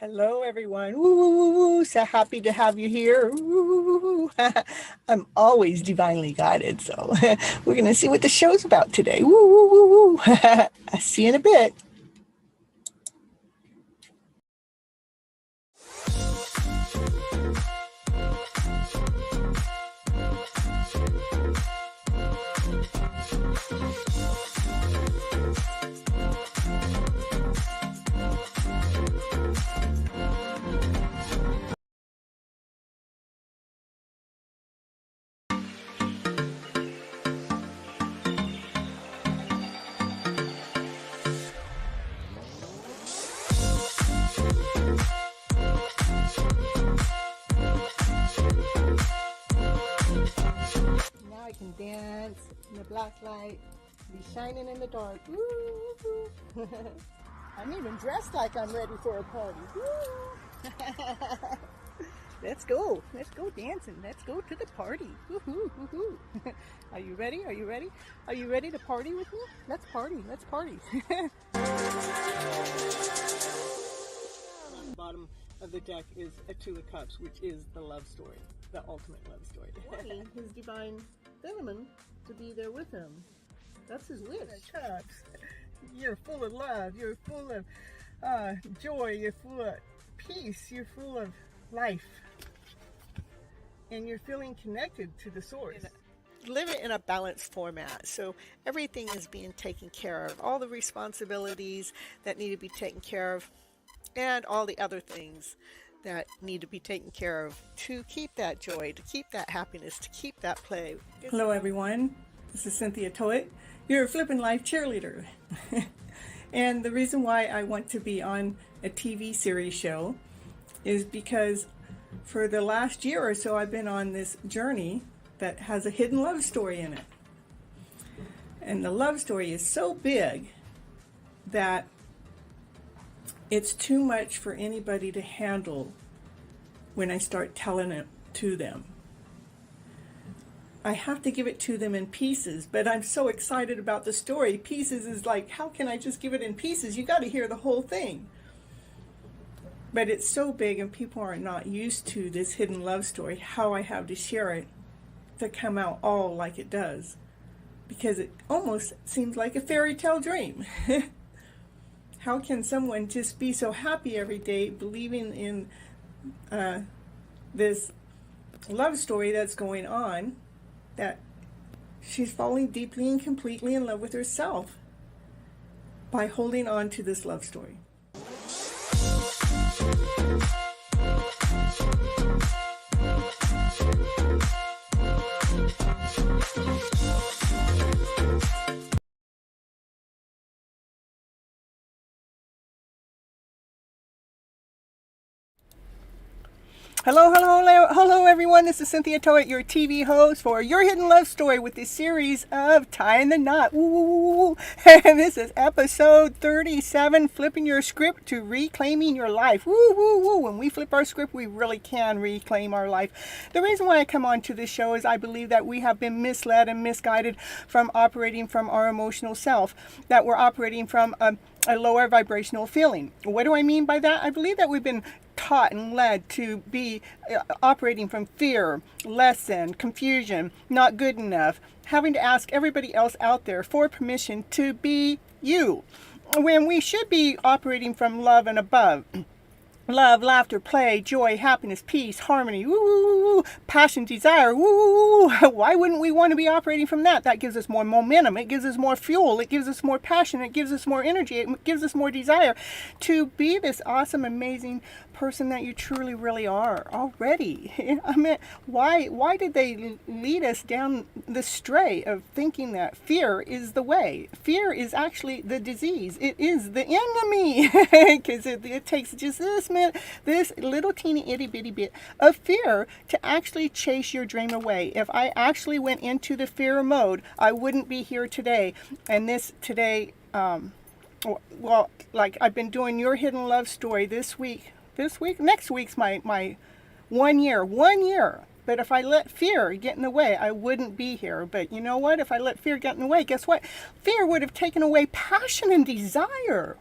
Hello, everyone. Woo, so happy to have you here. Woo. I'm always divinely guided, so we're going to see what the show's about today. Woo. I'll see you in a bit. Now I can dance in the black light, be shining in the dark. Woo. I'm even dressed like I'm ready for a party. Woo. Let's go. Let's go dancing. Let's go to the party. Woohoo, woohoo. Are you ready? Are you ready? Are you ready to party with me? Let's party. Let's party. On the bottom of the deck is a Two of Cups, which is the love story, the ultimate love story. Wanting his divine feminine to be there with him. That's his wish. Cups. You're full of love. You're full of joy. You're full of peace. You're full of life. And you're feeling connected to the source. Live it in a balanced format, so everything is being taken care of. All the responsibilities that need to be taken care of, and all the other things that need to be taken care of to keep that joy, to keep that happiness, to keep that play. Hello everyone, this is Cynthia Toet, your FlipNLife cheerleader. And the reason why I want to be on a TV series show is because for the last year or so I've been on this journey that has a hidden love story in it. And the love story is so big that it's too much for anybody to handle when I start telling it to them. I have to give it to them in pieces, but I'm so excited about the story. Pieces is like, how can I just give it in pieces? You got to hear the whole thing. But it's so big and people are not used to this hidden love story, how I have to share it to come out all like it does. Because it almost seems like a fairy tale dream. How can someone just be so happy every day believing in this love story that's going on, that she's falling deeply and completely in love with herself by holding on to this love story? Hello everyone, this is Cynthia Toet, your TV host for Your Hidden Love Story with this series of Tying the Knot. Woo. And this is episode 37, Flipping Your Script to Reclaiming Your Life. Woo. When we flip our script, we really can reclaim our life. The reason why I come on to this show is I believe that we have been misled and misguided from operating from our emotional self, that we're operating from a lower vibrational feeling. What do I mean by that? I believe that we've been taught and led to be operating from fear, less than, confusion, not good enough, having to ask everybody else out there for permission to be you, when we should be operating from love and above. Love, laughter, play, joy, happiness, peace, harmony, woo, passion, desire, woo. Why wouldn't we want to be operating from that? That gives us more momentum. It gives us more fuel. It gives us more passion. It gives us more energy. It gives us more desire to be this awesome, amazing person that you truly, really are already. I mean, why did they lead us down the stray of thinking that fear is the way? Fear is actually the disease. It is the enemy, because it takes just this little teeny itty bitty bit of fear to actually chase your dream away. If I actually went into the fear mode, I wouldn't be here today. And this today, well, like I've been doing Your Hidden Love Story this week, next week's my 1 year. But if I let fear get in the way, I wouldn't be here. But you know what? If I let fear get in the way, guess what? Fear would have taken away passion and desire.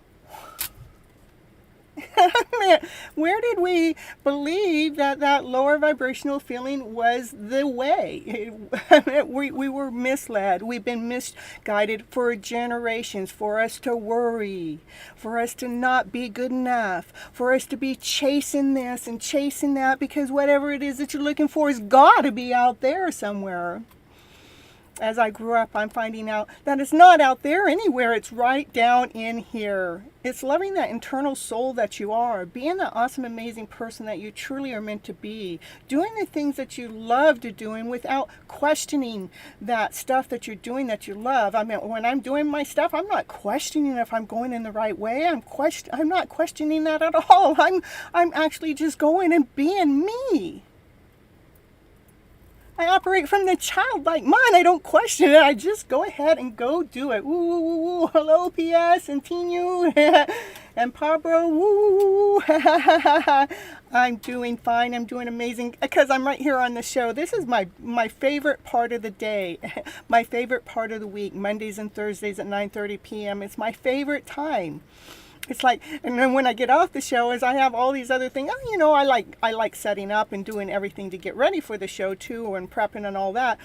Where did we believe that that lower vibrational feeling was the way? We were misled. We've been misguided for generations, for us to worry, for us to not be good enough, for us to be chasing this and chasing that, because whatever it is that you're looking for has got to be out there somewhere. As I grew up, I'm finding out that it's not out there anywhere. It's right down in here. It's loving that internal soul that you are, being the awesome, amazing person that you truly are meant to be, doing the things that you love to do, and without questioning that stuff that you're doing that you love. I mean, when I'm doing my stuff, I'm not questioning if I'm going in the right way. I'm not questioning that at all. I'm actually just going and being me. I operate from the childlike mind. I don't question it. I just go ahead and go do it. Woo, woo, woo, woo. Hello, PS and Tinu and Pablo. Woo. I'm doing fine. I'm doing amazing because I'm right here on the show. This is my favorite part of the day, my favorite part of the week, Mondays and Thursdays at 9:30 p.m. It's my favorite time. It's like, and then when I get off the show, is I have all these other things. Oh, you know, I like setting up and doing everything to get ready for the show too, and prepping and all that.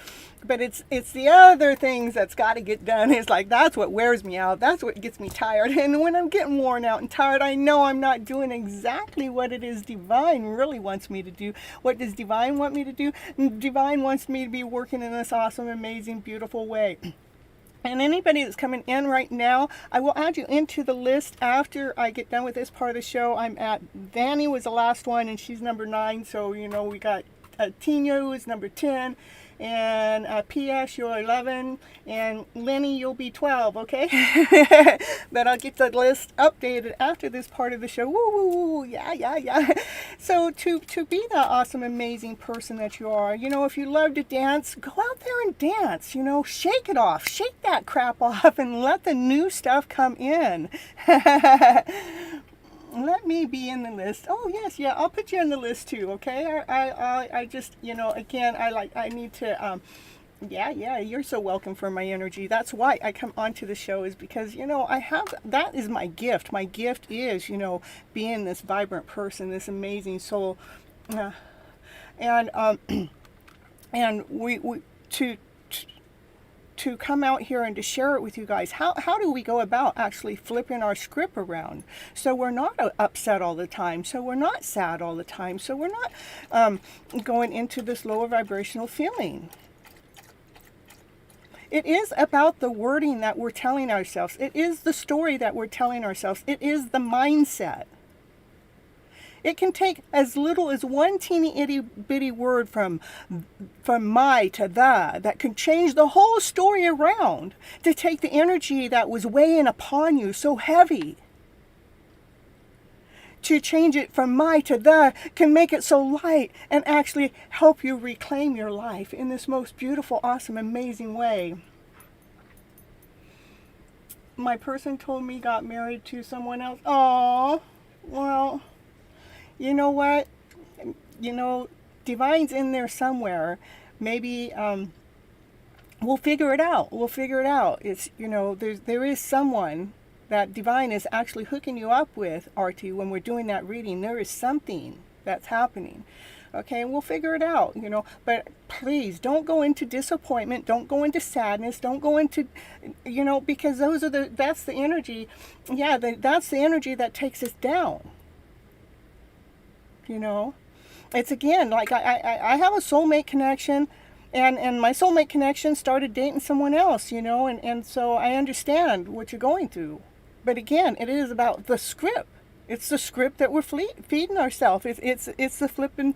But it's the other things that's got to get done. It's like, that's what wears me out. That's what gets me tired. And when I'm getting worn out and tired, I know I'm not doing exactly what it is Divine really wants me to do. What does Divine want me to do? Divine wants me to be working in this awesome, amazing, beautiful way. And anybody that's coming in right now, I will add you into the list after I get done with this part of the show. I'm at, Vanny was the last one, and she's number 9. So, you know, we got Tina, who is number 10. And PS, you're 11. And Lenny, you'll be 12, okay? But I'll get the list updated after this part of the show. Woo, woo, woo. Yeah. So to be that awesome, amazing person that you are, you know, if you love to dance, go out there and dance, you know, shake it off. Shake that crap off and let the new stuff come in. Let me be in the list. Oh, yes, yeah, I'll put you in the list too, okay? I just, you know, again, I need to, yeah, you're so welcome for my energy. That's why I come onto the show, is because, you know, that is my gift. My gift is, you know, being this vibrant person, this amazing soul. And we to come out here and to share it with you guys. How do we go about actually flipping our script around so we're not upset all the time, so we're not sad all the time, so we're not going into this lower vibrational feeling? It is about the wording that we're telling ourselves. It is the story that we're telling ourselves. It is the mindset. It can take as little as one teeny itty bitty word from my to the that can change the whole story around, to take the energy that was weighing upon you so heavy. To change it from my to the can make it so light and actually help you reclaim your life in this most beautiful, awesome, amazing way. My person told me got married to someone else. Oh, well, you know what? You know, Divine's in there somewhere. Maybe we'll figure it out. It's, you know, there is someone that Divine is actually hooking you up with, RT, when we're doing that reading. There is something that's happening. Okay, and we'll figure it out, you know. But please don't go into disappointment. Don't go into sadness. Don't go into, you know, because that's the energy. Yeah, that's the energy that takes us down. You know, it's again, like I have a soulmate connection, and my soulmate connection started dating someone else, you know, and so I understand what you're going through. But again, it is about the script. It's the script that we're feeding ourselves. It's the flipping.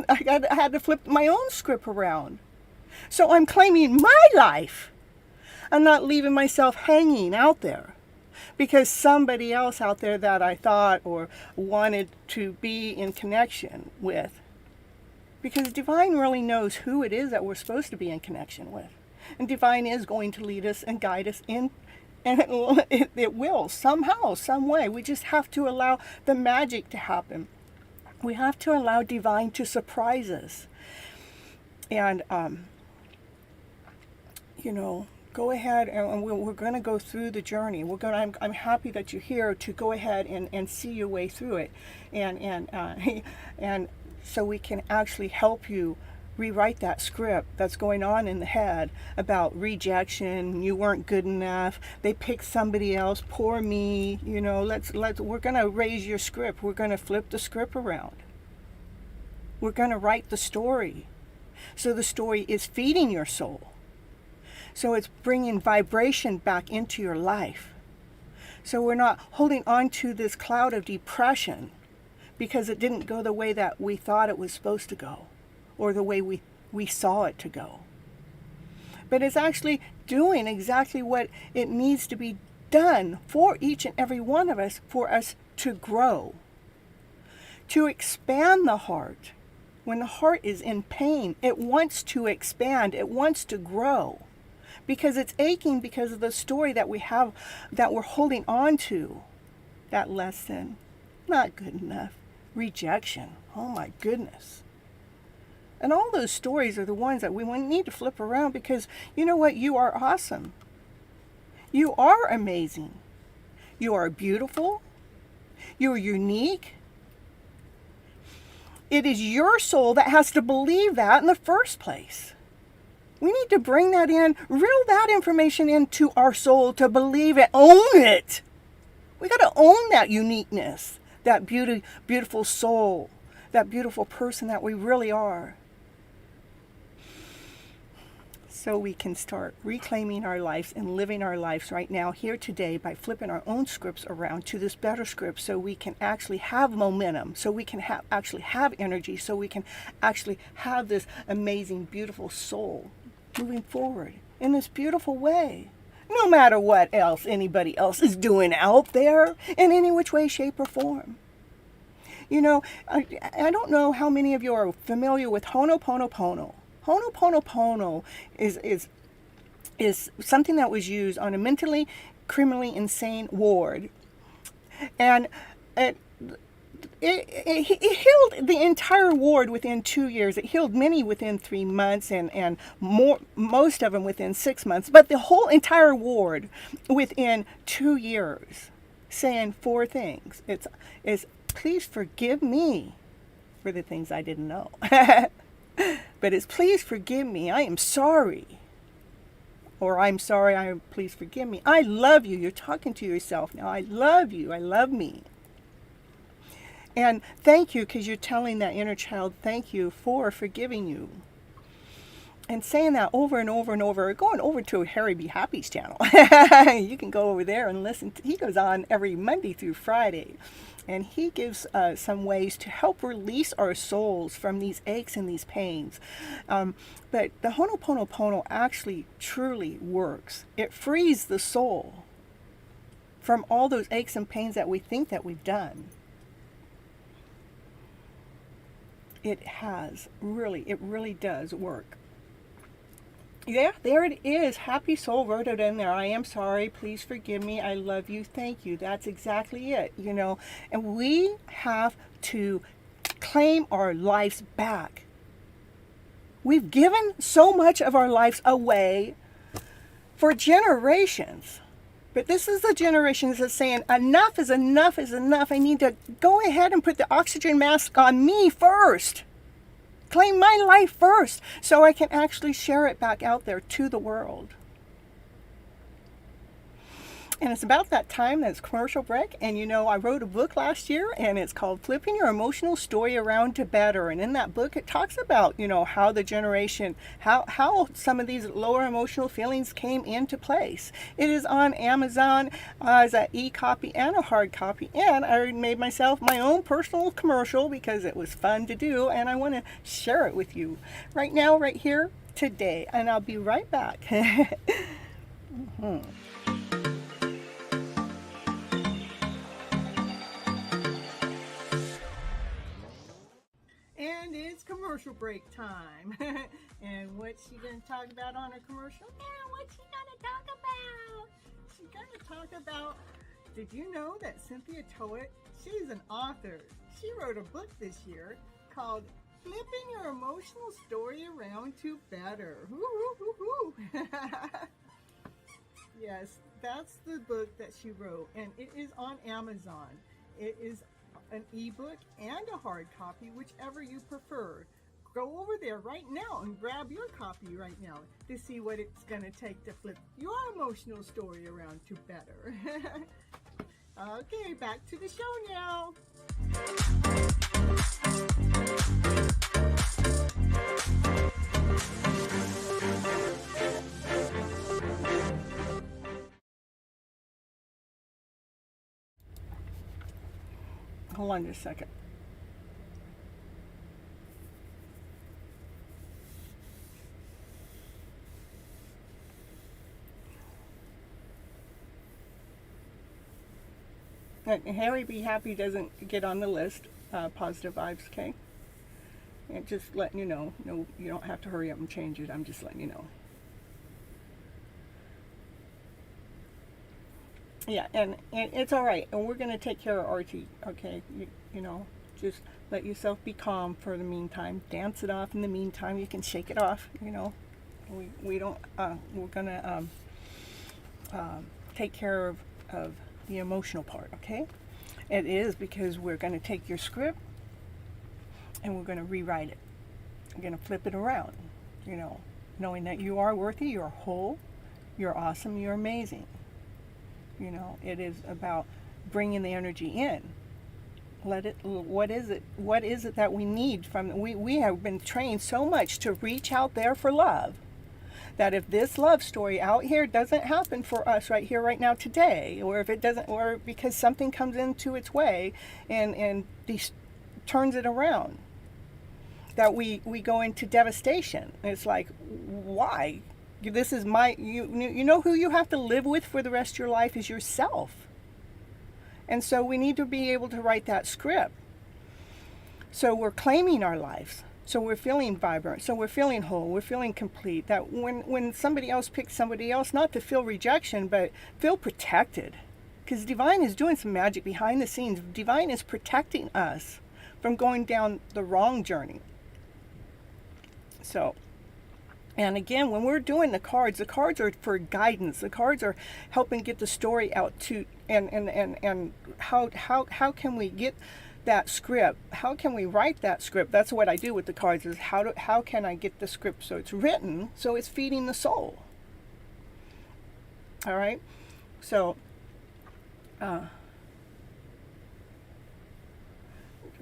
I had to flip my own script around. So I'm claiming my life. I'm not leaving myself hanging out there because somebody else out there that I thought or wanted to be in connection with. Because Divine really knows who it is that we're supposed to be in connection with. And Divine is going to lead us and guide us in. And it will, somehow, some way. We just have to allow the magic to happen. We have to allow Divine to surprise us. And, you know, go ahead and we're going to go through the journey. I'm happy that you're here to go ahead and see your way through it, and so we can actually help you rewrite that script that's going on in the head about rejection. You weren't good enough. They picked somebody else. Poor me. We're going to raise your script. We're going to flip the script around. We're going to write the story. So the story is feeding your soul. So it's bringing vibration back into your life. So we're not holding on to this cloud of depression because it didn't go the way that we thought it was supposed to go, or the way we saw it to go. But it's actually doing exactly what it needs to be done for each and every one of us, for us to grow, to expand the heart. When the heart is in pain, it wants to expand, it wants to grow, because it's aching because of the story that we have, that we're holding on to. That lesson, not good enough, rejection, oh my goodness. And all those stories are the ones that we need to flip around, because you know what? You are awesome. You are amazing. You are beautiful. You are unique. It is your soul that has to believe that in the first place. We need to bring that in, reel that information into our soul to believe it, own it. We got to own that uniqueness, that beautiful soul, that beautiful person that we really are. So we can start reclaiming our lives and living our lives right now, here today, by flipping our own scripts around to this better script, so we can actually have momentum, so we can actually have energy, so we can actually have this amazing, beautiful soul moving forward in this beautiful way. No matter what else anybody else is doing out there, in any which way, shape, or form. I don't know how many of you are familiar with Ho'oponopono. Ho'oponopono is something that was used on a mentally, criminally insane ward, and it healed the entire ward within 2 years. It healed many within 3 months, and most of them within 6 months. But the whole entire ward within 2 years, saying 4 things. It's please forgive me for the things I didn't know. But it's please forgive me, I am sorry. Or I'm sorry, please forgive me. I love you. You're talking to yourself now. I love you. I love me. And thank you, because you're telling that inner child, thank you for forgiving you. And saying that over and over and over, going over to Harry B. Happy's channel. You can go over there and listen. He goes on every Monday through Friday. And he gives some ways to help release our souls from these aches and these pains. But the Ho'oponopono actually truly works. It frees the soul from all those aches and pains that we think that we've done. It really does work. Yeah, there it is. Happy Soul wrote it in there. I am sorry. Please forgive me. I love you. Thank you. That's exactly it, And we have to claim our lives back. We've given so much of our lives away for generations. But this is the generation that's saying, enough is enough is enough. I need to go ahead and put the oxygen mask on me first. Claim my life first, so I can actually share it back out there to the world. And it's about that time that it's commercial break. And I wrote a book last year, and it's called Flipping Your Emotional Story Around to Better. And in that book, it talks about, how the generation, how some of these lower emotional feelings came into place. It is on Amazon as an e-copy and a hard copy. And I made myself my own personal commercial because it was fun to do, and I want to share it with you right now, right here, today. And I'll be right back. And it's commercial break time. And what's she going to talk about on her commercial? Yeah, what's she going to talk about? She's going to talk about, did you know that Cynthia Toet, she's an author. She wrote a book this year called Flipping Your Emotional Story Around to Better. Yes, that's the book that she wrote, and it is on Amazon. It is an ebook and a hard copy, whichever you prefer. Go over there right now and grab your copy right now to see what it's going to take to flip your emotional story around to better. Okay, back to the show now. Hold on just a second. Harry Be Happy doesn't get on the list. Positive vibes, okay? And just letting you know. No, you don't have to hurry up and change it. I'm just letting you know. Yeah, and it's all right. And we're going to take care of RT, okay? You know, just let yourself be calm for the meantime. Dance it off in the meantime. You can shake it off, you know. We don't, we're going to take care of the emotional part, okay? It is because we're going to take your script and we're going to rewrite it. We're going to flip it around, you know, knowing that you are worthy, you're whole, you're awesome, you're amazing. You know, it is about bringing the energy in. Let it, what is it that we need from, we have been trained so much to reach out there for love, that if this love story out here doesn't happen for us right here, right now, today, or if it doesn't, or because something comes into its way and turns it around, that we go into devastation. It's like, why? This is my, you know who you have to live with for the rest of your life is yourself. And so we need to be able to write that script. So we're claiming our lives. So we're feeling vibrant. So we're feeling whole. We're feeling complete. That when somebody else picks somebody else, not to feel rejection, but feel protected. Because Divine is doing some magic behind the scenes. Divine is protecting us from going down the wrong journey. So, and again, when we're doing the cards are for guidance. The cards are helping get the story out to, and how can we get that script? How can we write that script? That's what I do with the cards, is how can I get the script so it's written, so it's feeding the soul. All right? So,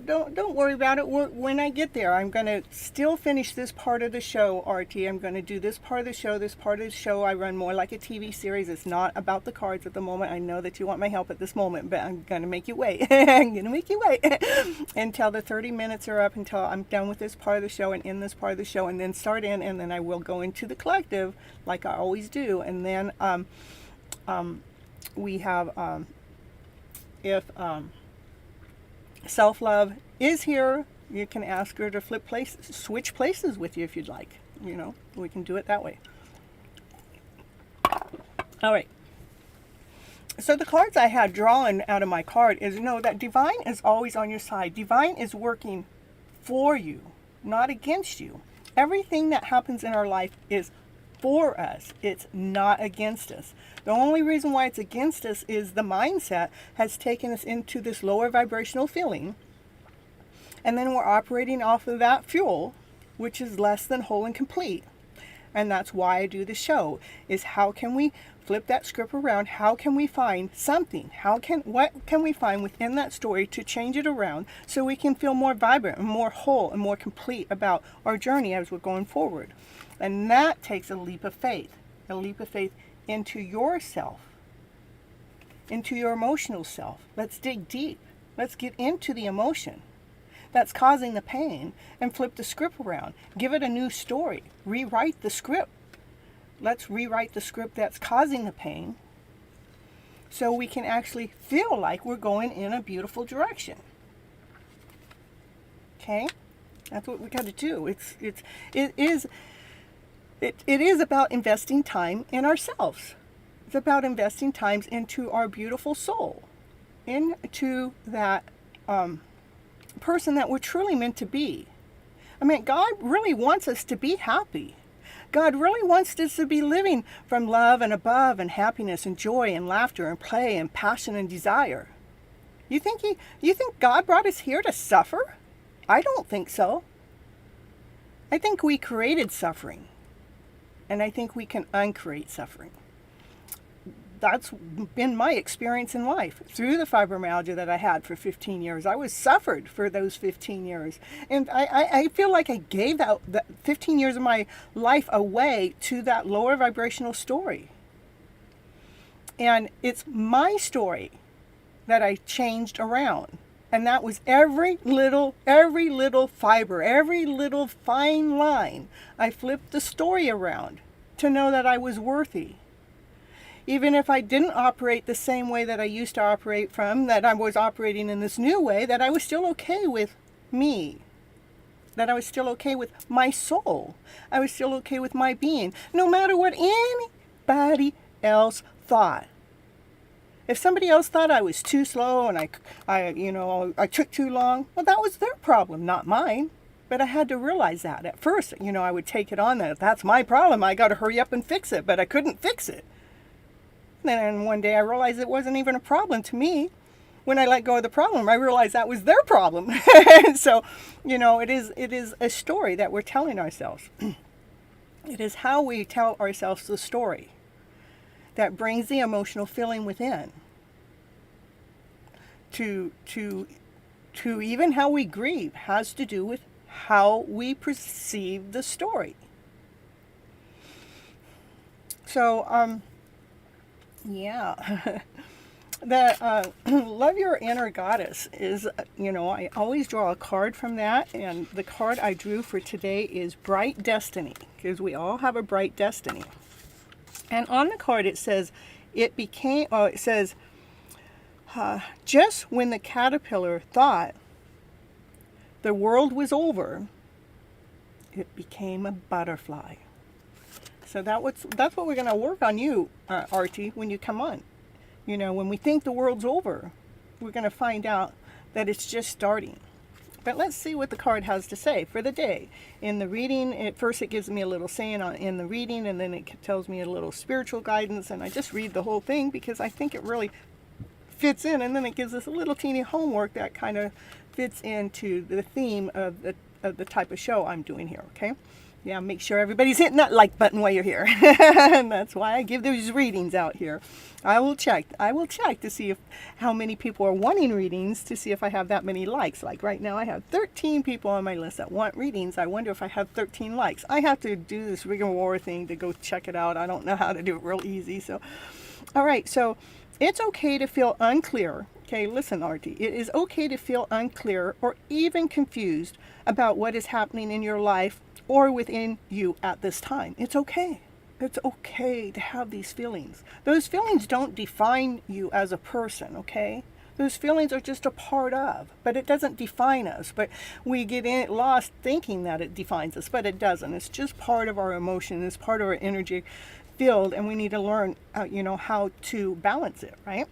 don't worry about it. When I get there, I'm going to still finish this part of the show, RT. I'm going to do this part of the show. This part of the show I run more like a TV series. It's not about the cards at the moment. I know that you want my help at this moment, but I'm going to make you wait. I'm going to make you wait until the 30 minutes are up, until I'm done with this part of the show and in this part of the show, and then start in, and then I will go into the collective like I always do. And then we have if self-love is here, you can ask her to switch places with you if you'd like. You know, we can do it that way. All right. So the cards I had drawn out of my card is, that Divine is always on your side. Divine is working for you, not against you. Everything that happens in our life is for us. It's not against us. The only reason why it's against us is the mindset has taken us into this lower vibrational feeling, and then we're operating off of that fuel, which is less than whole and complete. And that's why I do the show, is how can we flip that script around? How can we find something? What can we find within that story to change it around so we can feel more vibrant and more whole and more complete about our journey as we're going forward? And that takes a leap of faith into yourself, into your emotional self. Let's dig deep. Let's get into the emotion that's causing the pain and flip the script around. Give it a new story. Rewrite the script. Let's rewrite the script that's causing the pain so we can actually feel like we're going in a beautiful direction. Okay? That's what we got to do. It is about investing time in ourselves. It's about investing time into our beautiful soul, into that person that we're truly meant to be. I mean, God really wants us to be happy. God really wants us to be living from love and above and happiness and joy and laughter and play and passion and desire. You think God brought us here to suffer? I don't think so. I think we created suffering, and I think we can uncreate suffering. That's been my experience in life through the fibromyalgia that I had for 15 years. I was suffered for those 15 years. And I feel like I gave that 15 years of my life away to that lower vibrational story. And it's my story that I changed around. And that was every little fiber, every little fine line. I flipped the story around to know that I was worthy. Even if I didn't operate the same way that I used to operate from, that I was operating in this new way, that I was still okay with me. That I was still okay with my soul. I was still okay with my being, no matter what anybody else thought. If somebody else thought I was too slow and I took too long, well, that was their problem, not mine. But I had to realize that at first. I would take it on that that's my problem. I got to hurry up and fix it, but I couldn't fix it. Then one day I realized it wasn't even a problem to me. When I let go of the problem, I realized that was their problem. And so, it is a story that we're telling ourselves. It is how we tell ourselves the story that brings the emotional feeling within. To even how we grieve has to do with how we perceive the story. So, yeah. The Love Your Inner Goddess is, I always draw a card from that, and the card I drew for today is Bright Destiny, because we all have a bright destiny. And on the card it says, just when the caterpillar thought the world was over, it became a butterfly. So that's what we're going to work on you, Artie, when you come on. When we think the world's over, we're going to find out that it's just starting. But let's see what the card has to say for the day. In the reading, at first it gives me a little saying in the reading, and then it tells me a little spiritual guidance, and I just read the whole thing because I think it really fits in, and then it gives us a little teeny homework that kind of fits into the theme of the type of show I'm doing here, okay? Yeah, make sure everybody's hitting that like button while you're here. And that's why I give these readings out here. I will check to see how many people are wanting readings, to see if I have that many likes. Like right now I have 13 people on my list that want readings. I wonder if I have 13 likes. I have to do this rigmarole thing to go check it out. I don't know how to do it real easy. So, all right, so it's okay to feel unclear. Okay, listen, Artie. It is okay to feel unclear or even confused about what is happening in your life or within you at this time. It's okay. It's okay to have these feelings. Those feelings don't define you as a person, okay? Those feelings are just a part of, but it doesn't define us. But we get lost thinking that it defines us, but it doesn't. It's just part of our emotion. It's part of our energy field, and we need to learn, how to balance it, right?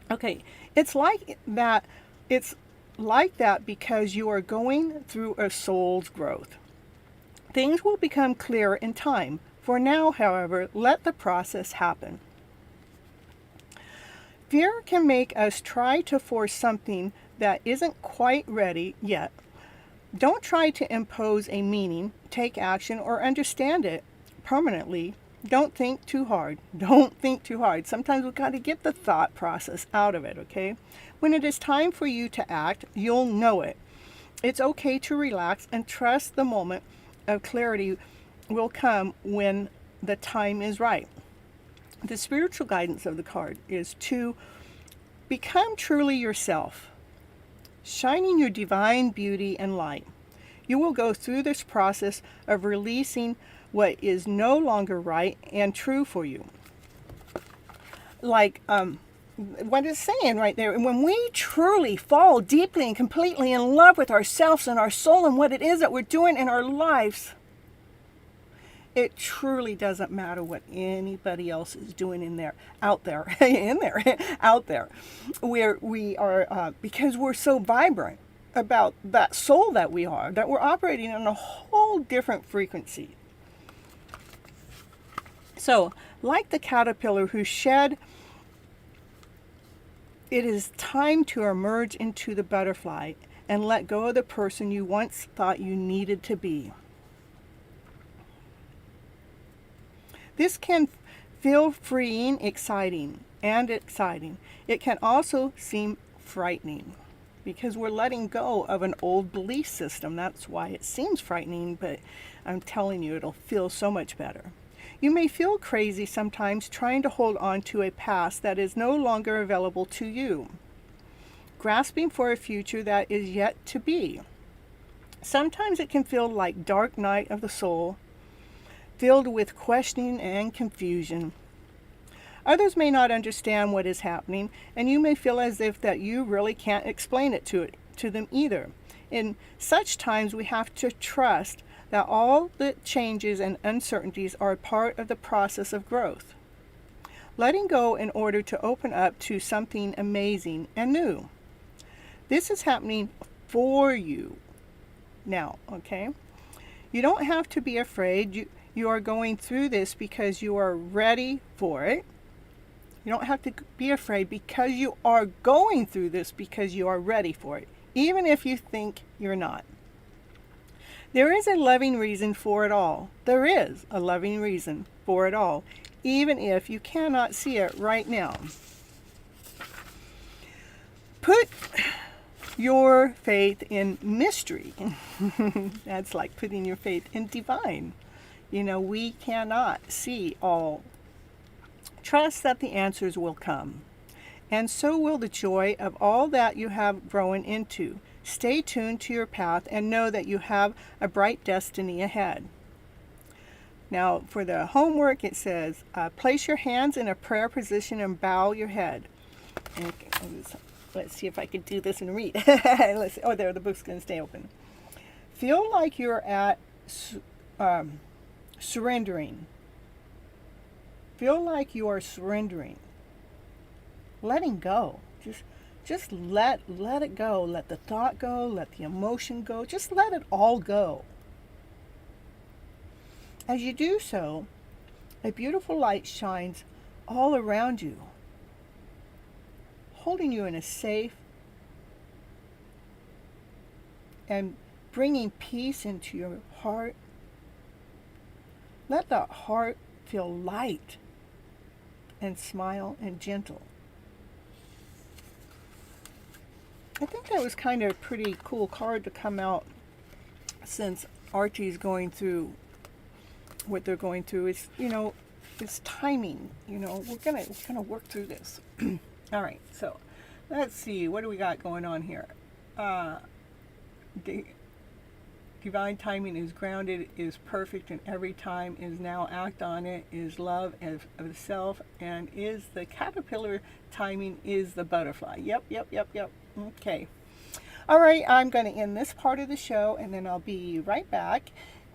Okay, it's like that. It's like that because you are going through a soul's growth. Things will become clear in time. For now, however, let the process happen. Fear can make us try to force something that isn't quite ready yet. Don't try to impose a meaning, take action, or understand it permanently. Don't think too hard. Don't think too hard. Sometimes we've got to get the thought process out of it, okay? When it is time for you to act, you'll know it. It's okay to relax and trust the moment of clarity will come when the time is right. The spiritual guidance of the card is to become truly yourself, shining your divine beauty and light. You will go through this process of releasing what is no longer right and true for you. Like what it's saying right there, when we truly fall deeply and completely in love with ourselves and our soul and what it is that we're doing in our lives, it truly doesn't matter what anybody else is doing out there. We are, because we're so vibrant about that soul that we are, that we're operating on a whole different frequency. So, like the caterpillar who shed, it is time to emerge into the butterfly and let go of the person you once thought you needed to be. This can feel freeing, exciting. It can also seem frightening because we're letting go of an old belief system. That's why it seems frightening, but I'm telling you, it'll feel so much better. You may feel crazy sometimes trying to hold on to a past that is no longer available to you, grasping for a future that is yet to be. Sometimes it can feel like dark night of the soul, filled with questioning and confusion. Others may not understand what is happening, and you may feel as if that you really can't explain it to them either. In such times, we have to trust that all the changes and uncertainties are a part of the process of growth. Letting go in order to open up to something amazing and new. This is happening for you now, okay? You don't have to be afraid. You are going through this because you are ready for it. You don't have to be afraid because you are going through this because you are ready for it, even if you think you're not. There is a loving reason for it all. There is a loving reason for it all, even if you cannot see it right now. Put your faith in mystery. That's like putting your faith in divine. You know, we cannot see all. Trust that the answers will come, and so will the joy of all that you have grown into. Stay tuned to your path and know that you have a bright destiny ahead. Now, for the homework, it says, place your hands in a prayer position and bow your head. And let's see if I can do this and read. Oh, there, the book's going to stay open. Feel like you're at surrendering. Feel like you are surrendering. Letting go. Just let it go. Let the thought go. Let the emotion go. Just let it all go. As you do so, a beautiful light shines all around you, holding you in a safe and bringing peace into your heart. Let the heart feel light and smile and gentle. I think that was kind of a pretty cool card to come out since Archie's going through what they're going through. It's, you know, it's timing. You know, we're gonna work through this. All right, so let's see, what do we got going on here? Divine timing is grounded, is perfect in every time, is now act on it, is love of self, and is the caterpillar timing is the butterfly. Yep. Okay. All right, I'm going to end this part of the show, and then I'll be right back.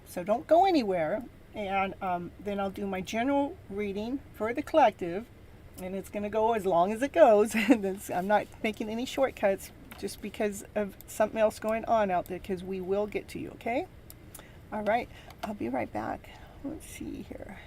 So don't go anywhere. And then I'll do my general reading for the collective, and it's going to go as long as it goes. I'm not making any shortcuts just because of something else going on out there, because we will get to you, okay? All right, I'll be right back. Let's see here.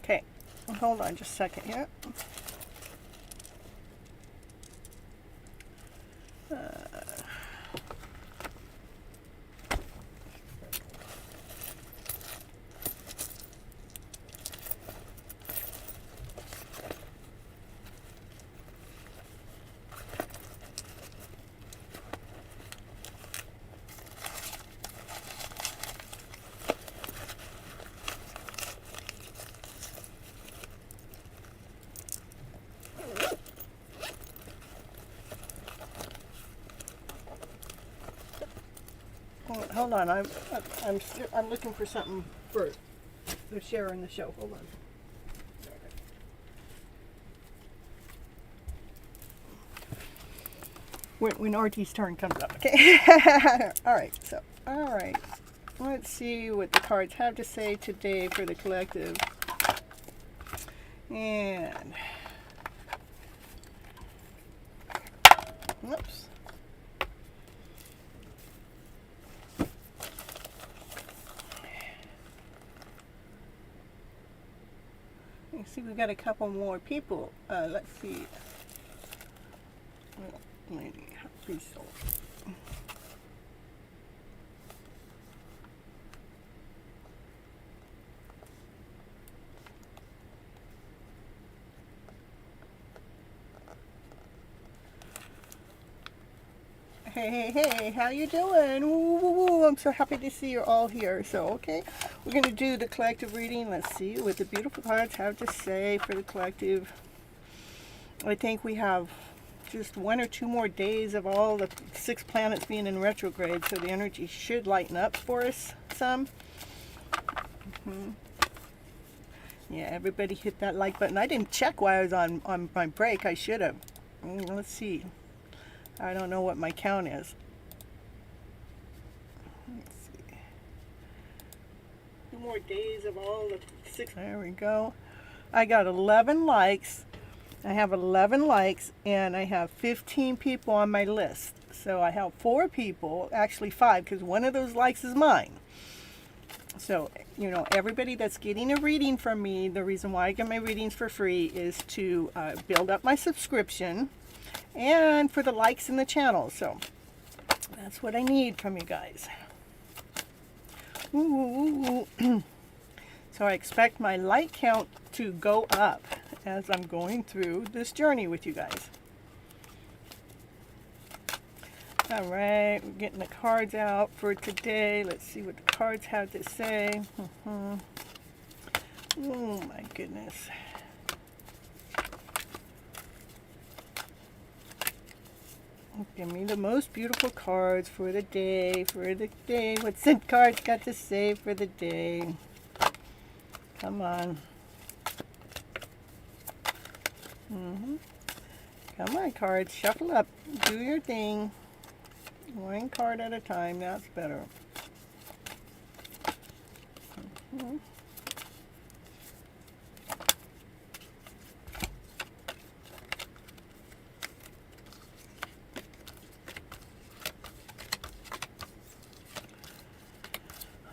Okay, hold on just a second here. Hold on, I'm looking for something for the share in the show. Hold on. When RT's turn comes up, okay? All right. Let's see what the cards have to say today for the collective. And whoops. You see, we got a couple more people. Let's see. Lady, please sold. Hey, how you doing? Ooh, I'm so happy to see you're all here. So, okay, we're going to do the collective reading. Let's see what the beautiful cards have to say for the collective. I think we have just 1 or 2 more days of all the 6 planets being in retrograde, so the energy should lighten up for us some. Yeah, everybody hit that like button. I didn't check while I was on my break. I should have. Let's see. I don't know what my count is. Let's see. 2 more days of all the 6. There we go. I got 11 likes. I have 11 likes, and I have 15 people on my list. So I have 4 people, actually 5, because one of those likes is mine. So, you know, everybody that's getting a reading from me, the reason why I get my readings for free is to build up my subscription and for the likes in the channel. So that's what I need from you guys. Ooh. So I expect my like count to go up as I'm going through this journey with you guys. All right, we're getting the cards out for today. Let's see what the cards have to say. Oh my goodness. Give me the most beautiful cards for the day, What's the cards got to say for the day? Come on. Come on, cards, shuffle up. Do your thing. 1 card at a time, that's better.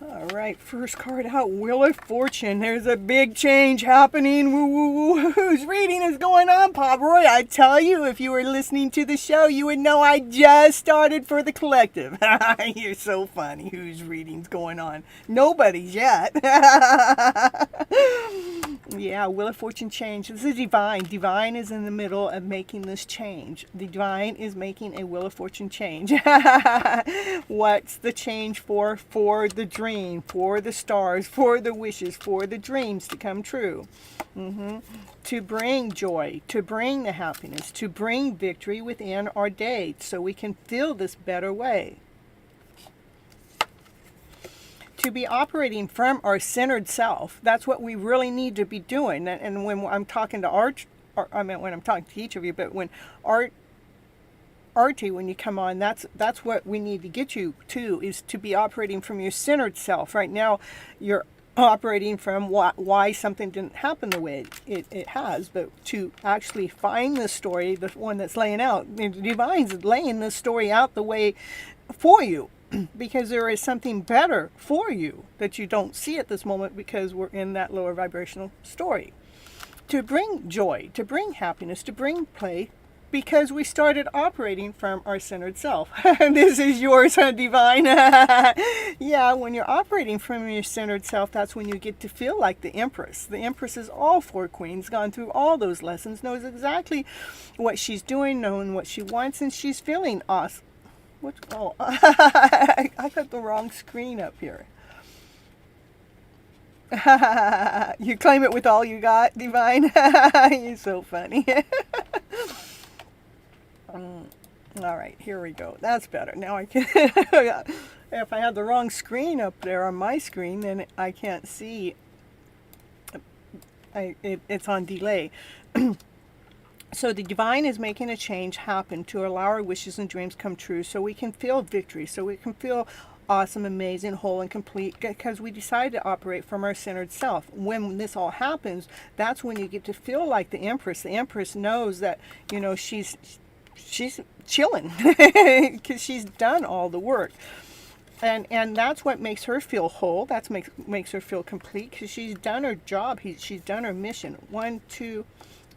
All right, first card out, Wheel of Fortune. There's a big change happening. Woo, woo, woo. Whose reading is going on, Pomeroy? I tell you, if you were listening to the show, you would know I just started for the collective. You're so funny. Whose reading's going on? Nobody's yet. Yeah, Wheel of Fortune change. This is divine. Divine is in the middle of making this change. Divine is making a Wheel of Fortune change. What's the change for? For the dream, for the stars, for the wishes, for the dreams to come true. To bring joy, to bring the happiness, to bring victory within our day so we can feel this better way. To be operating from our centered self. That's what we really need to be doing. And when I'm talking to when I'm talking to each of you, but when Artie, when you come on, that's what we need to get you to, is to be operating from your centered self. Right now, you're operating from why something didn't happen the way it has, but to actually find the story, the one that's laying out. The Divine's laying this story out the way for you. because there is something better for you that you don't see at this moment because we're in that lower vibrational story. To bring joy, to bring happiness, to bring play, because we started operating from our centered self. This is yours, huh, Divine? Yeah, when you're operating from your centered self, that's when you get to feel like the Empress. The Empress is all four queens, gone through all those lessons, knows exactly what she's doing, knowing what she wants, and she's feeling awesome. Oh, I got the wrong screen up here. You claim it with all you got, Divine? You're so funny. All right, here we go. That's better. Now I can. If I had the wrong screen up there on my screen, then I can't see. It's on delay. So the divine is making a change happen to allow our wishes and dreams come true, so we can feel victory, so we can feel awesome, amazing, whole, and complete, because we decided to operate from our centered self. When this all happens, that's when you get to feel like the Empress. The Empress knows that, you know, she's chilling because she's done all the work, and that's what makes her feel whole. That's makes her feel complete, because she's done her job. She's done her mission. 1, 2,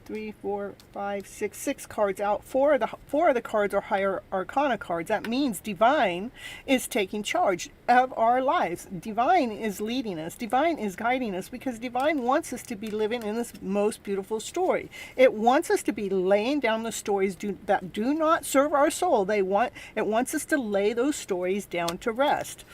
3, 4, 5, 6 cards out. Four of the cards are higher arcana cards. That means divine is taking charge of our lives. Divine is leading us. Divine is guiding us, because divine wants us to be living in this most beautiful story. It wants us to be laying down the stories that do not serve our soul. It wants us to lay those stories down to rest.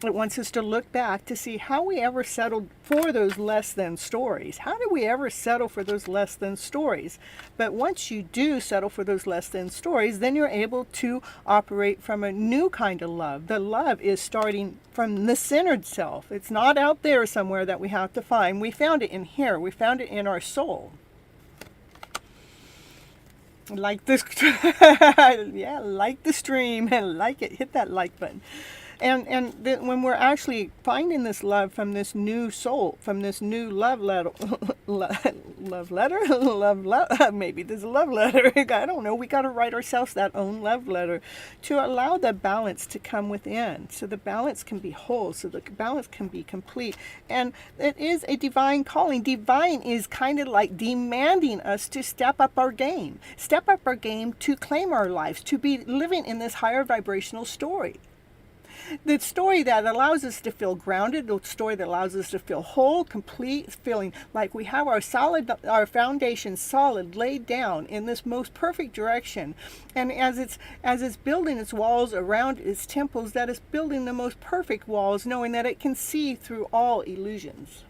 It wants us to look back to see how we ever settled for those less than stories. How did we ever settle for those less than stories? But once you do settle for those less than stories, then you're able to operate from a new kind of love. The love is starting from the centered self. It's not out there somewhere that we have to find. We found it in here. We found it in our soul. Like this, yeah, like the stream and like it. Hit that like button. And when we're actually finding this love from this new soul, from this new love letter, maybe there's a love letter. I don't know. We got to write ourselves that own love letter to allow the balance to come within, so the balance can be whole, so the balance can be complete. And it is a divine calling. Divine is kind of like demanding us to step up our game to claim our lives, to be living in this higher vibrational story. The story that allows us to feel grounded, the story that allows us to feel whole, complete, feeling like we have our foundation solid, laid down in this most perfect direction. And as it's building its walls around its temples, that is building the most perfect walls, knowing that it can see through all illusions.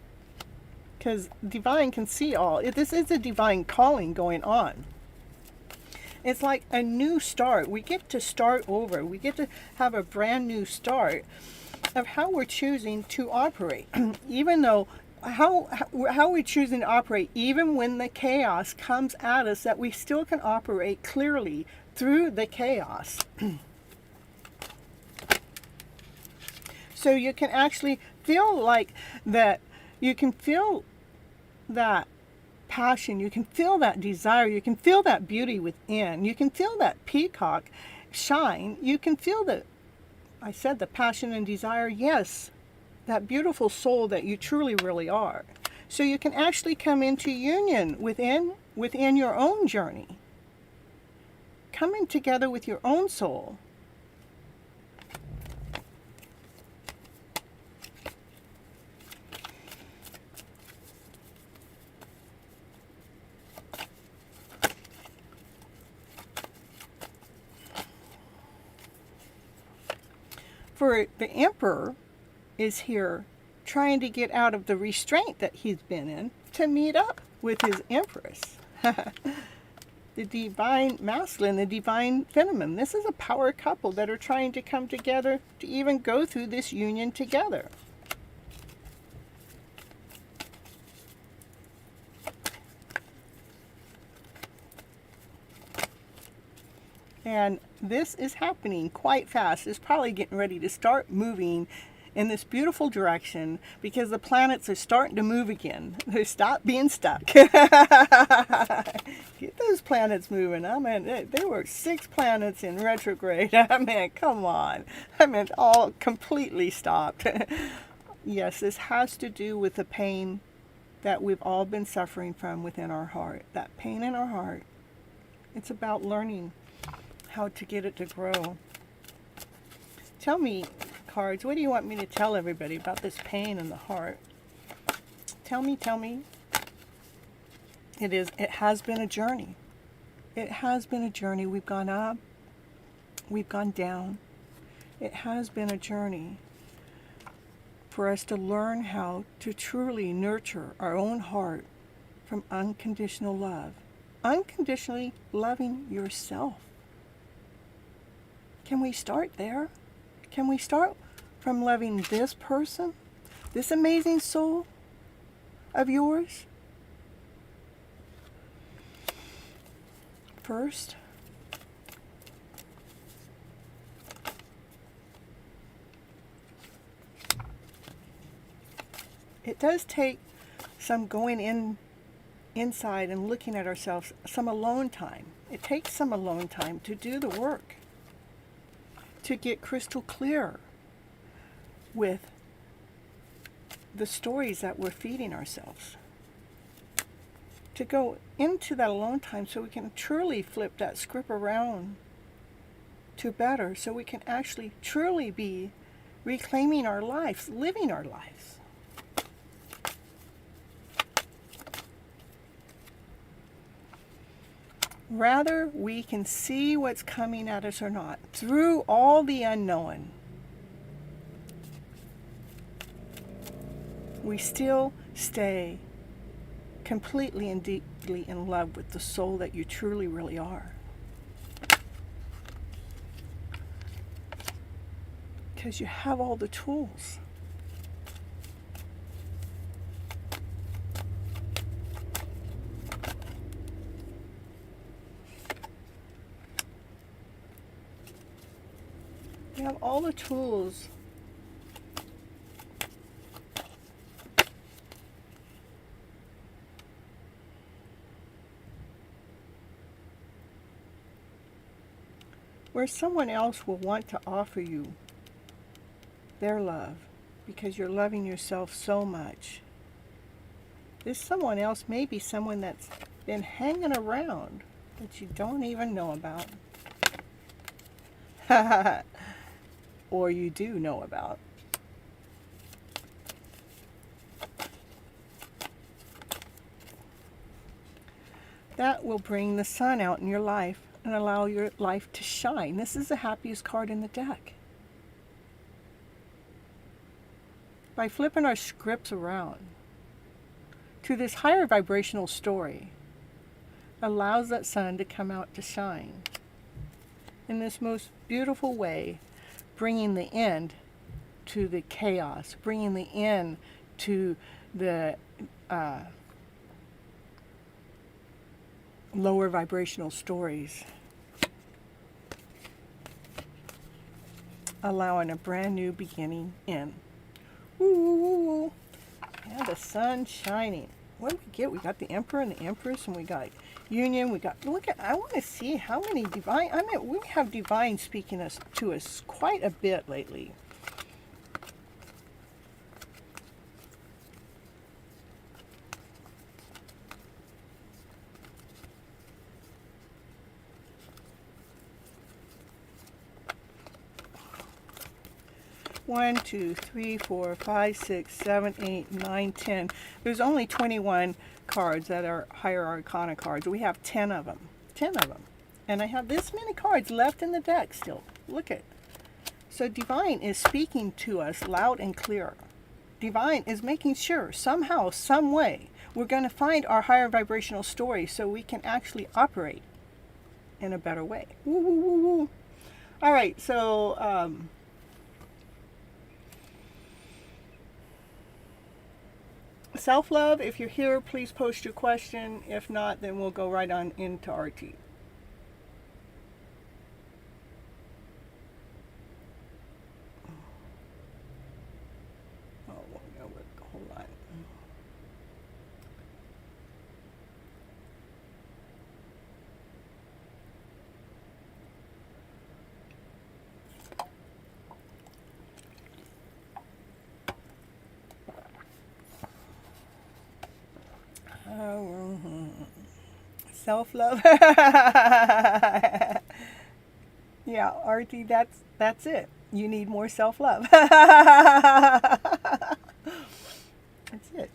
Because divine can see all. This is a divine calling going on. It's like a new start. We get to start over. We get to have a brand new start of how we're choosing to operate. Even though, how we're choosing to operate, even when the chaos comes at us, that we still can operate clearly through the chaos. So you can actually feel like that, you can feel that passion, you can feel that desire, you can feel that beauty within, you can feel that peacock shine, you can feel the passion and desire, yes, that beautiful soul that you truly really are. So you can actually come into union within your own journey, coming together with your own soul. For the Emperor is here trying to get out of the restraint that he's been in to meet up with his Empress. The divine masculine, the divine feminine. This is a power couple that are trying to come together to even go through this union together. And this is happening quite fast. It's probably getting ready to start moving in this beautiful direction because the planets are starting to move again. They stop being stuck. Get those planets moving. I mean, there were 6 planets in retrograde. I mean, come on. I mean, all completely stopped. Yes, this has to do with the pain that we've all been suffering from within our heart. That pain in our heart. It's about learning how to get it to grow. Tell me, cards, what do you want me to tell everybody about this pain in the heart? Tell me. It has been a journey. It has been a journey. We've gone up, we've gone down. It has been a journey for us to learn how to truly nurture our own heart from unconditional love. Unconditionally loving yourself. Can we start there? Can we start from loving this person, this amazing soul of yours? First, it does take some going inside and looking at ourselves, some alone time. It takes some alone time to do the work, to get crystal clear with the stories that we're feeding ourselves. To go into that alone time so we can truly flip that script around to better, so we can actually truly be reclaiming our lives, living our lives. Rather, we can see what's coming at us or not through all the unknown. We still stay completely and deeply in love with the soul that you truly really are. Because you have all the tools. You have all the tools where someone else will want to offer you their love because you're loving yourself so much. This someone else may be someone that's been hanging around that you don't even know about. Or you do know about. That will bring the sun out in your life and allow your life to shine. This is the happiest card in the deck. By flipping our scripts around to this higher vibrational story, allows that sun to come out to shine in this most beautiful way, bringing the end to the chaos, bringing the end to the lower vibrational stories, allowing a brand new beginning in. Ooh, yeah, the sun shining. What do we get? We got the Emperor and the Empress, and we got Union. We got, look at, I want to see how many divine, I mean, we have divine speaking to us quite a bit lately. One, two, three, 4, 5, 6, 7, 8, 9, 10. There's only 21 cards that are higher arcana cards. We have 10 of them. 10 of them. And I have this many cards left in the deck still. Look at. So Divine is speaking to us loud and clear. Divine is making sure somehow, some way, we're going to find our higher vibrational story so we can actually operate in a better way. Woo, woo, woo, woo. All right, so self-love, if you're here, please post your question. If not, then we'll go right on into RT. Hold on. Self-love. Yeah, Artie, that's it. You need more self-love. That's it.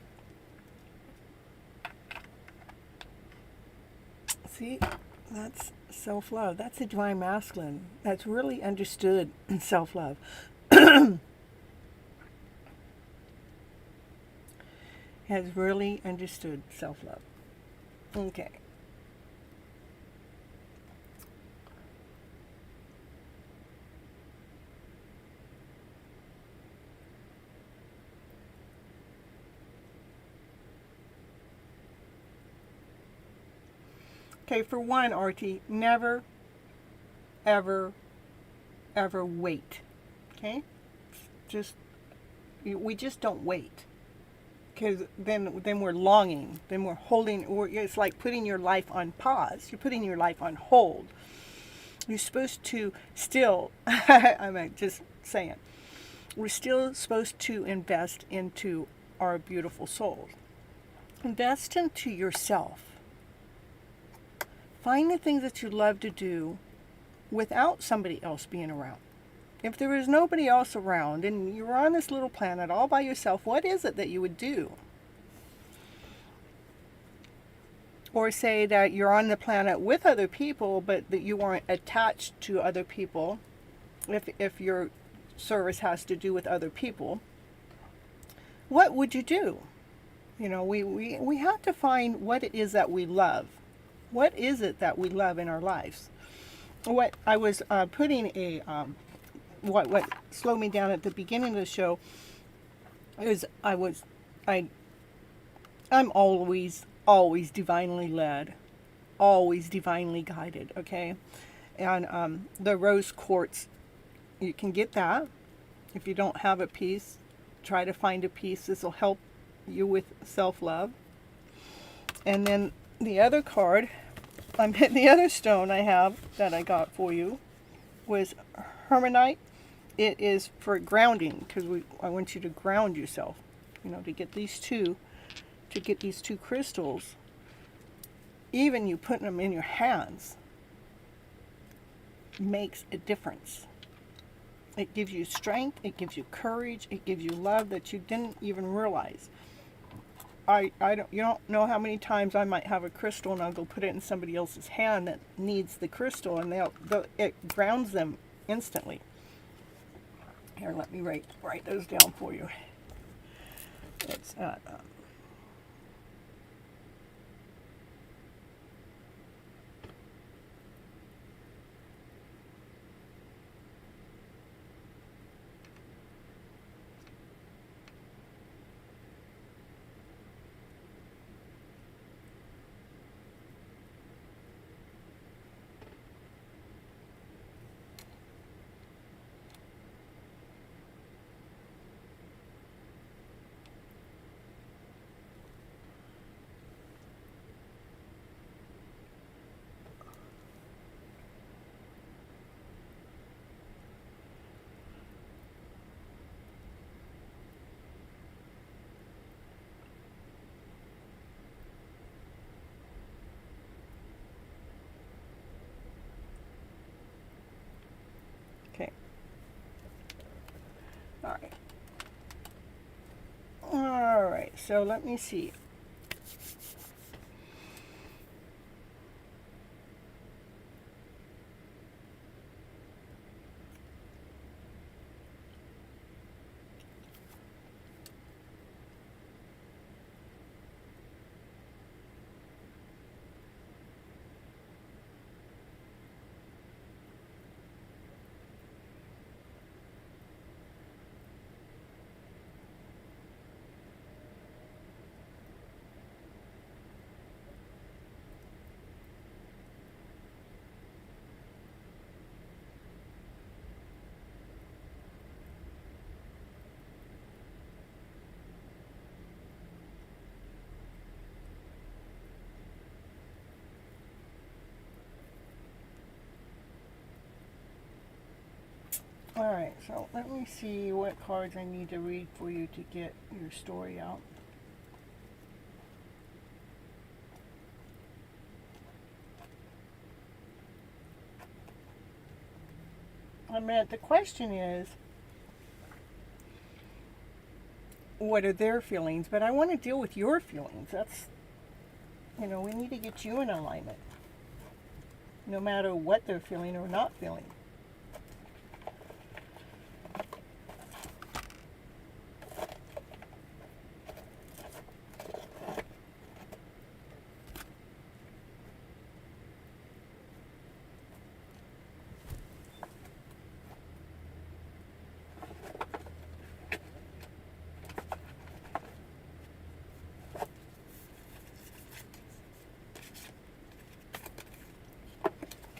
See, that's self-love. That's a divine masculine. That's really understood self-love. Has really understood self-love. Okay. Okay, for one, Artie, never, ever, ever wait. Okay? Just, we just don't wait. Because then we're longing. Then we're holding, it's like putting your life on pause. You're putting your life on hold. You're supposed to still, I'm just saying, we're still supposed to invest into our beautiful souls. Invest into yourself. Find the things that you love to do without somebody else being around. If there is nobody else around and you're on this little planet all by yourself, what is it that you would do? Or say that you're on the planet with other people, but that you aren't attached to other people, if your service has to do with other people. What would you do? You know, we have to find what it is that we love. What is it that we love in our lives? What I was putting what slowed me down at the beginning of the show is I'm always divinely led, always divinely guided. Okay, and the rose quartz, you can get that. If you don't have a piece, try to find a piece. This will help you with self-love. And then the other card, the other stone I have that I got for you was Hermonite. It is for grounding, because I want you to ground yourself. You know, to get these two crystals. Even you putting them in your hands makes a difference. It gives you strength. It gives you courage. It gives you love that you didn't even realize. You don't know how many times I might have a crystal and I'll go put it in somebody else's hand that needs the crystal, and it grounds them instantly. Here, let me write those down for you. It's okay. All right. So let me see. All right, so let me see what cards I need to read for you to get your story out. I mean, the question is, what are their feelings? But I want to deal with your feelings. That's, we need to get you in alignment, no matter what they're feeling or not feeling.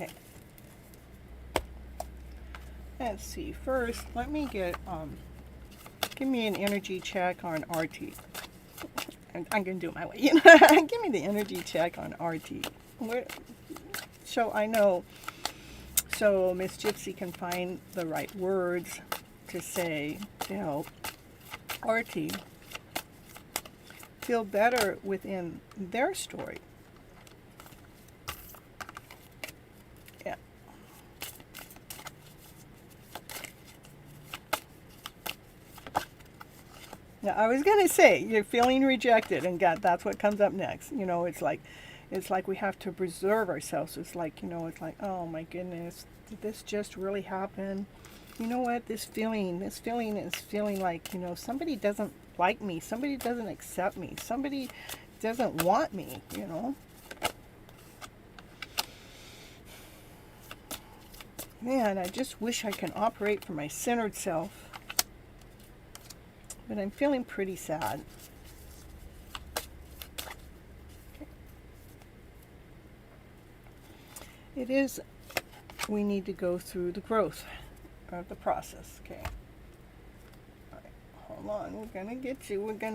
Okay. Let's see. First, let me give me an energy check on RT. I'm going to do it my way. Give me the energy check on RT. So I know, so Miss Gypsy can find the right words to say to help RT feel better within their story. Yeah. Now, I was going to say, you're feeling rejected, and God, that's what comes up next. It's like we have to preserve ourselves. It's like, it's like, oh my goodness, did this just really happen? You know what? This feeling is feeling like, somebody doesn't like me. Somebody doesn't accept me. Somebody doesn't want me, Man, I just wish I can operate from my centered self. But I'm feeling pretty sad. It is, we need to go through the growth of the process. Okay. All right, hold on. We're going to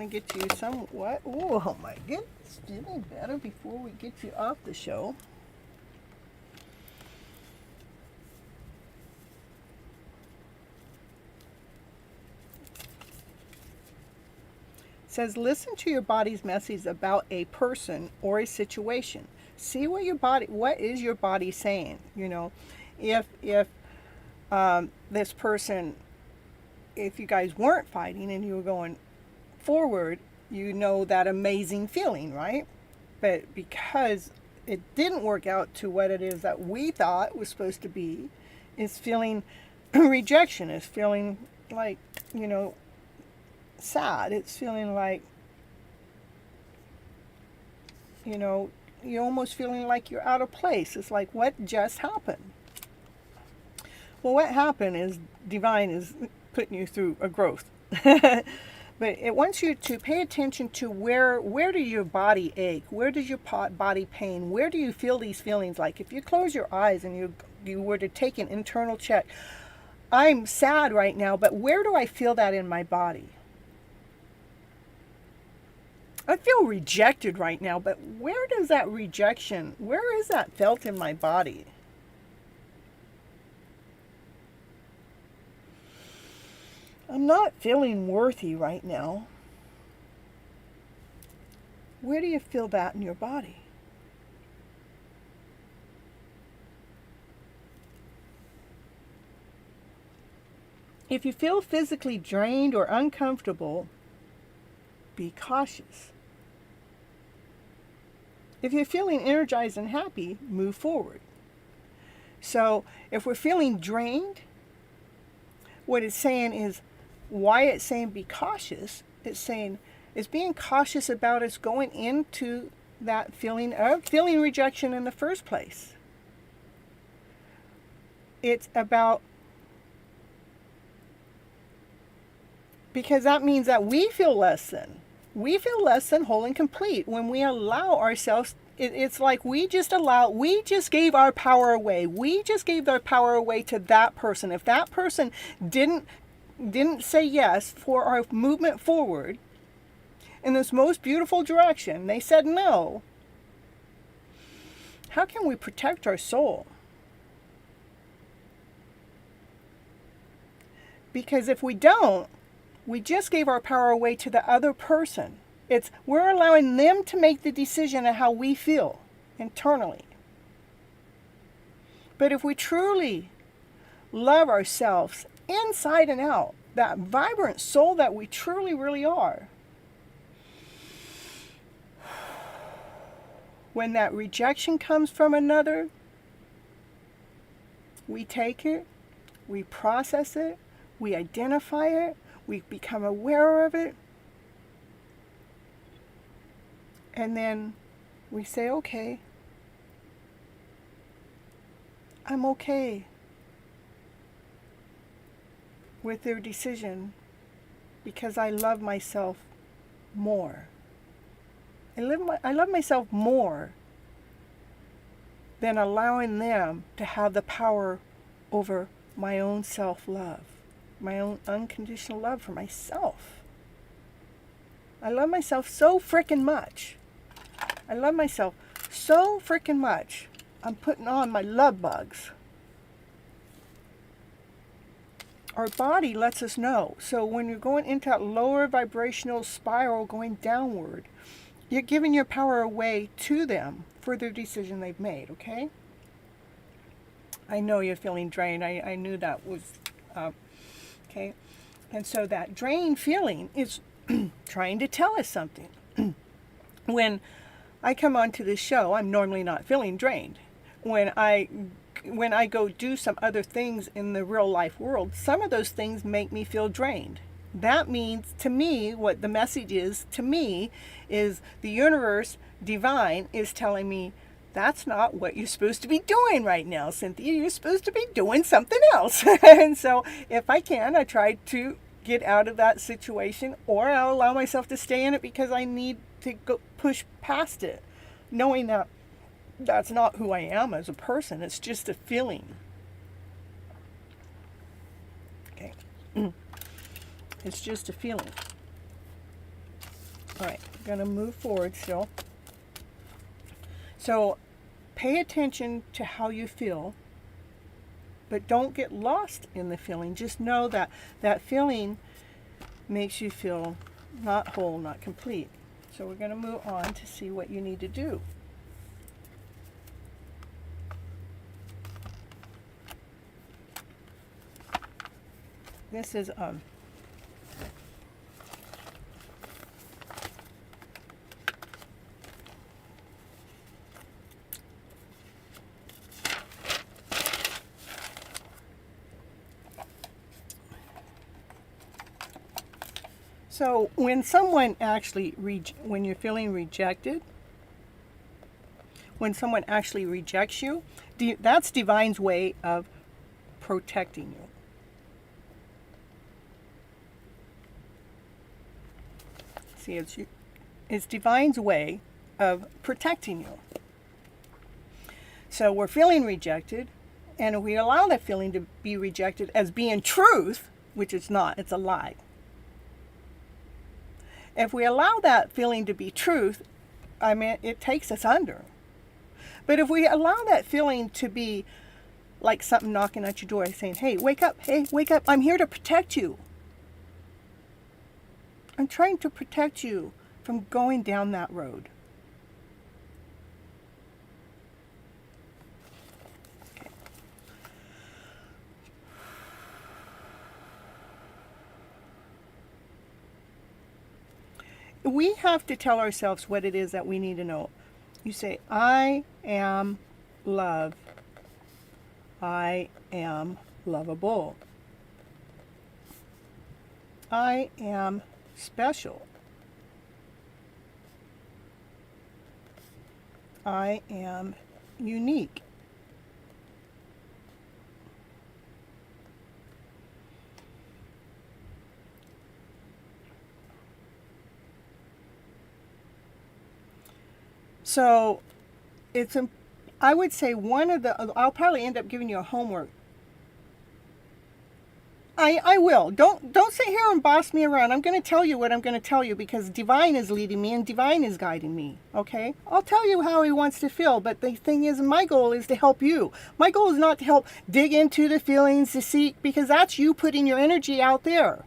get you somewhat. Oh my goodness. Feeling better before we get you off the show. It says, listen to your body's message about a person or a situation. See what is your body saying? If this person, if you guys weren't fighting and you were going forward, that amazing feeling, right? But because it didn't work out to what it is that we thought it was supposed to be, it's feeling rejection. It's feeling like, sad. It's feeling like, you're almost feeling like you're out of place. It's like, what just happened? Well, what happened is Divine is putting you through a growth. But it wants you to pay attention to where do your body ache? Where does your body pain? Where do you feel these feelings? Like if you close your eyes and you were to take an internal check, I'm sad right now, but where do I feel that in my body? I feel rejected right now, but where does that rejection, where is that felt in my body? I'm not feeling worthy right now. Where do you feel that in your body? If you feel physically drained or uncomfortable, be cautious. If you're feeling energized and happy, move forward. So if we're feeling drained, what it's saying is, why it's saying be cautious, it's being cautious about us going into that feeling of feeling rejection in the first place. It's about, because that means that we feel less than. We feel less than whole and complete when we allow ourselves. It's like we just gave our power away. We just gave our power away to that person. If that person didn't say yes for our movement forward in this most beautiful direction, they said no. How can we protect our soul? Because if we don't, we just gave our power away to the other person. We're allowing them to make the decision of how we feel internally. But if we truly love ourselves inside and out, that vibrant soul that we truly, really are, when that rejection comes from another, we take it, we process it, we identify it, we become aware of it, and then we say, okay, I'm okay with their decision because I love myself more. I love myself more than allowing them to have the power over my own self-love, my own unconditional love for myself. I love myself so freaking much. I love myself so freaking much. I'm putting on my love bugs. Our body lets us know. So when you're going into that lower vibrational spiral going downward, you're giving your power away to them for their decision they've made, okay? I know you're feeling drained. I knew that was, okay? And so that drained feeling is trying to tell us something. When I come onto this show, I'm normally not feeling drained. When I go do some other things in the real life world, some of those things make me feel drained. That means to me, what the message is to me is the universe, divine, is telling me that's not what you're supposed to be doing right now, Cynthia. You're supposed to be doing something else. And so if I can, I try to get out of that situation, or I'll allow myself to stay in it because I need to go push past it, knowing that that's not who I am as a person. It's just a feeling. Okay. It's just a feeling. All right, I'm going to move forward still. So pay attention to how you feel, but don't get lost in the feeling. Just know that that feeling makes you feel not whole, not complete. So we're going to move on to see what you need to do. This is so when someone actually when you're feeling rejected, when someone actually rejects you, that's divine's way of protecting you. See, it's divine's way of protecting you. So we're feeling rejected, and if we allow that feeling to be rejected as being truth, which it's not, it's a lie. If we allow that feeling to be truth, I mean, it takes us under. But if we allow that feeling to be like something knocking at your door saying, hey, wake up, I'm here to protect you. I'm trying to protect you from going down that road. Okay. We have to tell ourselves what it is that we need to know. You say, I am love. I am lovable. I am special. I am unique. So I would say I'll probably end up giving you a homework. I will. Don't sit here and boss me around. I'm going to tell you what I'm going to tell you because Divine is leading me and Divine is guiding me, okay? I'll tell you how he wants to feel, but the thing is, my goal is to help you. My goal is not to help dig into the feelings, to seek, because that's you putting your energy out there.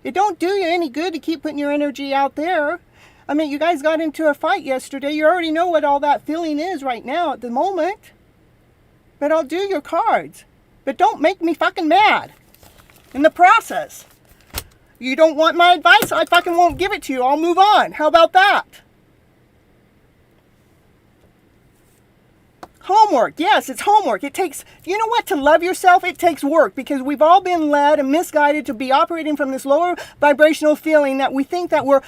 It don't do you any good to keep putting your energy out there. I mean, you guys got into a fight yesterday. You already know what all that feeling is right now at the moment. But I'll do your cards. But don't make me fucking mad in the process. You don't want my advice? I fucking won't give it to you. I'll move on. How about that? Homework. Yes, it's homework. It takes, you know what, to love yourself, it takes work because we've all been led and misguided to be operating from this lower vibrational feeling that we think that we're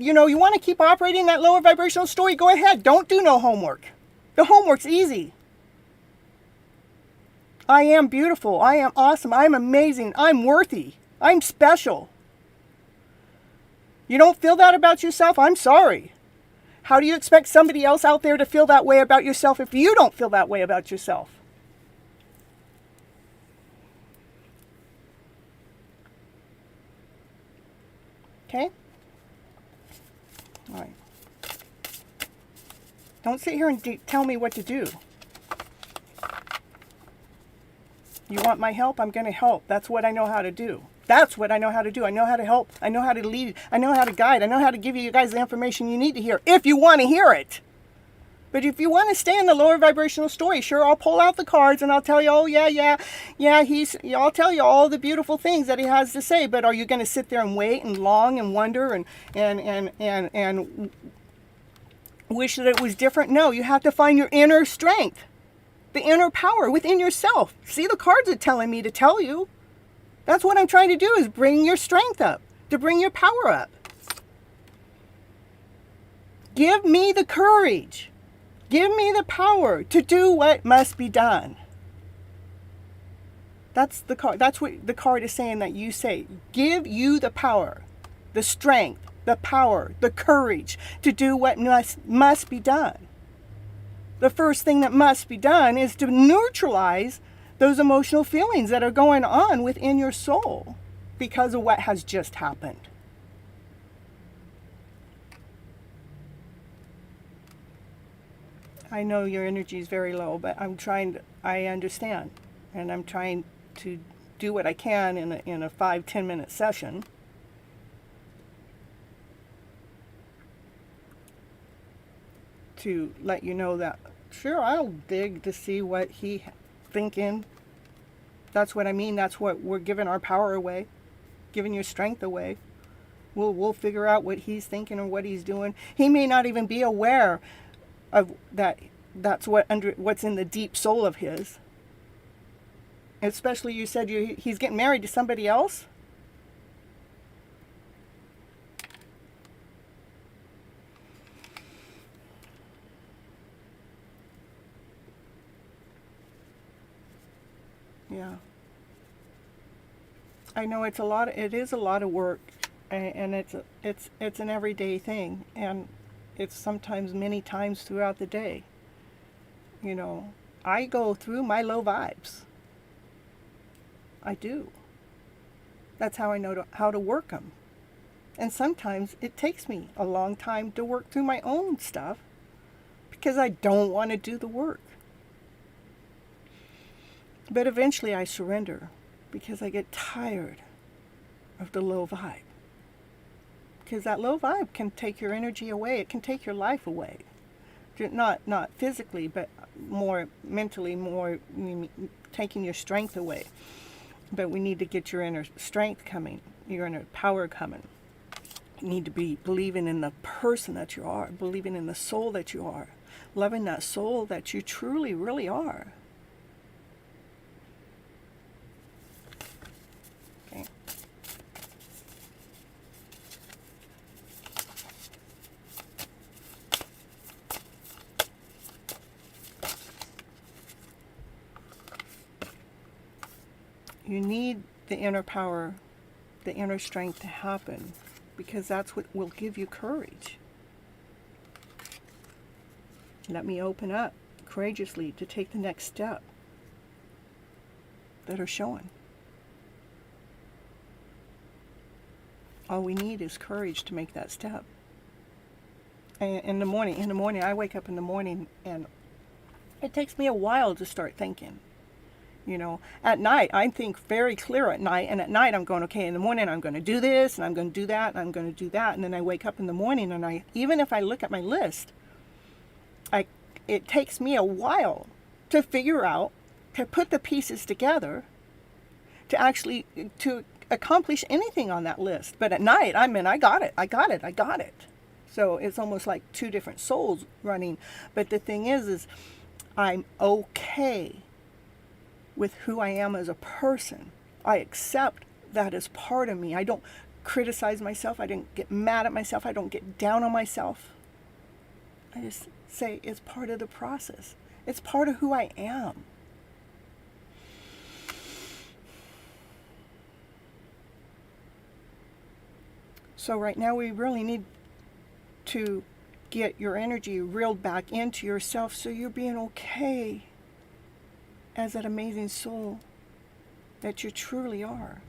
you know, you want to keep operating that lower vibrational story, go ahead. Don't do no homework. The homework's easy. I am beautiful. I am awesome. I'm amazing. I'm worthy. I'm special. You don't feel that about yourself? I'm sorry. How do you expect somebody else out there to feel that way about yourself if you don't feel that way about yourself? Okay? All right. Don't sit here and tell me what to do. You want my help? I'm going to help. That's what I know how to do. That's what I know how to do. I know how to help. I know how to lead. I know how to guide. I know how to give you guys the information you need to hear if you want to hear it. But if you want to stay in the lower vibrational story, sure, I'll pull out the cards and I'll tell you, oh, yeah, I'll tell you all the beautiful things that he has to say. But are you going to sit there and wait and long and wonder and wish that it was different? No, you have to find your inner strength, the inner power within yourself. See, the cards are telling me to tell you. That's what I'm trying to do, is bring your strength up, to bring your power up. Give me the courage. Give me the power to do what must be done. That's the card. That's what the card is saying that you say. Give you the power, the strength, the power, the courage to do what must be done. The first thing that must be done is to neutralize those emotional feelings that are going on within your soul because of what has just happened. I know your energy is very low, but I understand. And I'm trying to do what I can in a 5-10 minute session. To let you know that, sure, I'll dig to see what he's thinking. That's what I mean. That's what we're giving our power away, giving your strength away. We'll figure out what he's thinking or what he's doing. He may not even be aware of that. That's what's in the deep soul of his. Especially, you said he's getting married to somebody else. Yeah. I know it is a lot of work, and it's an everyday thing, and it's sometimes many times throughout the day. You know, I go through my low vibes. I do. That's how I know how to work them. And sometimes it takes me a long time to work through my own stuff because I don't want to do the work. But eventually I surrender because I get tired of the low vibe. Because that low vibe can take your energy away. It can take your life away. Not physically, but more mentally, more taking your strength away. But we need to get your inner strength coming, your inner power coming. You need to be believing in the person that you are, believing in the soul that you are, loving that soul that you truly, really are. Okay. You need the inner power, the inner strength to happen, because that's what will give you courage. Let me open up courageously to take the next step. that are showing. All we need is courage to make that step. And in the morning, I wake up in the morning and it takes me a while to start thinking. You know, at night, I think very clear at night, and at night I'm going, okay, in the morning I'm going to do this, and I'm going to do that, and I'm going to do that, and then I wake up in the morning, and even if I look at my list, it takes me a while to figure out, to put the pieces together, to accomplish anything on that list. But at night, I got it. So it's almost like two different souls running. But the thing is I'm okay with who I am as a person. I accept that as part of me. I don't criticize myself. I don't get mad at myself. I don't get down on myself. I just say it's part of the process. It's part of who I am. So right now we really need to get your energy reeled back into yourself so you're being okay as that amazing soul that you truly are.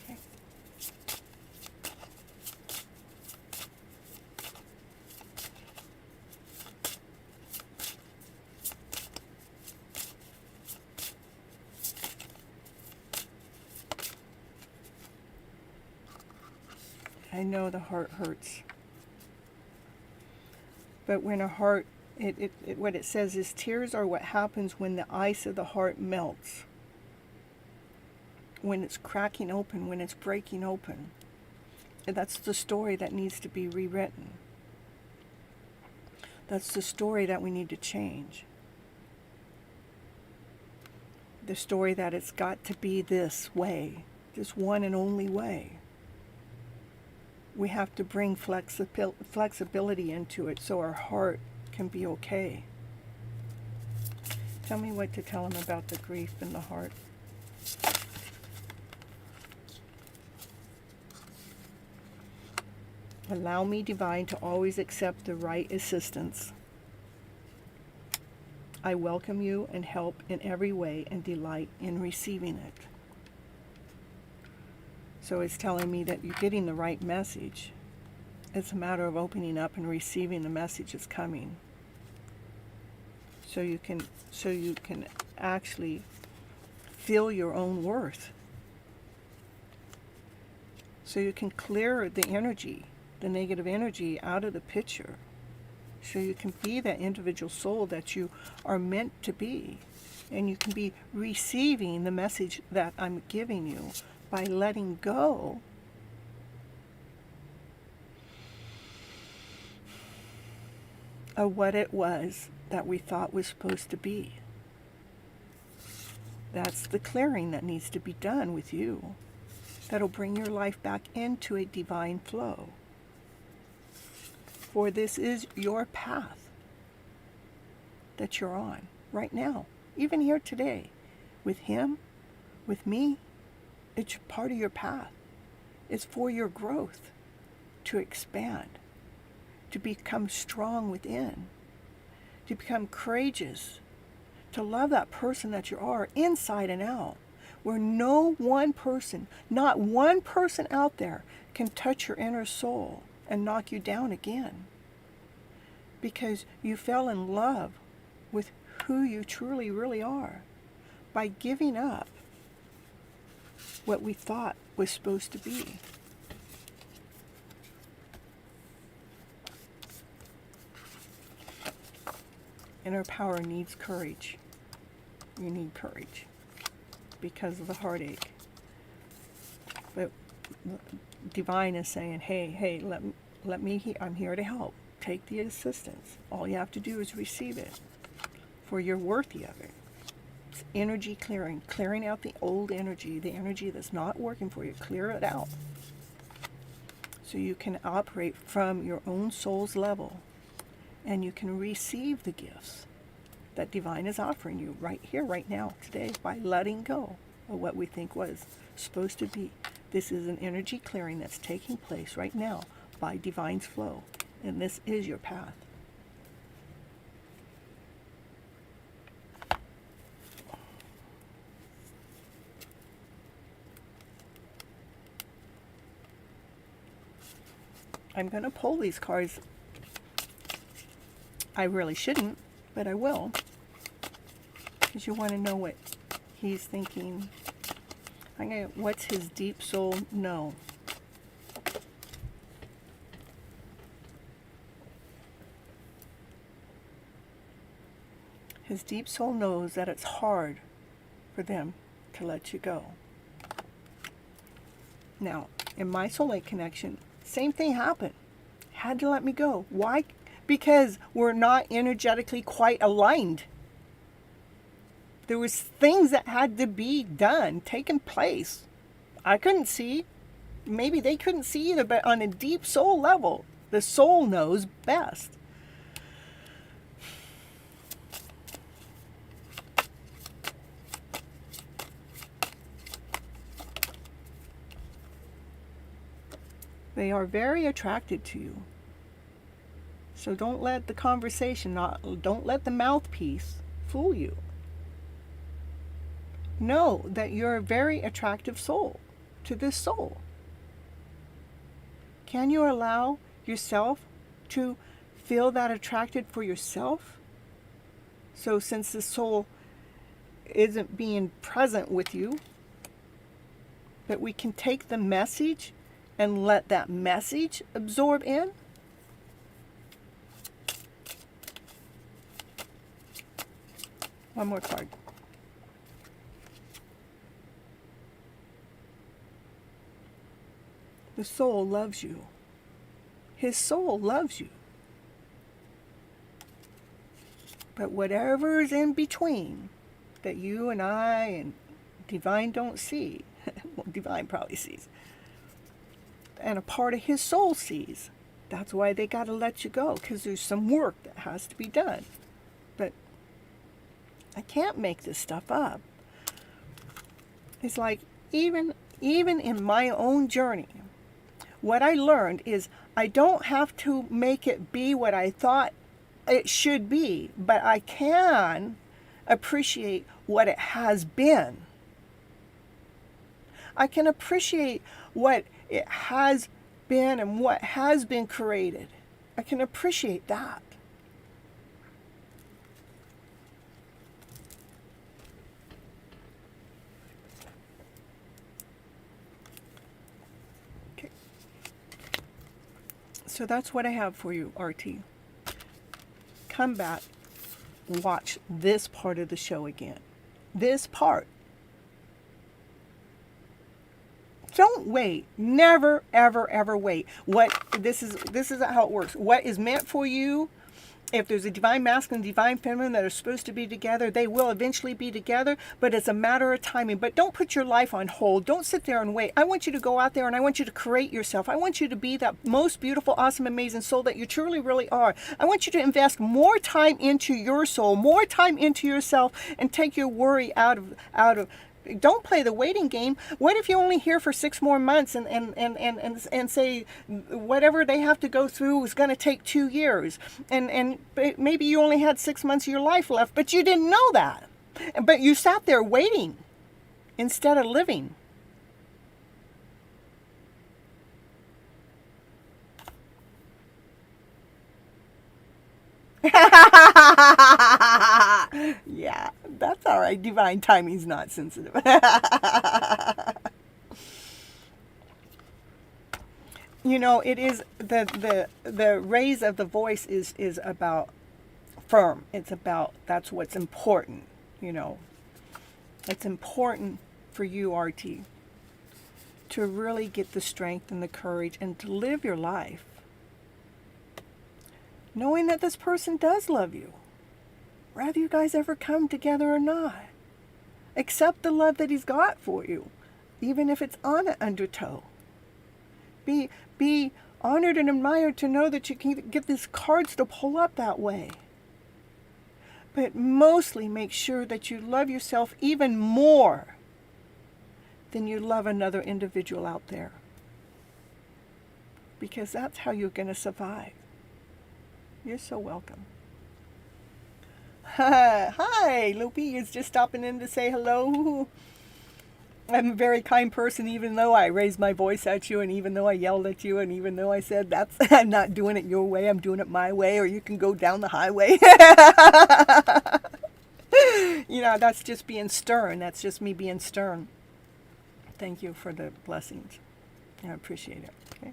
Okay. I know the heart hurts. But when a heart, what it says is tears are what happens when the ice of the heart melts. When it's cracking open, when it's breaking open. And that's the story that needs to be rewritten. That's the story that we need to change. The story that it's got to be this way, this one and only way. We have to bring flexibility into it so our heart can be okay. Tell me what to tell him about the grief in the heart. Allow me, Divine, to always accept the right assistance. I welcome you and help in every way and delight in receiving it. So it's telling me that you're getting the right message. It's a matter of opening up and receiving the message that's coming. So you can actually feel your own worth. So you can clear the energy, the negative energy out of the picture. So you can be that individual soul that you are meant to be. And you can be receiving the message that I'm giving you by letting go of what it was that we thought was supposed to be. That's the clearing that needs to be done with you. That'll bring your life back into a divine flow. For this is your path that you're on right now, even here today, with him, with me. It's part of your path. It's for your growth, to expand, to become strong within, to become courageous, to love that person that you are inside and out, where no one person, not one person out there can touch your inner soul and knock you down again. Because you fell in love with who you truly, really are by giving up what we thought was supposed to be. Inner power needs courage. You need courage because of the heartache. But Divine is saying, hey, let me, I'm here to help. Take the assistance. All you have to do is receive it, for you're worthy of it. It's energy clearing out the old energy, the energy that's not working for you. Clear it out so you can operate from your own soul's level, and you can receive the gifts that Divine is offering you right here, right now, today, by letting go of what we think was supposed to be. This is an energy clearing that's taking place right now by Divine's flow, and this is your path. I'm going to pull these cards. I really shouldn't, but I will. Because you want to know what he's thinking. What's his deep soul know? His deep soul knows that it's hard for them to let you go. Now, in my soulmate connection, same thing happened. Had to let me go. Why? Because we're not energetically quite aligned. There was things that had to be done, taken place. I couldn't see. Maybe they couldn't see either, but on a deep soul level, the soul knows best. They are very attracted to you. So don't let the conversation, don't let the mouthpiece fool you. Know that you're a very attractive soul to this soul. Can you allow yourself to feel that attracted for yourself? So since the soul isn't being present with you, that we can take the message and let that message absorb in? One more card. The soul loves you. His soul loves you. But whatever's in between that you and I and Divine don't see, well, Divine probably sees, and a part of his soul sees, that's why they got to let you go, because there's some work that has to be done. But I can't make this stuff up. It's like, even in my own journey, what I learned is I don't have to make it be what I thought it should be, but I can appreciate what it has been. I can appreciate what it has been and what has been created. I can appreciate that. Okay. So that's what I have for you, RT. Come back, watch this part of the show again. This part. Don't wait. Never, ever, ever wait. This is how it works. What is meant for you, if there's a divine masculine, divine feminine that are supposed to be together, they will eventually be together, but it's a matter of timing. But don't put your life on hold. Don't sit there and wait. I want you to go out there and I want you to create yourself. I want you to be that most beautiful, awesome, amazing soul that you truly, really are. I want you to invest more time into your soul, more time into yourself, and take your worry out of. Don't play the waiting game. What if you're only here for 6 more months and say whatever they have to go through is going to take 2 years, and maybe you only had 6 months of your life left, but you didn't know that. But you sat there waiting instead of living. Yeah, that's all right. Divine timing's not sensitive. You know, it is the raise of the voice is about firm. It's about, that's what's important, you know. It's important for you, RT, to really get the strength and the courage and to live your life knowing that this person does love you, whether you guys ever come together or not. Accept the love that he's got for you, even if it's on an undertow. Be honored and admired to know that you can get these cards to pull up that way. But mostly make sure that you love yourself even more than you love another individual out there. Because that's how you're going to survive. You're so welcome. Hi, Loopy is just stopping in to say hello. I'm a very kind person, even though I raised my voice at you, and even though I yelled at you, and even though I said, I'm not doing it your way, I'm doing it my way, or you can go down the highway. That's just being stern. That's just me being stern. Thank you for the blessings. I appreciate it. Okay.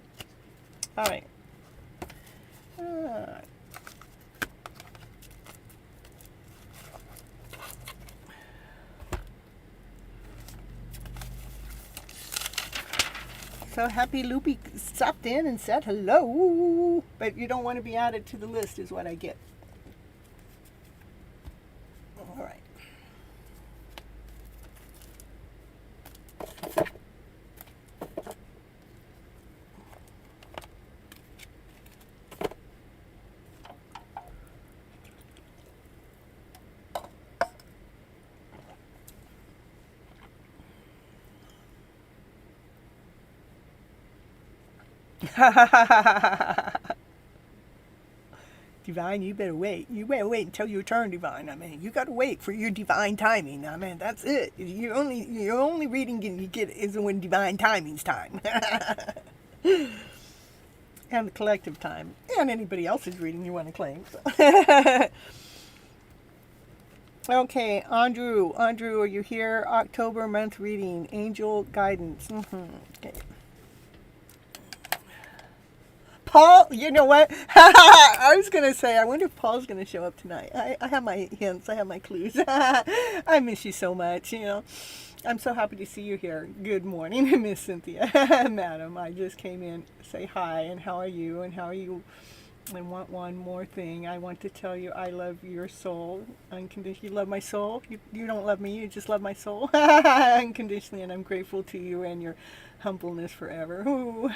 All right. So Happy Loopy stopped in and said hello, but you don't want to be added to the list is what I get. All right. Divine, you better wait. You better wait until your turn, Divine. I mean, you gotta wait for your divine timing. I mean, that's it. Your only reading you get is when divine timing's time. And the collective time. And anybody else's reading you want to claim. So. Okay, Andrew, are you here? October month reading, angel guidance. Okay. Paul, you know what? I was going to say, I wonder if Paul's going to show up tonight. I have my hints. I have my clues. I miss you so much, I'm so happy to see you here. Good morning, Miss Cynthia. Madam, I just came in to say hi, and how are you, and how are you? I want one more thing. I want to tell you I love your soul. Unconditionally. You love my soul? You don't love me, you just love my soul. Unconditionally, and I'm grateful to you and your humbleness forever. Ooh.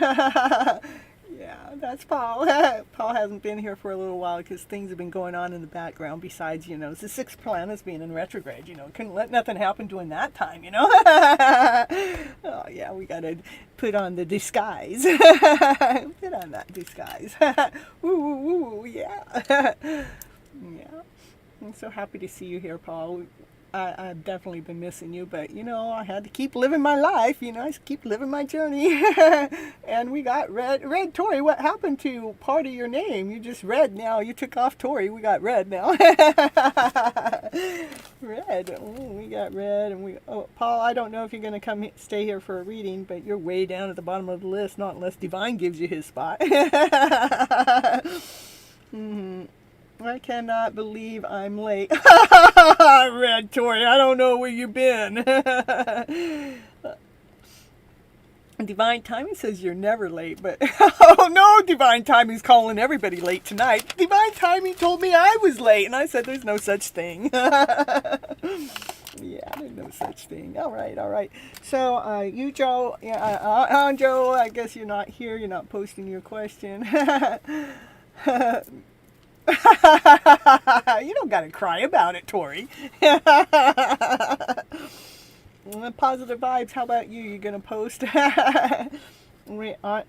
Yeah, that's Paul. Paul hasn't been here for a little while because things have been going on in the background. Besides, the sixth planet's being in retrograde. Couldn't let nothing happen during that time. Oh yeah, we gotta put on the disguise. Put on that disguise. Ooh, yeah. Yeah. I'm so happy to see you here, Paul. I've definitely been missing you, but I had to keep living my life. I keep living my journey. And we got Red. Tori, what happened to part of your name? You just Red now. You took off Tori. We got Red now. Red. Ooh, we got Red, and Paul. I don't know if you're gonna stay here for a reading, but you're way down at the bottom of the list. Not unless Divine gives you his spot. I cannot believe I'm late. Red Tori, I don't know where you've been. Divine Timing says you're never late, but oh no, Divine Timing's calling everybody late tonight. Divine Timing told me I was late, and I said there's no such thing. Yeah, there's no such thing. All right. So, you, Joe, Joe, I guess you're not here. You're not posting your question. You don't gotta cry about it, Tori. Positive vibes. How about you? You gonna post?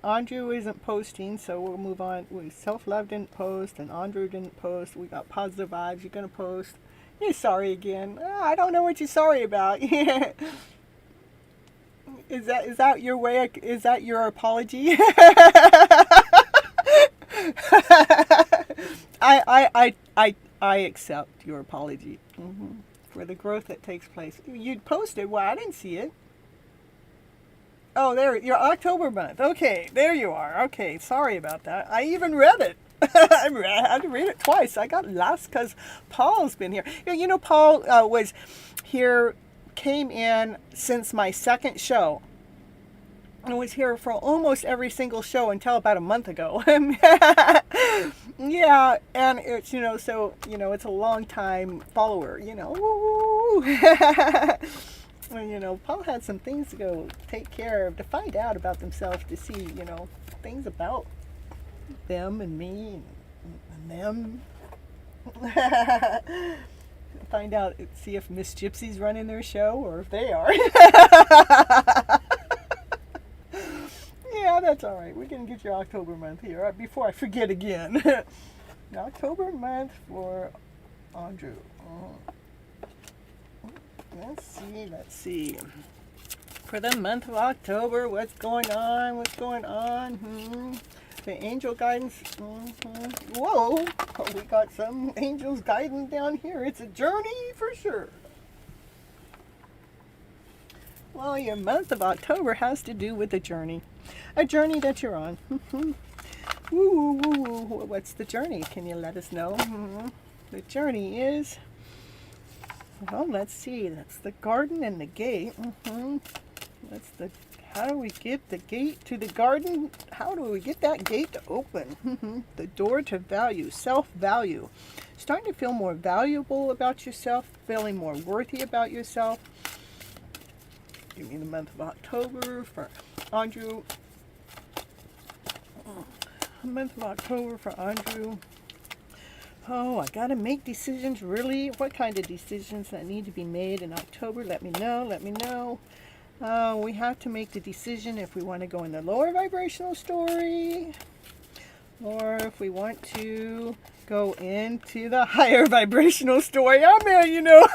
Andrew isn't posting, so we'll move on. Self-love didn't post, and Andrew didn't post. We got positive vibes. You're gonna post. You're sorry again. I don't know what you're sorry about. Is that your way? Is that your apology? I accept your apology for the growth that takes place. You'd posted. Well, I didn't see it. Oh, there, your October month. Okay, there you are. Okay, sorry about that. I even read it. I had to read it twice. I got lost because Paul's been here. Paul was here, came in since my second show. I was here for almost every single show until about a month ago. Yeah, and it's, so, it's a long time follower, Woo! Paul had some things to go take care of, to find out about themselves, to see, things about them and me and them. Find out, see if Miss Gypsy's running their show or if they are. Yeah, that's all right. We're going to get your October month here before I forget again. October month for Andrew. Let's see. for the month of October. What's going on? What's going on? The angel guidance. Whoa, we got some angels guiding down here. It's a journey for sure. Well, your month of October has to do with a journey that you're on. What's the journey? Can you let us know? The journey is, well, let's see. That's the garden and the gate. That's the, how do we get the gate to the garden? How do we get that gate to open? The door to value, self-value. Starting to feel more valuable about yourself, feeling more worthy about yourself. Give me the month of October for Andrew. Month of October for Andrew. Oh, I gotta make decisions, really? What kind of decisions that need to be made in October? Let me know, let me know. We have to make the decision if we want to go in the lower vibrational story, or if we want to go into the higher vibrational story. I mean, you know,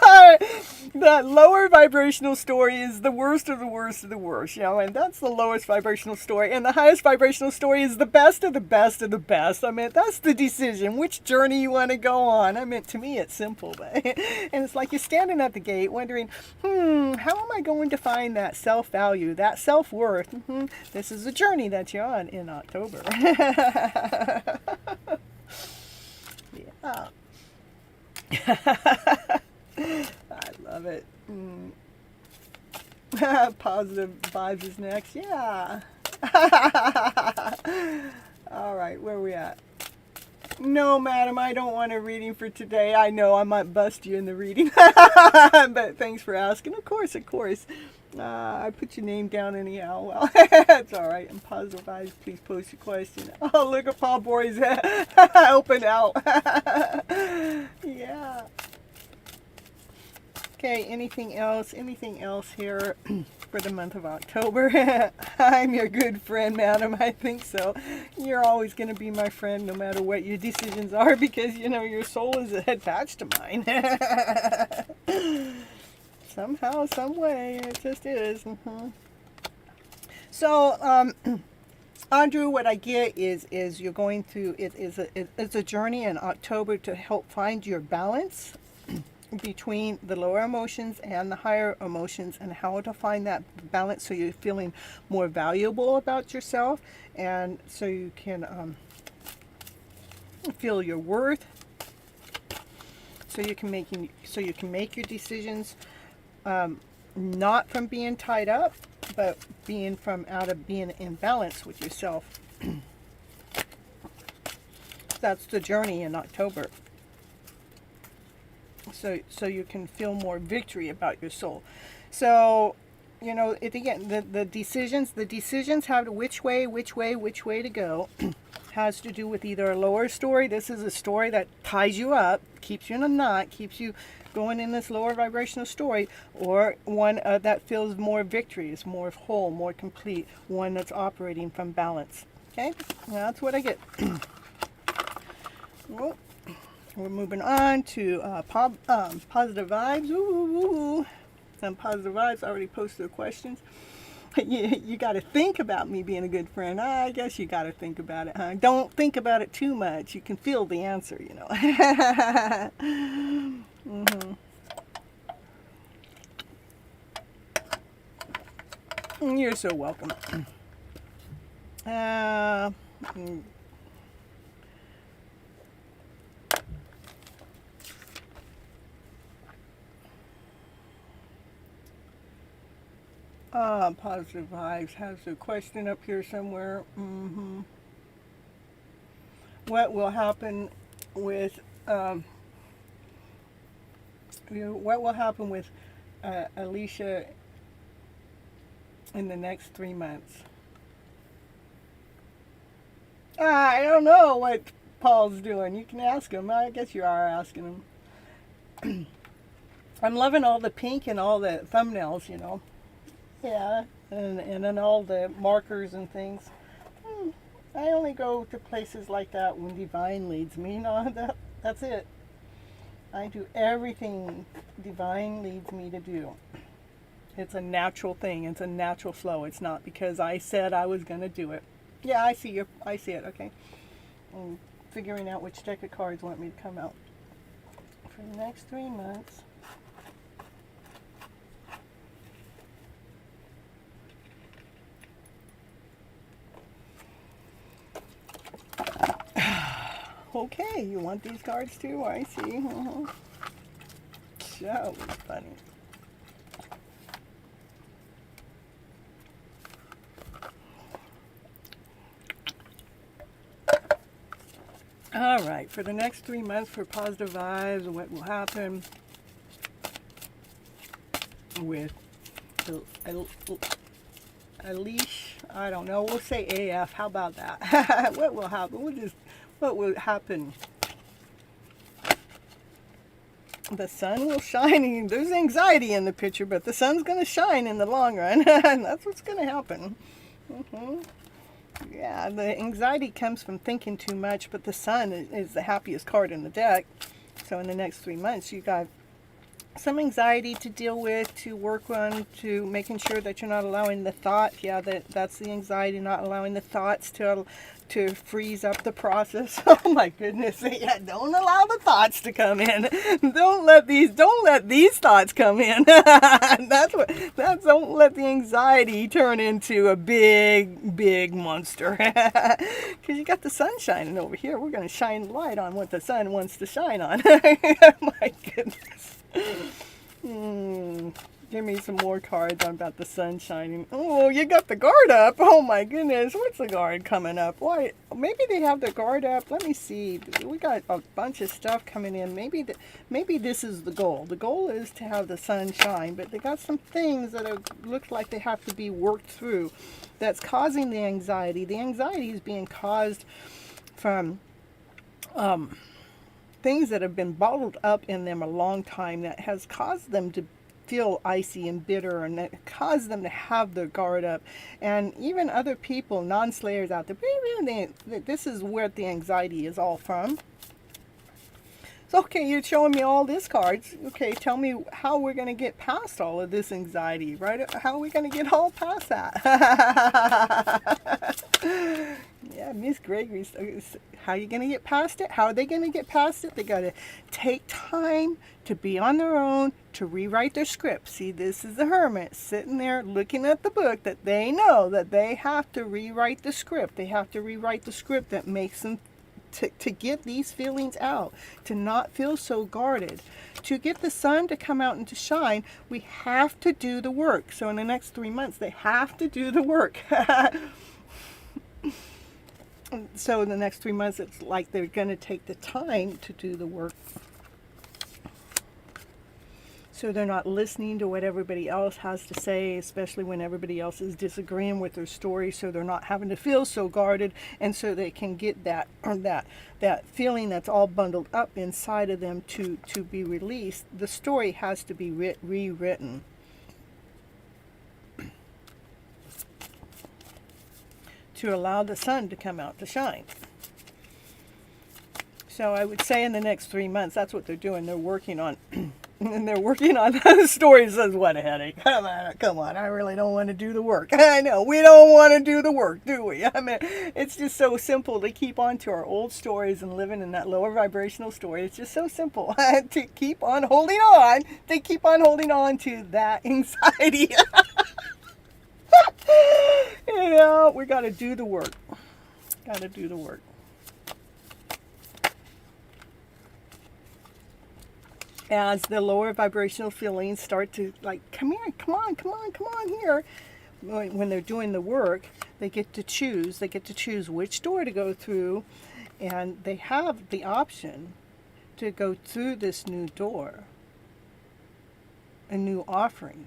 that lower vibrational story is the worst of the worst of the worst, you know, and that's the lowest vibrational story. And the highest vibrational story is the best of the best of the best. I mean, that's the decision, which journey you want to go on. I mean, to me, it's simple, but, and it's like you're standing at the gate wondering, how am I going to find that self-value, that self-worth? This is a journey that you're on in October. Yeah. I love it. Positive vibes is next. Yeah. All right, where are we at? No, madam, I don't want a reading for today. I know I might bust you in the reading, but thanks for asking. Of course, of course. I put your name down anyhow. Well, it's all right. And positive vibes, please post your question. Oh, look at Paul Bory's open out. Yeah. Okay, anything else? Anything else here for the month of October? I'm your good friend, madam. I think so. You're always going to be my friend no matter what your decisions are, because, you know, your soul is attached to mine. Somehow, some way, it just is. So, Andrew, what I get is you're going through, it's a journey in October to help find your balance between the lower emotions and the higher emotions, and how to find that balance so you're feeling more valuable about yourself, and so you can feel your worth, so you can make your decisions, not from being tied up, but being in balance with yourself. That's the journey in October. So you can feel more victory about your soul. So, you know, again, the decisions have which way to go. Has to do with either a lower story. This is a story that ties you up, keeps you in a knot, keeps you going in this lower vibrational story, or one that feels more victory, is more whole, more complete, one that's operating from balance. Okay, that's what I get. Well, we're moving on to positive vibes. Ooh. Some positive vibes. I already posted the questions. You got to think about me being a good friend. I guess you got to think about it, huh? Don't think about it too much. You can feel the answer, you know. You're so welcome. Positive vibes has a question up here somewhere. What will happen with Alicia in the next 3 months? I don't know what Paul's doing. You can ask him. I guess you are asking him. I'm loving all the pink and all the thumbnails, you know. Yeah, and then all the markers and things. I only go to places like that when divine leads me. You know, that's it. I do everything divine leads me to do. It's a natural thing. It's a natural flow. It's not because I said I was going to do it. Yeah, I see it. Okay. I'm figuring out which deck of cards want me to come out for the next 3 months. Okay, you want these cards too? I see. So funny. All right, for the next 3 months for positive vibes, what will happen with a leash? I don't know. We'll say AF. How about that? What will happen? What will happen? The sun will shine. There's anxiety in the picture, but the sun's going to shine in the long run. And that's what's going to happen. Yeah, the anxiety comes from thinking too much, but the sun is the happiest card in the deck. So in the next 3 months, you got some anxiety to deal with, to work on, to making sure that you're not allowing the thought. Yeah, that's the anxiety, not allowing the thoughts to freeze up the process. Oh my goodness. Yeah, don't allow the thoughts to come in. Don't let these thoughts come in. Don't let the anxiety turn into a big monster. Because you got the sun shining over here. We're going to shine light on what the sun wants to shine on. My goodness. Give me some more cards about the sun shining. Oh, you got the guard up. Oh my goodness. What's the guard coming up? Why? Maybe they have the guard up. Let me see. We got a bunch of stuff coming in. Maybe this is the goal. The goal is to have the sun shine, but they got some things that look like they have to be worked through. That's causing the anxiety. The anxiety is being caused from things that have been bottled up in them a long time, that has caused them to feel icy and bitter, and that caused them to have their guard up. And even other people, non-slayers out there, this is where the anxiety is all from. So, okay, you're showing me all these cards. Okay, tell me how we're going to get past all of this anxiety, right? How are we going to get all past that? Yeah, Miss Gregory, how are you going to get past it? How are they going to get past it? They got to take time to be on their own, to rewrite their script. See, this is the Hermit sitting there looking at the book, that they know that they have to rewrite the script. They have to rewrite the script that makes them to get these feelings out, to not feel so guarded. To get the sun to come out and to shine, we have to do the work. So in the next 3 months, they have to do the work. So in the next 3 months, it's like they're going to take the time to do the work. So they're not listening to what everybody else has to say, especially when everybody else is disagreeing with their story. So they're not having to feel so guarded, and so they can get that feeling that's all bundled up inside of them to be released. The story has to be rewritten. To allow the sun to come out to shine. So I would say in the next 3 months, that's what they're doing. They're working on, and they're working on the story. Says, what a headache. Come on, I really don't want to do the work. I know, we don't want to do the work, do we? I mean, it's just so simple to keep on to our old stories and living in that lower vibrational story. It's just so simple to keep on holding on, to that anxiety. You know, we got to do the work. Got to do the work. As the lower vibrational feelings start to, like, come on here. When they're doing the work, they get to choose. They get to choose which door to go through, and they have the option to go through this new door, a new offering,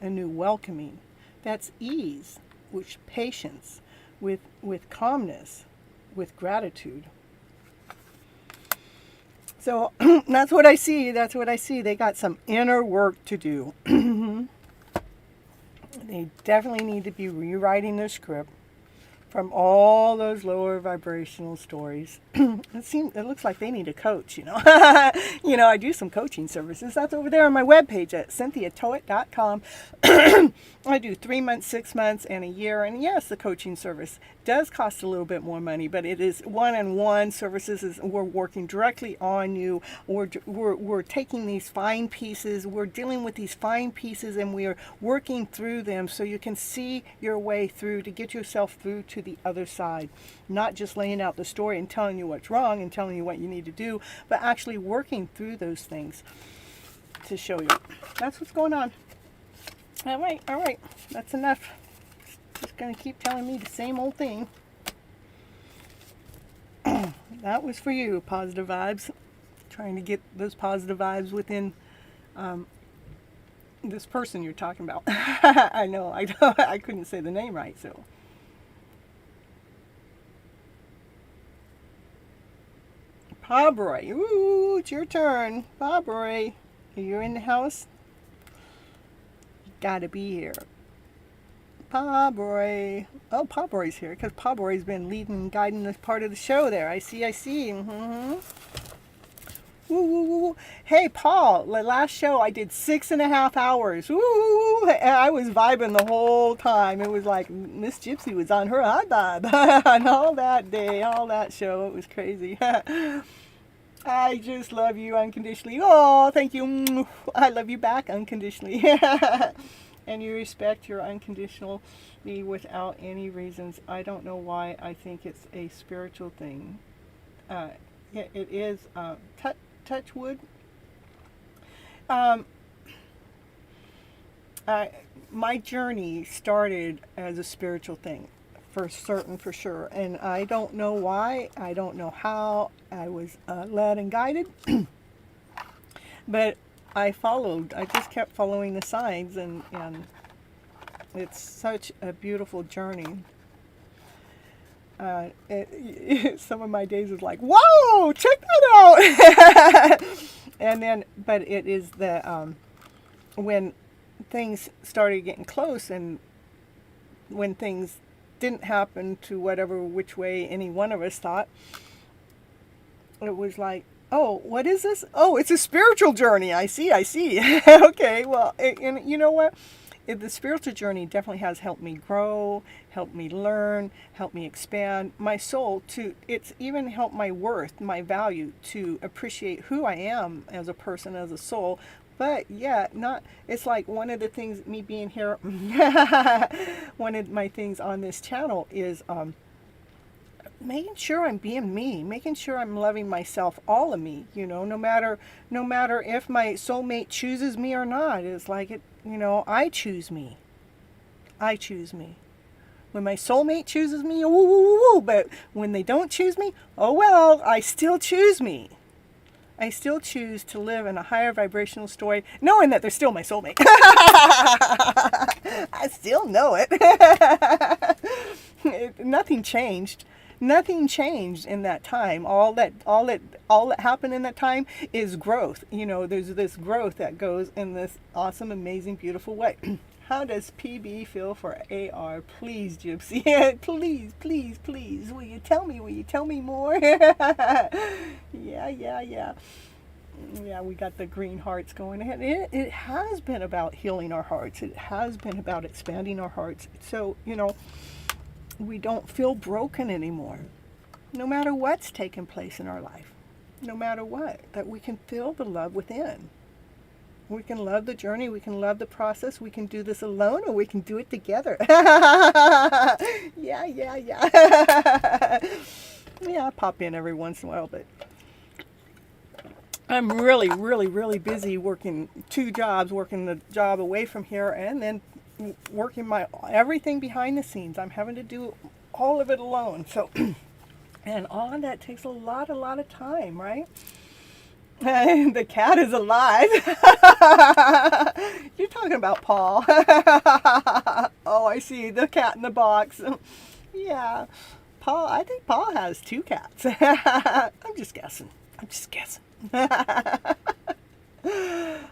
a new welcoming. That's ease, with patience, with calmness, with gratitude. So that's what I see. They got some inner work to do. They definitely need to be rewriting their script. from all those lower vibrational stories. It looks like they need a coach, you know. I do some coaching services. That's over there on my webpage at CynthiaToet.com. I do 3 months, 6 months, and a year. And yes, the coaching service does cost a little bit more money, but it is one-on-one services. We're working directly on you. We're taking these fine pieces. We're dealing with these fine pieces, and we are working through them so you can see your way through to get yourself through to the other side. Not just laying out the story and telling you what's wrong and telling you what you need to do, but actually working through those things to show you. That's what's going on. All right. That's enough. Just going to keep telling me the same old thing. That was for you, positive vibes. Trying to get those positive vibes within this person you're talking about. I know, I couldn't say the name right, so. Pobroy, ooh, it's your turn. Pobroy, are you in the house? You gotta be here. Pobroy. Oh, Pobroy's here, because Pobroy's been leading and guiding this part of the show there. I see. Mm-hmm. Woo, woo, woo. Hey, Paul, the last show I did 6.5 hours. Woo, I was vibing the whole time. It was like Miss Gypsy was on her hot vibe. And all that day, all that show, it was crazy. I just love you unconditionally. Oh, thank you. I love you back unconditionally. And you respect your unconditional me without any reasons. I don't know why. I think it's a spiritual thing. Yeah, it is. Touch wood. My journey started as a spiritual thing, for certain, for sure. And I don't know why. I don't know how. I was led and guided. But I followed. I just kept following the signs, and it's such a beautiful journey. Some of my days was like, whoa, check that out. And then, but it is the when things started getting close, and when things didn't happen to whatever which way any one of us thought, it was like, oh, what is this? Oh, it's a spiritual journey. I see. Okay, well, and you know what? The spiritual journey definitely has helped me grow, helped me learn, helped me expand my soul to, it's even helped my worth, my value to appreciate who I am as a person, as a soul. But yeah, it's like one of the things, me being here, one of my things on this channel is making sure I'm being me, making sure I'm loving myself, all of me, no matter if my soulmate chooses me or not. It's like I choose me. When my soulmate chooses me, but when they don't choose me, oh well, I still choose me. I still choose to live in a higher vibrational story, knowing that they're still my soulmate. I still know it. Nothing changed. Nothing changed in that time. All that happened in that time is growth. There's this growth that goes in this awesome, amazing, beautiful way. How does PB feel for AR? Please, Gypsy. Please. Will you tell me more? Yeah. Yeah, we got the green hearts going ahead. It has been about healing our hearts. It has been about expanding our hearts. So, we don't feel broken anymore. No matter what's taken place in our life. No matter what. That we can feel the love within. We can love the journey. We can love the process. We can do this alone, or we can do it together. Yeah. Yeah, I pop in every once in a while, but I'm really busy working 2 jobs, working the job away from here, and then working my everything behind the scenes. I'm having to do all of it alone. So, and all of that takes a lot of time, right? And the cat is alive. You're talking about Paul. Oh, I see the cat in the box. Yeah, Paul. I think Paul has 2 cats. I'm just guessing.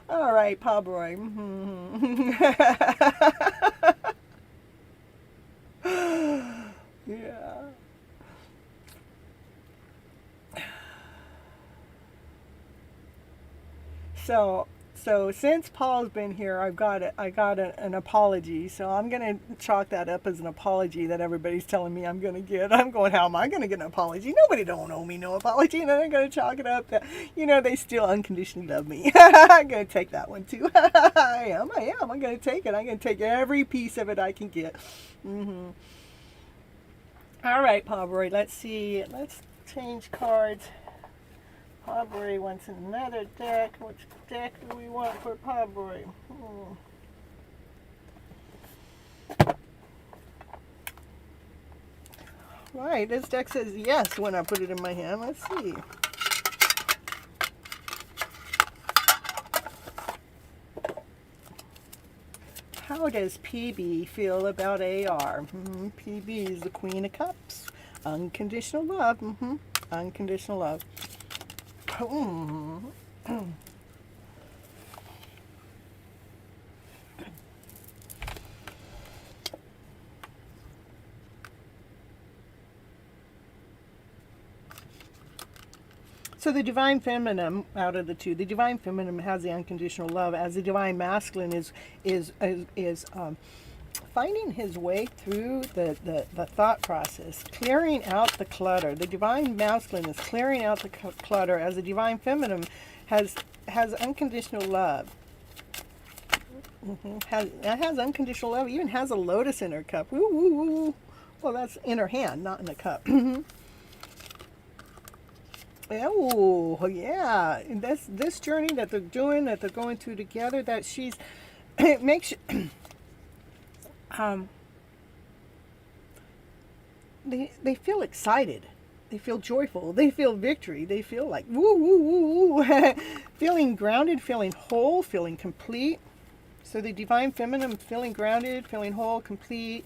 All right, Pobroy. Yeah. So since Paul's been here, an apology. So I'm gonna chalk that up as an apology that everybody's telling me I'm gonna get. I'm going, how am I gonna get an apology? Nobody don't owe me no apology, and then I'm gonna chalk it up that they still unconditionally love me. I'm gonna take that one too. I am. I'm gonna take it. I'm gonna take every piece of it I can get. Mm-hmm. All right, Pabroy. Let's see. Let's change cards. Pabroy wants another deck. Which deck do we want for Pabroy? Right, this deck says yes when I put it in my hand. Let's see. How does PB feel about AR? PB is the Queen of Cups. Unconditional love. Unconditional love. So the divine feminine, out of the two, the divine feminine has the unconditional love, as the divine masculine is finding his way through the thought process, clearing out the clutter. The divine masculine is clearing out the clutter, as the divine feminine has unconditional love. Has unconditional love. Even has a lotus in her cup. Woo, woo, woo. Well, that's in her hand, not in a cup. Oh, yeah. This journey that they're doing, that they're going through together, that she's, it makes, they feel excited. They feel joyful. They feel victory. They feel like, woo, woo, woo, woo. Feeling grounded, feeling whole, feeling complete. So the divine feminine, feeling grounded, feeling whole, complete,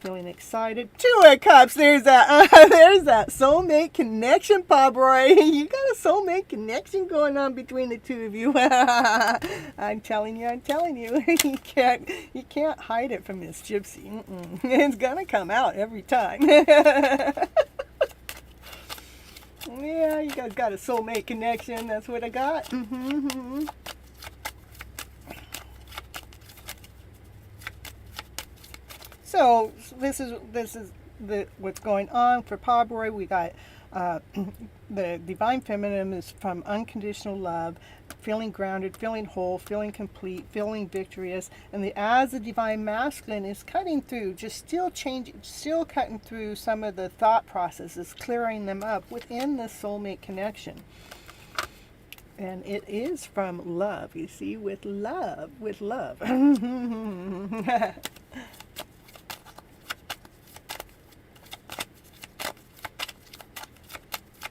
feeling excited. Two of Cups. There's that. There's that soulmate connection, Pabroy. You got a soulmate connection going on between the two of you. I'm telling you. You can't hide it from Miss Gypsy. It's gonna come out every time. Yeah, you guys got a soulmate connection. That's what I got. So this is what's going on for Pabroy. We got the divine feminine is from unconditional love, feeling grounded, feeling whole, feeling complete, feeling victorious, and the divine masculine is cutting through, just still cutting through some of the thought processes, clearing them up within the soulmate connection. And it is from love, you see, with love.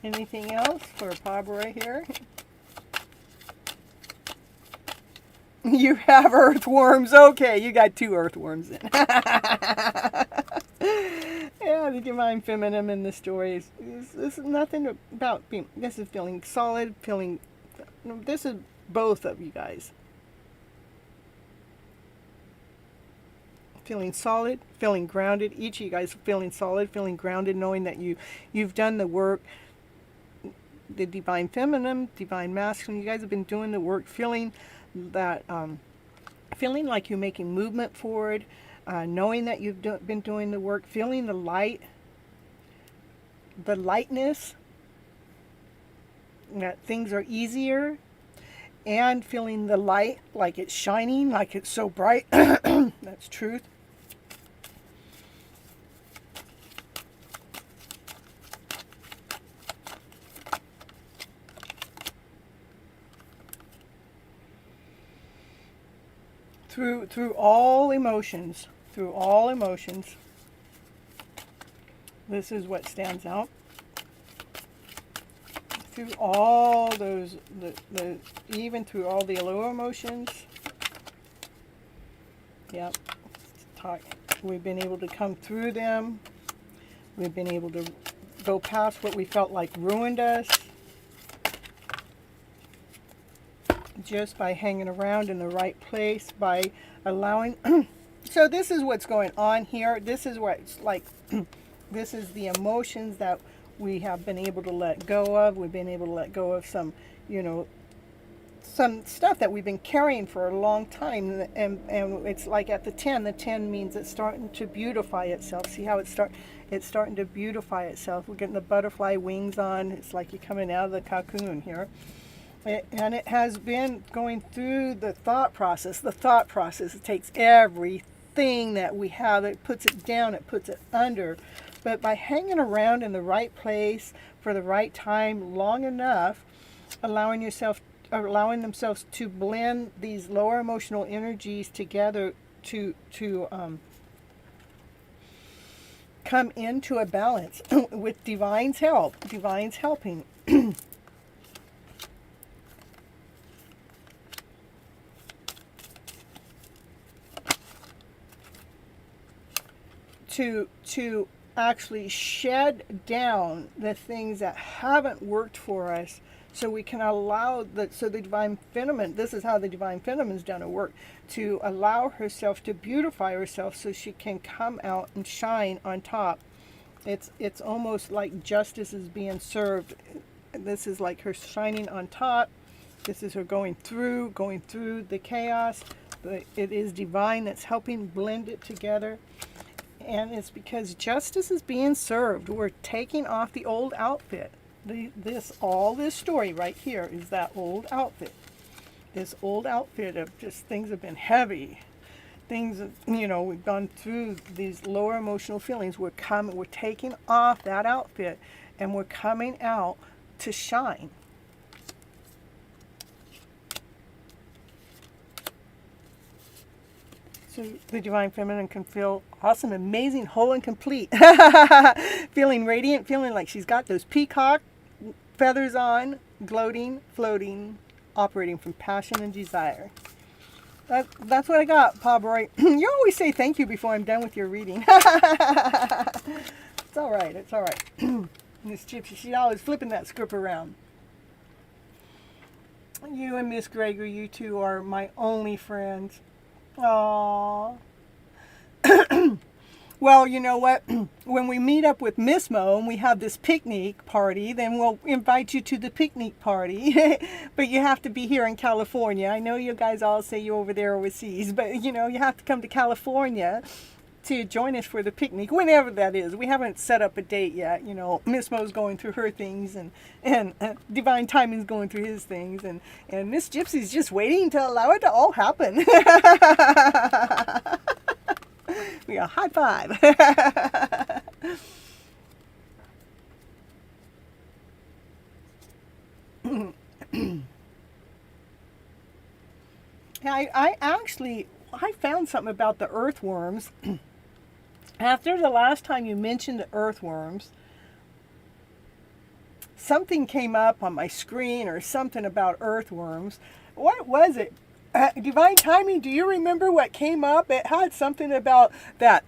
Anything else for Pabroy here? You have earthworms. Okay, you got two earthworms in. Yeah, the divine feminine in the story is nothing about being. This is feeling solid, this is both of you guys. Feeling solid, feeling grounded. Each of you guys feeling solid, feeling grounded, knowing that you've done the work. The divine feminine, divine masculine, you guys have been doing the work, feeling that, feeling like you're making movement forward, knowing that you've been doing the work, feeling the lightness, that things are easier, and feeling the light, like it's shining, like it's so bright. That's truth. Through all emotions, this is what stands out. Through all those, even through all the low emotions, yep, we've been able to come through them. We've been able to go past what we felt like ruined us, just by hanging around in the right place, by allowing. So this is what's going on here. This is what it's like. This is the emotions that we have been able to let go of. We've been able to let go of some, you know, some stuff that we've been carrying for a long time, and it's like at the 10. The 10 means it's starting to beautify itself. See how it's starting to beautify itself. We're getting the butterfly wings on. It's like you're coming out of the cocoon here. And it has been going through the thought process. The thought process, it takes everything that we have, it puts it down, it puts it under. But by hanging around in the right place for the right time long enough, allowing themselves to blend these lower emotional energies together to come into a balance with Divine's help. Divine's helping. to actually shed down the things that haven't worked for us, so we can allow the divine feminine, this is how the divine feminine's done her work, to allow herself to beautify herself so she can come out and shine on top. It's almost like justice is being served. This is like her shining on top. This is her going through the chaos. But it is divine that's helping blend it together. And it's because justice is being served. We're taking off the old outfit. All this story right here is that old outfit. This old outfit of just things have been heavy. Things, you know, we've gone through these lower emotional feelings. We're taking off that outfit, and we're coming out to shine. So the divine feminine can feel awesome, amazing, whole, and complete. Feeling radiant, feeling like she's got those peacock feathers on, gloating, floating, operating from passion and desire. That's what I got, Pabroy. You always say thank you before I'm done with your reading. It's all right. It's all right. Miss Gypsy, she's always flipping that script around. You and Miss Gregory, you two are my only friends. Aww. Well, you know what? When we meet up with Miss Mo and we have this picnic party, then we'll invite you to the picnic party. But you have to be here in California. I know you guys all say you're over there overseas, but you know, you have to come to California to join us for the picnic, whenever that is. We haven't set up a date yet. You know, Miss Mo's going through her things, and Divine Timing's going through his things, and Miss Gypsy's just waiting to allow it to all happen. We got high five. I found something about the earthworms. After the last time you mentioned the earthworms, something came up on my screen or something about earthworms. What was it? Divine Timing, do you remember what came up? It had something about that.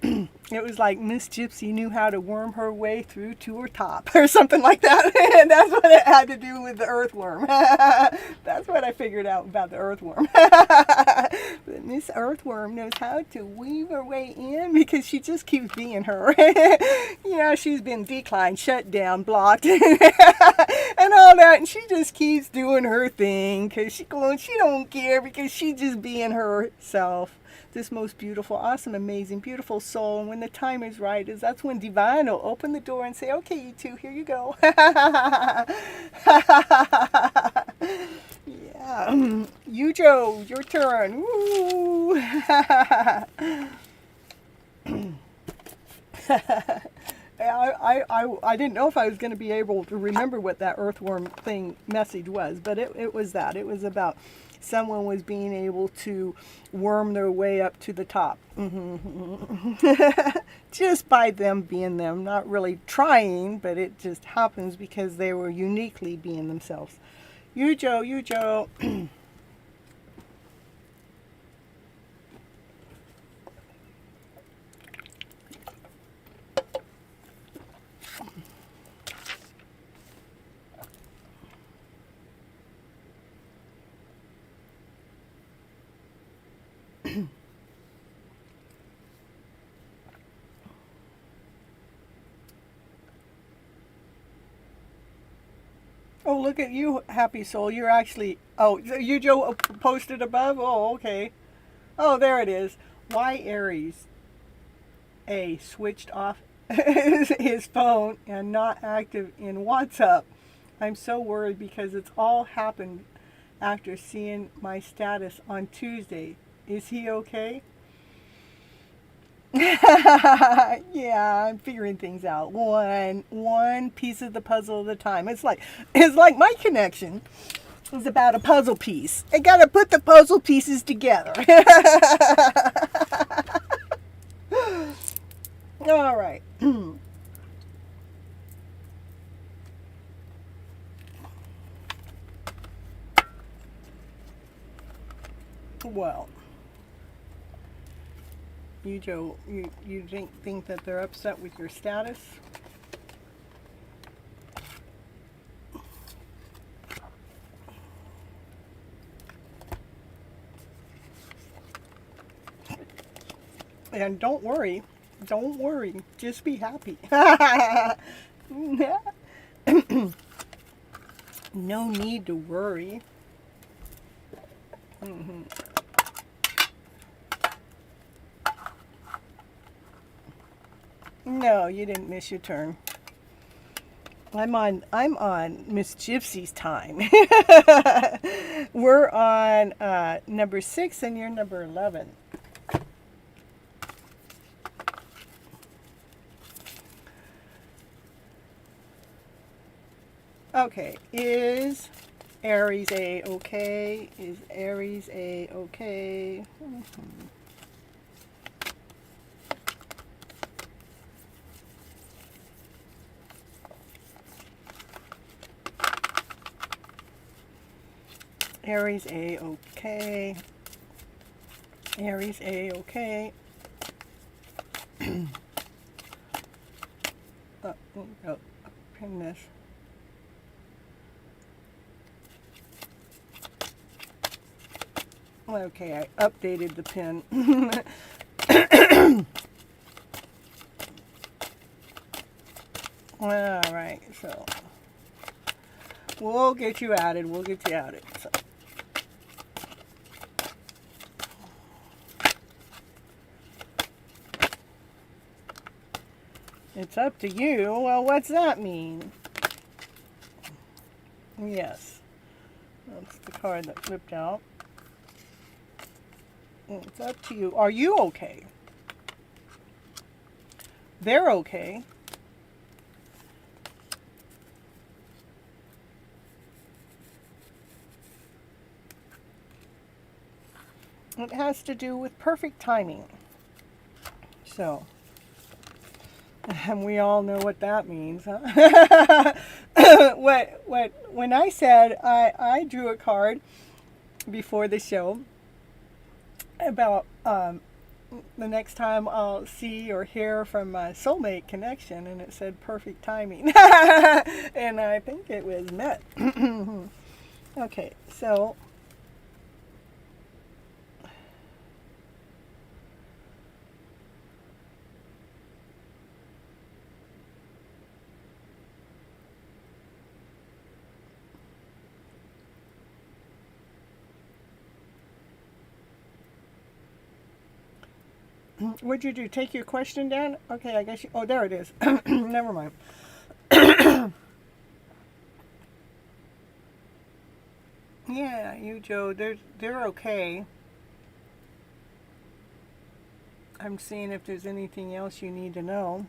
It was like Miss Gypsy knew how to worm her way through to her top or something like that. And that's what it had to do with the earthworm. That's what I figured out about the earthworm. But Miss Earthworm knows how to weave her way in because she just keeps being her. Yeah, she's been declined, shut down, blocked, and all that. And she just keeps doing her thing because she don't care because she's just being herself. This most beautiful, awesome, amazing, beautiful soul. And when the time is right, that's when Divine will open the door and say, okay, you two, here you go. Yeah. You, Joe, your turn. Woo. I didn't know if I was going to be able to remember what that earthworm thing message was, but it was that. It was about someone was being able to worm their way up to the top. Just by them being them, not really trying, but it just happens because they were uniquely being themselves. You, Joe, you, Joe. Oh, look at you, happy soul. You're actually, oh, you Joe posted above? Oh, okay. Oh, there it is. Why Aries A switched off his phone and not active in WhatsApp. I'm so worried because it's all happened after seeing my status on Tuesday. Is he okay? Yeah, I'm figuring things out one piece of the puzzle at a time. It's like my connection is about a puzzle piece. I gotta put the puzzle pieces together. All right. Well, you Joe, you think that they're upset with your status? And don't worry, just be happy. No need to worry. No, you didn't miss your turn. I'm on Miss Gypsy's time. We're on number 6 and you're number 11. Okay, is Aries A okay? Is Aries A okay? Aries A okay. Aries A okay. Pin this. Okay, I updated the pin. All right, so we'll get you added. So. It's up to you. Well, what's that mean? Yes, that's the card that flipped out. It's up to you. Are you okay? They're okay. It has to do with perfect timing. So, and we all know what that means, huh? When I said I drew a card before the show about the next time I'll see or hear from my soulmate connection, and it said perfect timing. And I think it was met. Okay, so what'd you do? Take your question down? Okay, I guess you... Oh, there it is. Never mind. Yeah, you, Joe, they're okay. I'm seeing if there's anything else you need to know.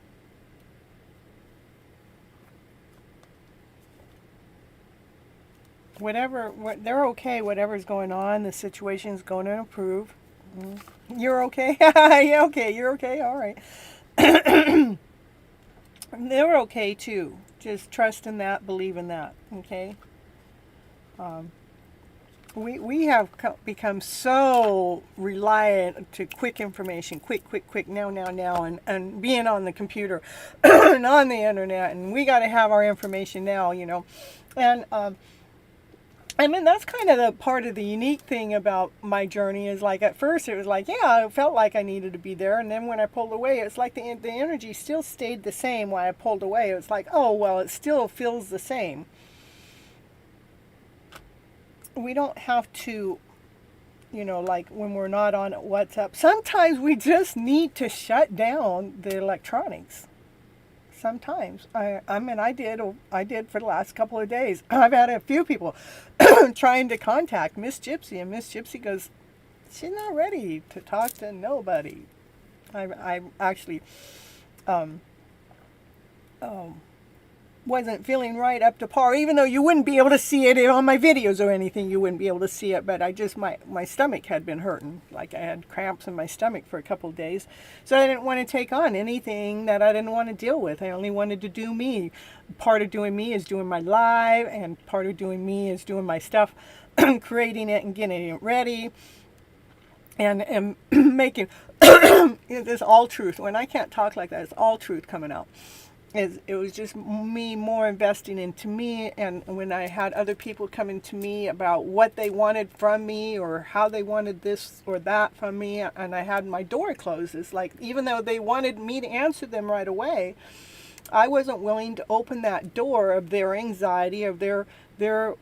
They're okay. Whatever's going on, the situation's going to improve. You're okay? Yeah, okay, you're okay, all right. They're okay too. Just trust in that, believe in that, okay? We have become so reliant to quick information, quick, now, and being on the computer and on the internet, and we got to have our information now, you know. And I mean, that's kind of the part of the unique thing about my journey is like at first it was like, yeah, I felt like I needed to be there. And then when I pulled away, it's like the energy still stayed the same when I pulled away. It was like, oh, well, it still feels the same. we don't have to, like when we're not on WhatsApp. Sometimes we just need to shut down the electronics. Sometimes I did for the last couple of days. I've had a few people trying to contact Miss Gypsy, and Miss Gypsy goes, she's not ready to talk to nobody. I actually um, wasn't feeling right up to par, even though you wouldn't be able to see it on my videos or anything. You wouldn't be able to see it, but my stomach had been hurting. Like I had cramps in my stomach for a couple of days. So I didn't want to take on anything that I didn't want to deal with. I only wanted to do me. Part of doing me is doing my live, and part of doing me is doing my stuff, creating it and getting it ready. And making this all truth. When I can't talk like that, it's all truth coming out. It was just me more investing into me, and when I had other people coming to me about what they wanted from me or how they wanted this or that from me, and I had my door closed. It's like, even though they wanted me to answer them right away, I wasn't willing to open that door of their anxiety, of their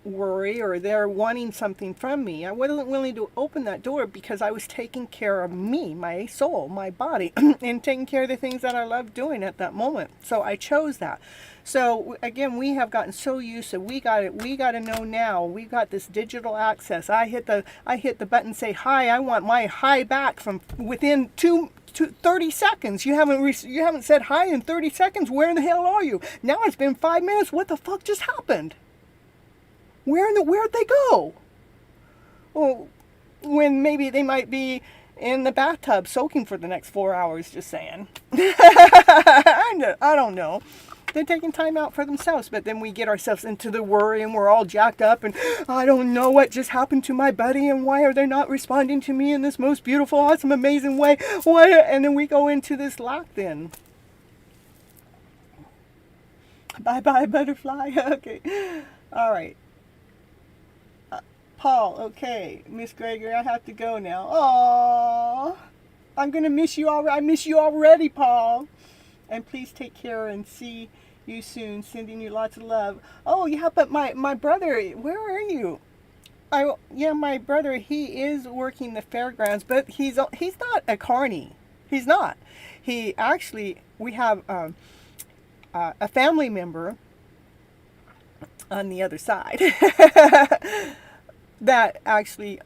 worry, or their wanting something from me. I wasn't willing to open that door because I was taking care of me, my soul, my body, and taking care of the things that I love doing at that moment. So I chose that. So again, we have gotten so used to, we got to know now. We got this digital access. I hit the button, say hi. I want my hi back from within 30 seconds. You haven't said hi in 30 seconds. Where in the hell are you? Now it's been 5 minutes. What the fuck just happened? Where'd they go? Well, when maybe they might be in the bathtub soaking for the next 4 hours, just saying. I don't know. They're taking time out for themselves, but then we get ourselves into the worry and we're all jacked up and I don't know what just happened to my buddy and why are they not responding to me in this most beautiful, awesome, amazing way? And then we go into this lack then. Bye-bye, butterfly. Okay. All right. Paul, okay. Miss Gregory, I have to go now. Aww. I'm going to miss you already. I miss you already, Paul. And please take care and see you soon. Sending you lots of love. Oh, yeah, but my brother, where are you? My brother, he is working the fairgrounds, but he's not a carny. He's not. He actually, we have a family member on the other side that actually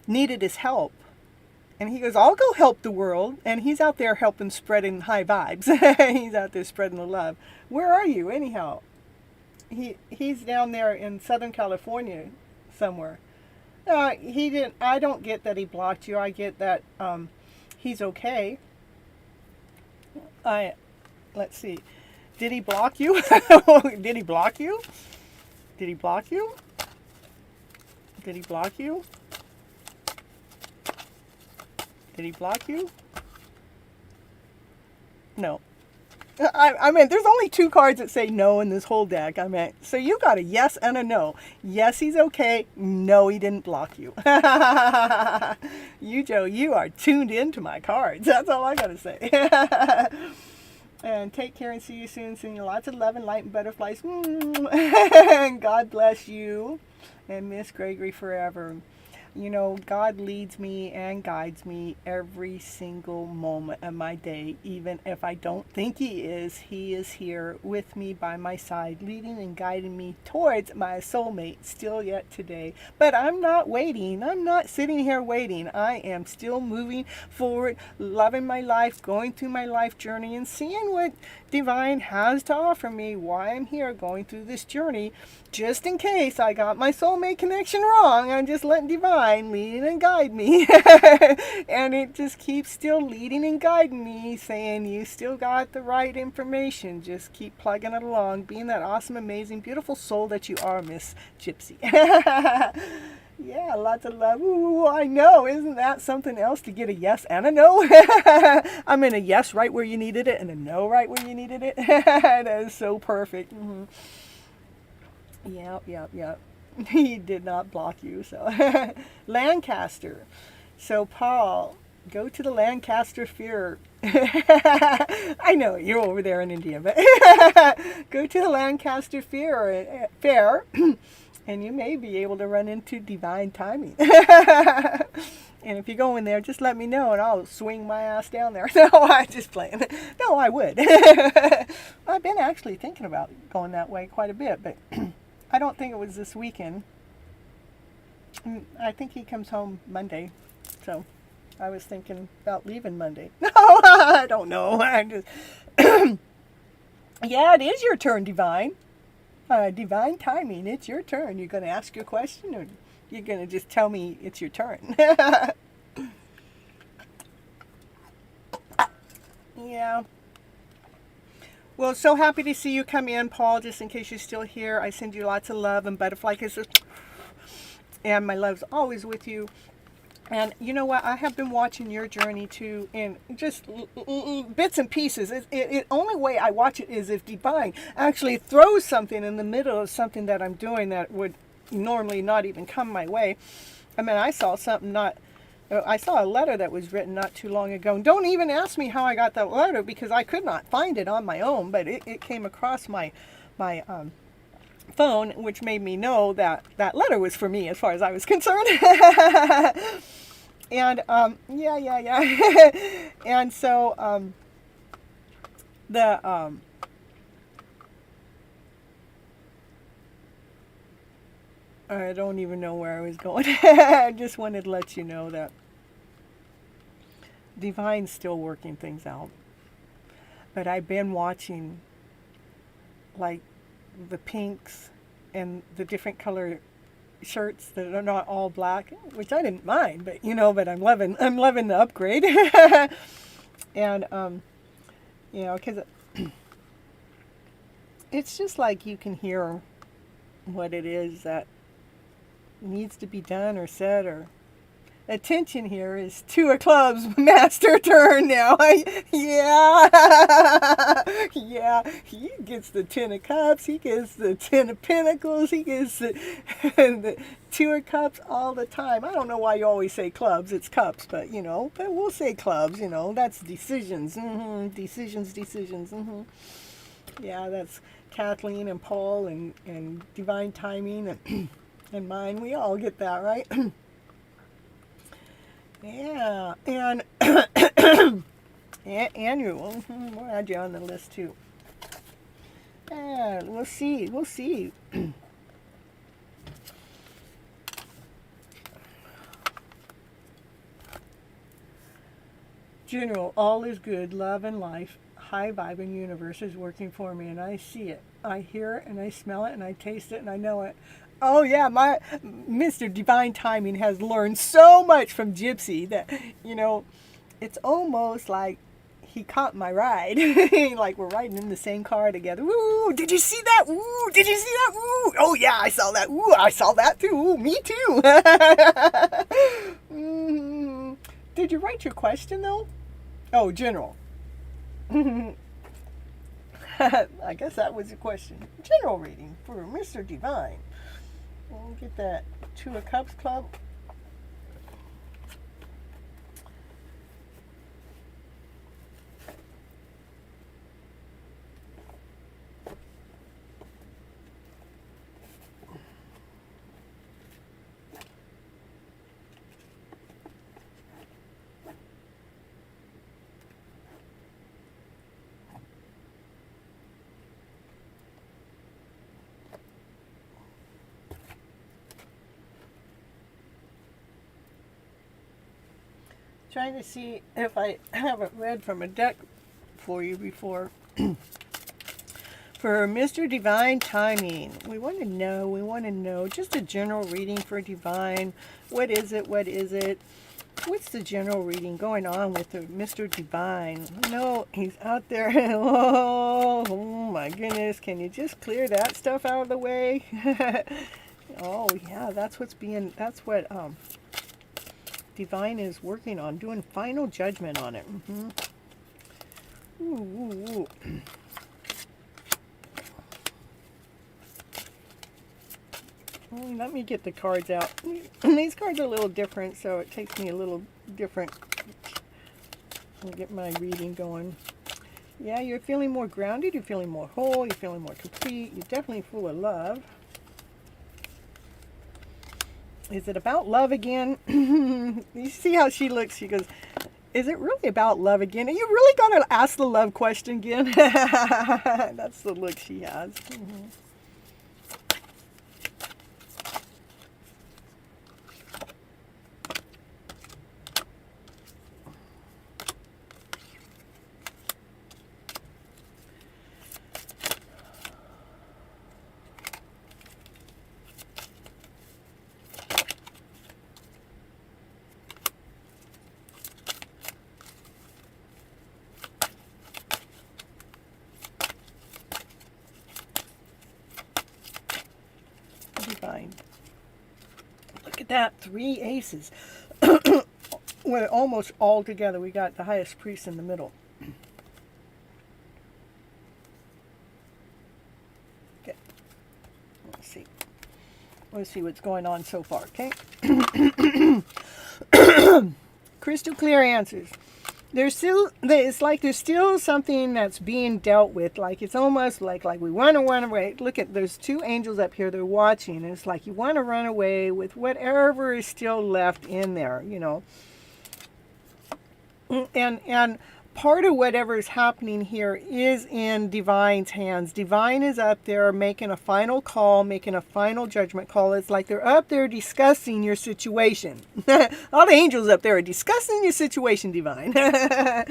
needed his help. And he goes, I'll go help the world. And he's out there helping, spreading high vibes. He's out there spreading the love. Where are you, anyhow? He's down there in Southern California somewhere. I don't get that he blocked you. I get that he's okay. Let's see. Did he block you? Did he block you? Did he block you? Did he block you? Did he block you? No. I mean, there's only 2 cards that say no in this whole deck. I mean, so you got a yes and a no. Yes, he's okay. No, he didn't block you. You, Joe, you are tuned into my cards. That's all I got to say. And take care and see you soon. Sending you lots of love and light and butterflies. And God bless you. And Miss Gregory forever. You know, God leads me and guides me every single moment of my day. Even if I don't think He is here with me by my side, leading and guiding me towards my soulmate still yet today. But I'm not waiting. I'm not sitting here waiting. I am still moving forward, loving my life, going through my life journey and seeing what Divine has to offer me, why I'm here going through this journey. Just in case I got my soulmate connection wrong, I'm just letting Divine lead and guide me. And it just keeps still leading and guiding me, saying you still got the right information. Just keep plugging it along, being that awesome, amazing, beautiful soul that you are, Miss Gypsy. Yeah, lots of love. Ooh, I know. Isn't that something else to get a yes and a no? I mean, a yes right where you needed it and a no right where you needed it. That is so perfect. Mm-hmm. Yep. He did not block you. So, Lancaster. So, Paul, go to the Lancaster Fair. I know, you're over there in India, but go to the Lancaster Fair. And you may be able to run into divine timing. And if you go in there, just let me know and I'll swing my ass down there. No, I'm just playing. No, I would. I've been actually thinking about going that way quite a bit, but I don't think it was this weekend. I think he comes home Monday, so I was thinking about leaving Monday. No, I don't know. I'm just yeah, it is your turn, Divine. Divine timing, it's your turn. You're going to ask your question, or you're going to just tell me it's your turn? Yeah. Well, so happy to see you come in, Paul. Just in case you're still here, I send you lots of love and butterfly kisses. And my love's always with you. And you know what? I have been watching your journey too, in just bits and pieces. It only way I watch it is if Divine actually throws something in the middle of something that I'm doing that would normally not even come my way. I mean, I saw something I saw a letter that was written not too long ago. And don't even ask me how I got that letter, because I could not find it on my own, but it came across my phone, which made me know that that letter was for me as far as I was concerned. And yeah. And so I don't even know where I was going. I just wanted to let you know that Divine's still working things out. But I've been watching, like, the pinks and the different color shirts that are not all black, which I didn't mind, but but I'm loving the upgrade. And because it's just like you can hear what it is that needs to be done or said. Or attention here is 2 of clubs, master turn now. Yeah, he gets the 10 of cups, he gets the 10 of pentacles, he gets the 2 of cups all the time. I don't know why you always say clubs, it's cups, but but we'll say clubs. That's decisions. Decisions. Yeah, that's Kathleen and Paul and divine timing and mine. We all get that, right? Yeah, and annual. We'll add you on the list too. Yeah, we'll see. General, all is good, love and life, high vibing universe is working for me, and I see it. I hear it, and I smell it, and I taste it, and I know it. Oh yeah, my Mr. Divine Timing has learned so much from Gypsy that, it's almost like he caught my ride. Like we're riding in the same car together. Ooh, did you see that? Ooh, did you see that? Ooh, oh yeah, I saw that. Ooh, I saw that too. Ooh, me too. Did you write your question though? Oh, General. I guess that was the question. General reading for Mr. Divine. We'll get that 2 of Cups Club. Trying to see if I haven't read from a deck for you before. For Mr. Divine Timing, we want to know, just a general reading for Divine. What is it? What's the general reading going on with Mr. Divine? No, he's out there. Oh my goodness, can you just clear that stuff out of the way? Oh yeah, that's what Divine is working on, doing final judgment on it. Ooh. Let me get the cards out. These cards are a little different, so it takes me a little different to get my reading going. Yeah, you're feeling more grounded, you're feeling more whole, you're feeling more complete, you're definitely full of love. Is it about love again? You see how she looks? She goes, is it really about love again? Are you really going to ask the love question again? That's the look she has. Divine. Look at that, 3 aces. We're almost all together. We got the highest priest in the middle. Okay. Let's see. Let's see what's going on so far, okay? Crystal clear answers. It's like there's still something that's being dealt with. Like it's almost like we want to run away. Look at, there's 2 angels up here. They're watching. And it's like you want to run away with whatever is still left in there, you know. And part of whatever is happening here is in Divine's hands. Divine is up there making a final call, making a final judgment call. It's like they're up there discussing your situation. All the angels up there are discussing your situation, Divine. Yeah,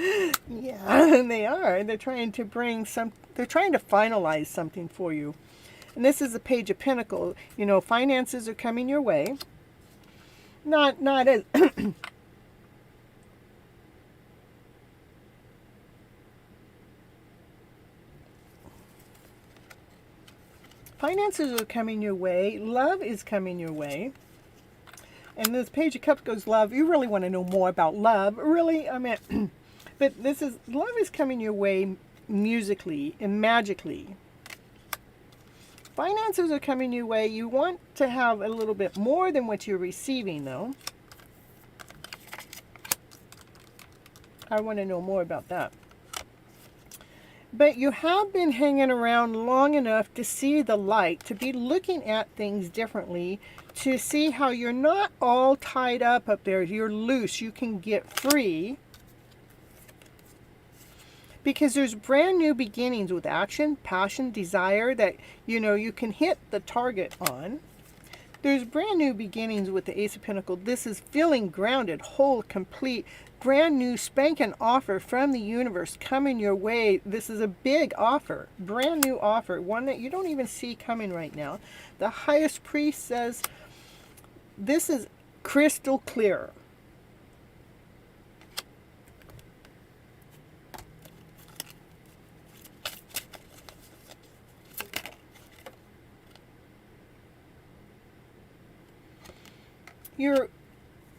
they are. They're trying to they're trying to finalize something for you. And this is a Page of Pentacles. You know, finances are coming your way. Not as... Finances are coming your way. Love is coming your way. And this Page of Cups goes, love. You really want to know more about love. Really, I mean, but this is, love is coming your way musically and magically. Finances are coming your way. You want to have a little bit more than what you're receiving, though. I want to know more about that. But you have been hanging around long enough to see the light, to be looking at things differently, to see how you're not all tied up there. You're loose. You can get free. Because there's brand new beginnings with action, passion, desire that, you know, you can hit the target on. There's brand new beginnings with the Ace of Pentacles. This is feeling grounded, whole, complete, brand new spanking offer from the universe coming your way. This is a big offer, brand new offer, one that you don't even see coming right now. The highest priest says this is crystal clear.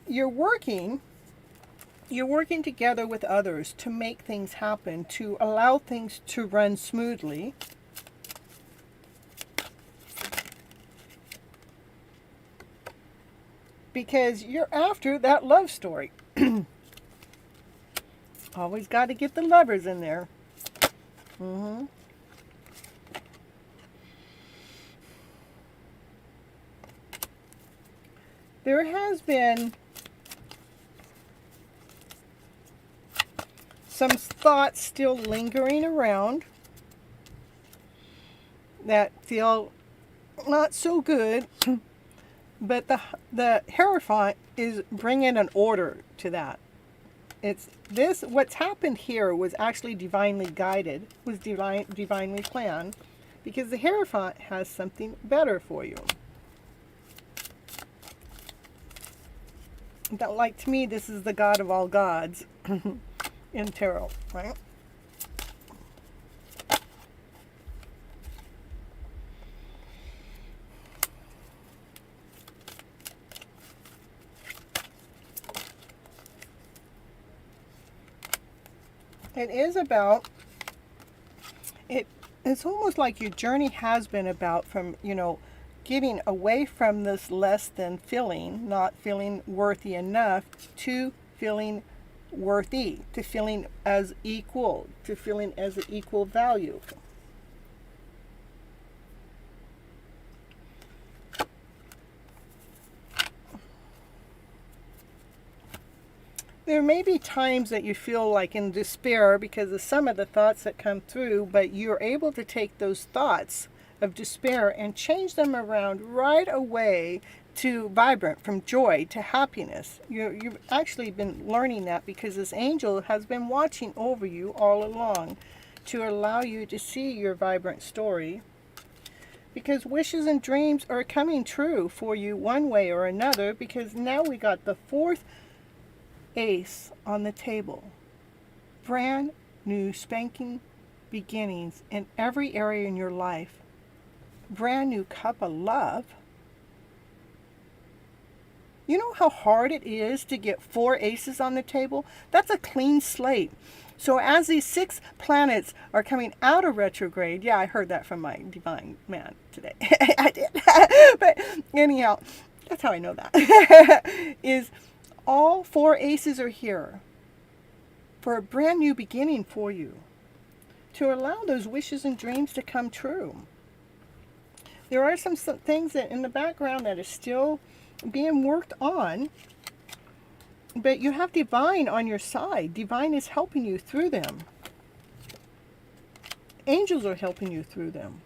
You're working together with others to make things happen, to allow things to run smoothly. Because you're after that love story. Always got to get the lovers in there. There has been some thoughts still lingering around that feel not so good, but the Hierophant is bringing an order to that. It's this, what's happened here was actually divinely guided, was divinely planned, because the Hierophant has something better for you. That, like, to me, this is the God of all gods in tarot, right? It is about, it's almost like your journey has been about from, you know, getting away from this less than feeling, not feeling worthy enough, to feeling worthy, to feeling as equal, to feeling as an equal value. There may be times that you feel like in despair because of some of the thoughts that come through, but you're able to take those thoughts of despair and change them around right away to vibrant, from joy to happiness. You've actually been learning that because this angel has been watching over you all along to allow you to see your vibrant story, because wishes and dreams are coming true for you one way or another, because now we got the fourth ace on the table. Brand new spanking beginnings in every area in your life. Brand new cup of love. You know how hard it is to get 4 aces on the table? That's a clean slate. So as these 6 planets are coming out of retrograde, yeah, I heard that from my divine man today. I did. But anyhow, that's how I know that. Is all 4 aces are here for a brand new beginning for you, to allow those wishes and dreams to come true. There are some things that in the background that are still being worked on, but you have divine on your side. Divine is helping you through them. Angels are helping you through them.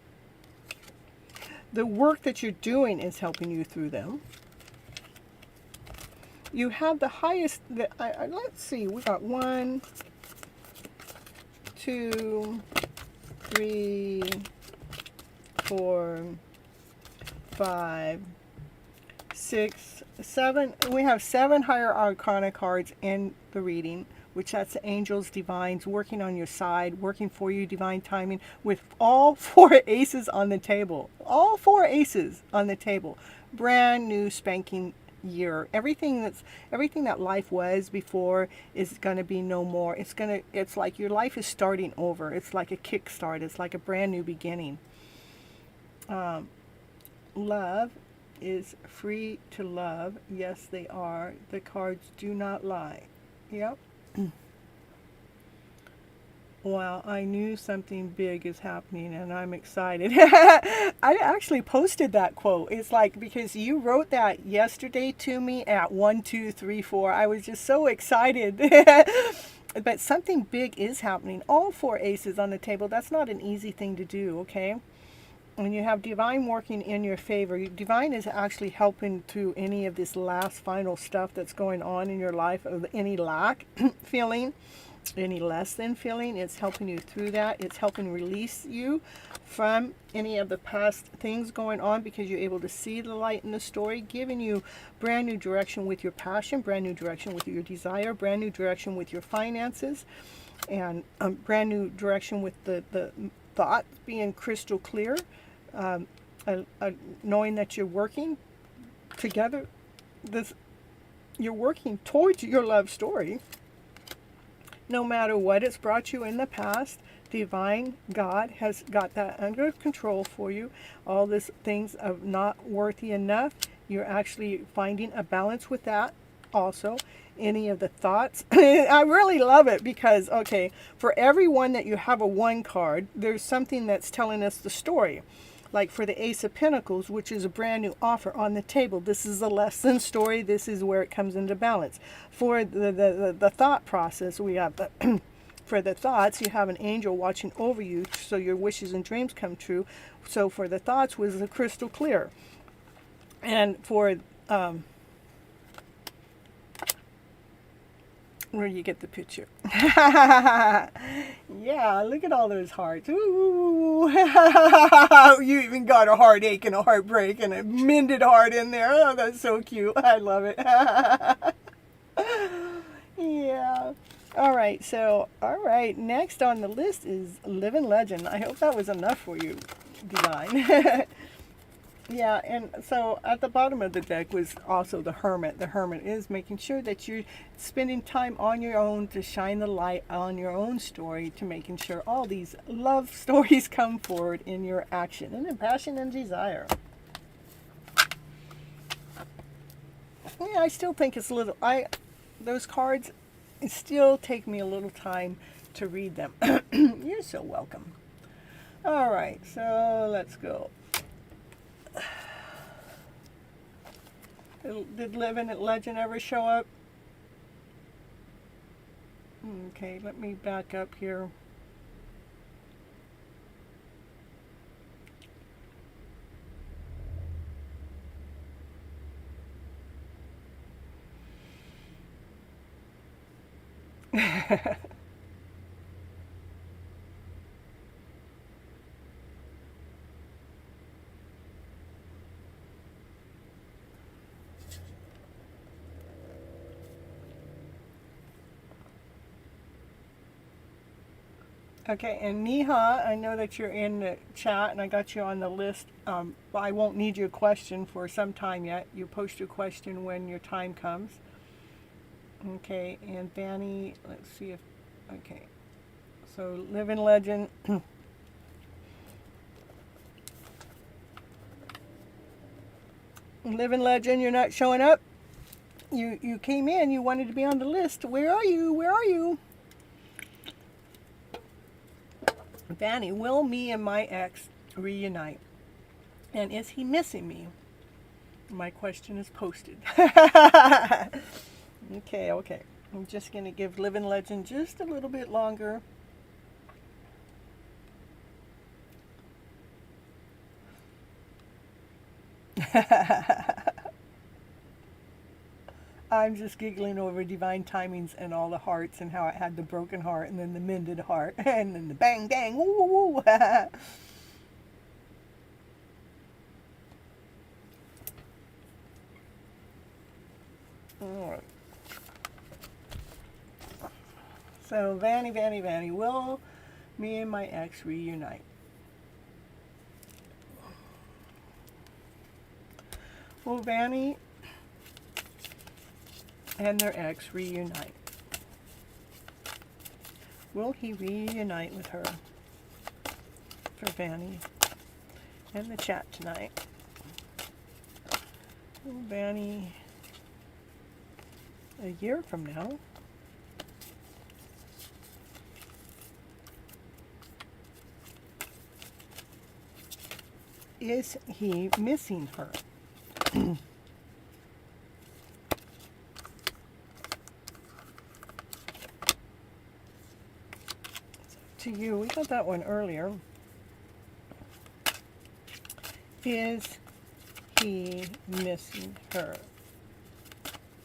The work that you're doing is helping you through them. You have the highest, let's see, we got 1, 2, 3, 4, 5, 6, 7. We have 7 higher arcana cards in the reading, which that's the angels, divines working on your side, working for you, divine timing, with all 4 aces on the table. All 4 aces on the table. Brand new spanking year. Everything that life was before is going to be no more. It's like your life is starting over. It's like a kickstart. It's like a brand new beginning. Love is free to love. Yes, they are. The cards do not lie. Yep. Well, I knew something big is happening and I'm excited. I actually posted that quote. It's like, because you wrote that yesterday to me at 1, 2, 3, 4. I was just so excited. But something big is happening. All 4 aces on the table. That's not an easy thing to do, okay? When you have divine working in your favor, divine is actually helping through any of this last final stuff that's going on in your life, of any lack feeling, any less than feeling. It's helping you through that. It's helping release you from any of the past things going on, because you're able to see the light in the story, giving you brand new direction with your passion, brand new direction with your desire, brand new direction with your finances, and brand new direction with the thought being crystal clear. Knowing that you're working together, you're working towards your love story. No matter what it's brought you in the past, divine God has got that under control for you. All these things of not worthy enough, you're actually finding a balance with that also. Any of the thoughts, I really love it, because, okay, for every one that you have a 1 card, there's something that's telling us the story. Like for the Ace of Pentacles, which is a brand new offer on the table. This is a lesson story. This is where it comes into balance. For the thought process, we have for the thoughts, you have an angel watching over you, so your wishes and dreams come true. So for the thoughts was the crystal clear. And for where you get the picture. Yeah, look at all those hearts. Ooh. You even got a heartache and a heartbreak and a mended heart in there. Oh, that's so cute. I love it. Yeah. All right, next on the list is Living Legend. I hope that was enough for you, Divine. Yeah, and so at the bottom of the deck was also the Hermit. The Hermit is making sure that you're spending time on your own to shine the light on your own story, to making sure all these love stories come forward in your action and in passion and desire. Yeah, I still think it's a little, those cards still take me a little time to read them. You're so welcome. All right, so let's go. Did Living Legend ever show up? Okay, let me back up here. Okay, and Neha, I know that you're in the chat and I got you on the list. I won't need your question for some time yet. You post your question when your time comes. Okay, and Danny, let's see if, okay. So, Living Legend. Living Legend, you're not showing up? You came in, you wanted to be on the list. Where are you? Where are you? Vanny, will me and my ex reunite? And is he missing me? My question is posted. Okay. I'm just going to give Living Legend just a little bit longer. I'm just giggling over divine timings and all the hearts and how it had the broken heart and then the mended heart and then the bang bang woo woo woo. All right. So Vanny, will me and my ex reunite? Will Vanny and their ex reunite? Will he reunite with her? For Vanny and the chat tonight. Will Vanny a year from now? Is he missing her? To you, we got that one earlier. Is he missing her?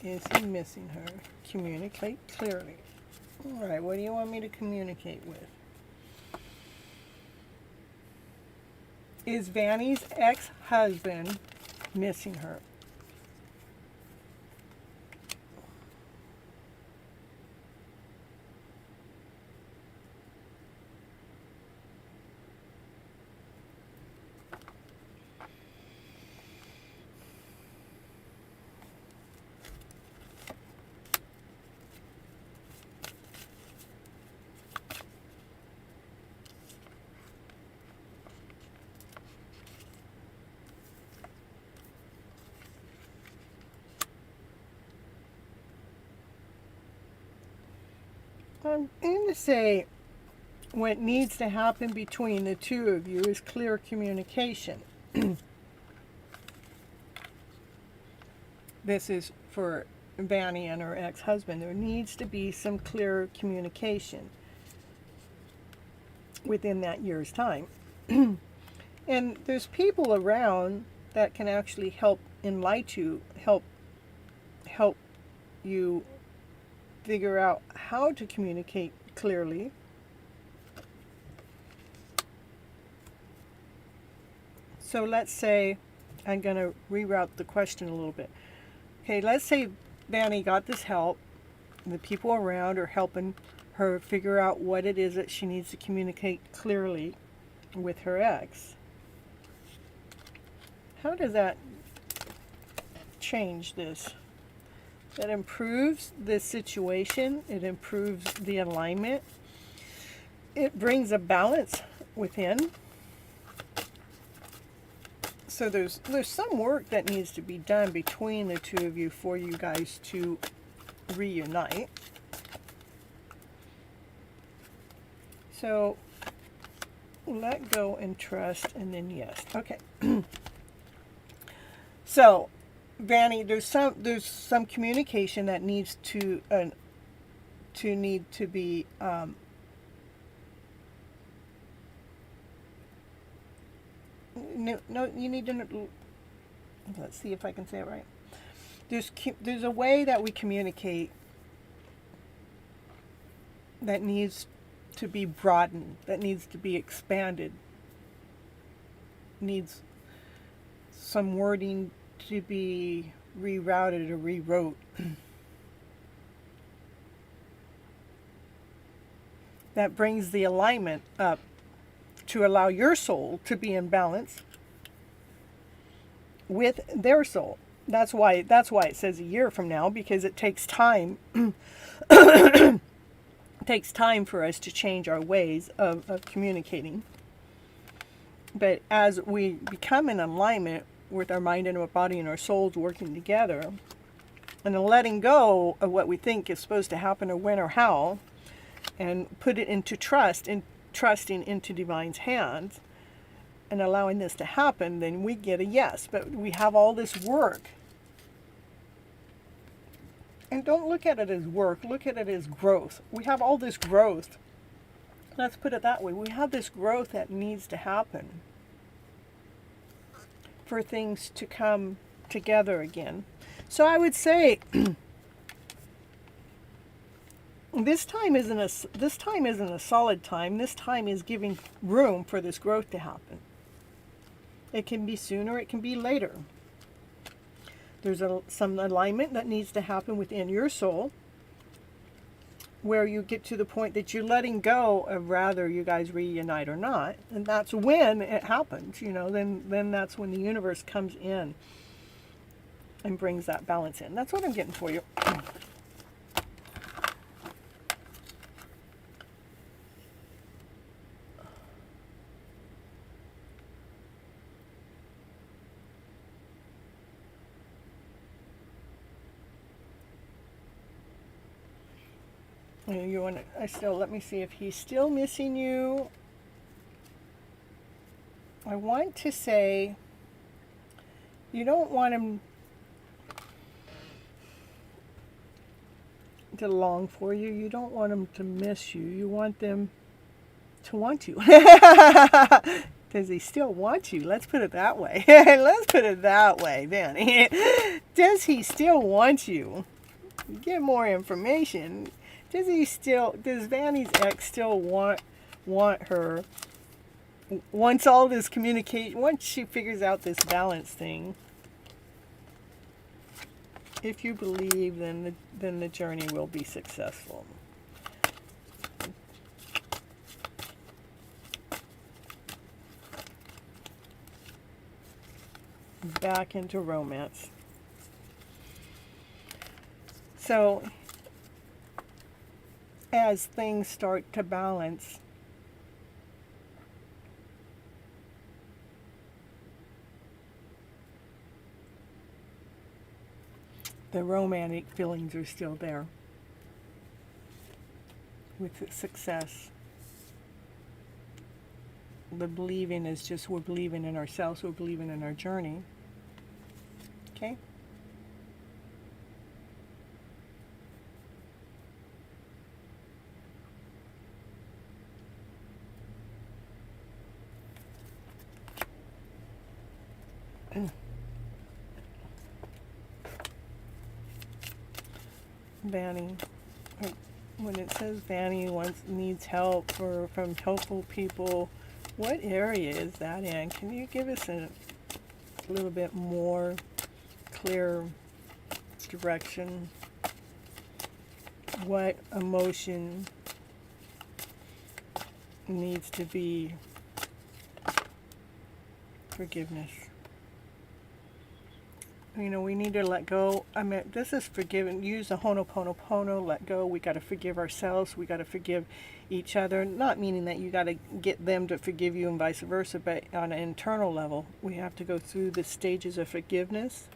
Is he missing her? Communicate clearly. All right, what do you want me to communicate with? Is Vanny's ex-husband missing her? I'm going to say what needs to happen between the two of you is clear communication. This is for Vanny and her ex-husband. There needs to be some clear communication within that year's time. And there's people around that can actually help enlighten you, help you figure out how to communicate clearly. So let's say, I'm going to reroute the question a little bit. Okay, let's say Vanny got this help. The people around are helping her figure out what it is that she needs to communicate clearly with her ex. How does that change this? That improves the situation. It improves the alignment. It brings a balance within. So there's some work that needs to be done between the two of you for you guys to reunite. So let go and trust, and then yes. Okay. So Vanny, there's some communication that needs to to need to be no, you need to, let's see if I can say it right. There's a way that we communicate that needs to be broadened, that needs to be expanded, needs some wording to be rerouted or rewrote. That brings the alignment up to allow your soul to be in balance with their soul. That's why it says a year from now, because it takes time. It takes time for us to change our ways of communicating. But as we become in alignment with our mind and our body and our souls working together, and letting go of what we think is supposed to happen or when or how, and put it into trust and trusting into Divine's hands and allowing this to happen, then we get a yes. But we have all this work. And don't look at it as work, look at it as growth. We have all this growth. Let's put it that way. We have this growth that needs to happen for things to come together again. So I would say this time isn't a solid time. This time is giving room for this growth to happen. It can be sooner, it can be later. There's some alignment that needs to happen within your soul, where you get to the point that you're letting go of rather you guys reunite or not, and that's when it happens. Then that's when the universe comes in and brings that balance in. That's what I'm getting for you. You want to, let me see if he's still missing you. I want to say you don't want him to long for you. You don't want him to miss you. You want them to want you. Does he still want you? Let's put it that way. Let's put it that way, Vanny. Does he still want you? Get more information. Does Vanny's ex still want her? Once all this communication, once she figures out this balance thing, if you believe, then the journey will be successful. Back into romance. So, as things start to balance, the romantic feelings are still there with the success. The believing is just we're believing in ourselves, we're believing in our journey. Okay? Vanny, when it says Vanny needs help from helpful people, what area is that in? Can you give us a little bit more clear direction? What emotion needs to be forgiveness? We need to let go. This is forgiving. Use the Ho'oponopono, let go. We got to forgive ourselves. We got to forgive each other. Not meaning that you got to get them to forgive you and vice versa, but on an internal level, we have to go through the stages of forgiveness.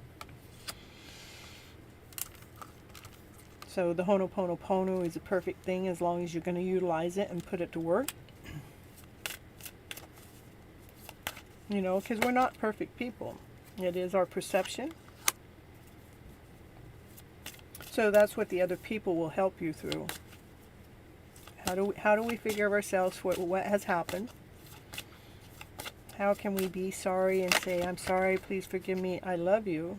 So the Ho'oponopono is a perfect thing as long as you're going to utilize it and put it to work. Because we're not perfect people. It is our perception. So that's what the other people will help you through. How do we forgive ourselves for what has happened? How can we be sorry and say, I'm sorry, please forgive me, I love you?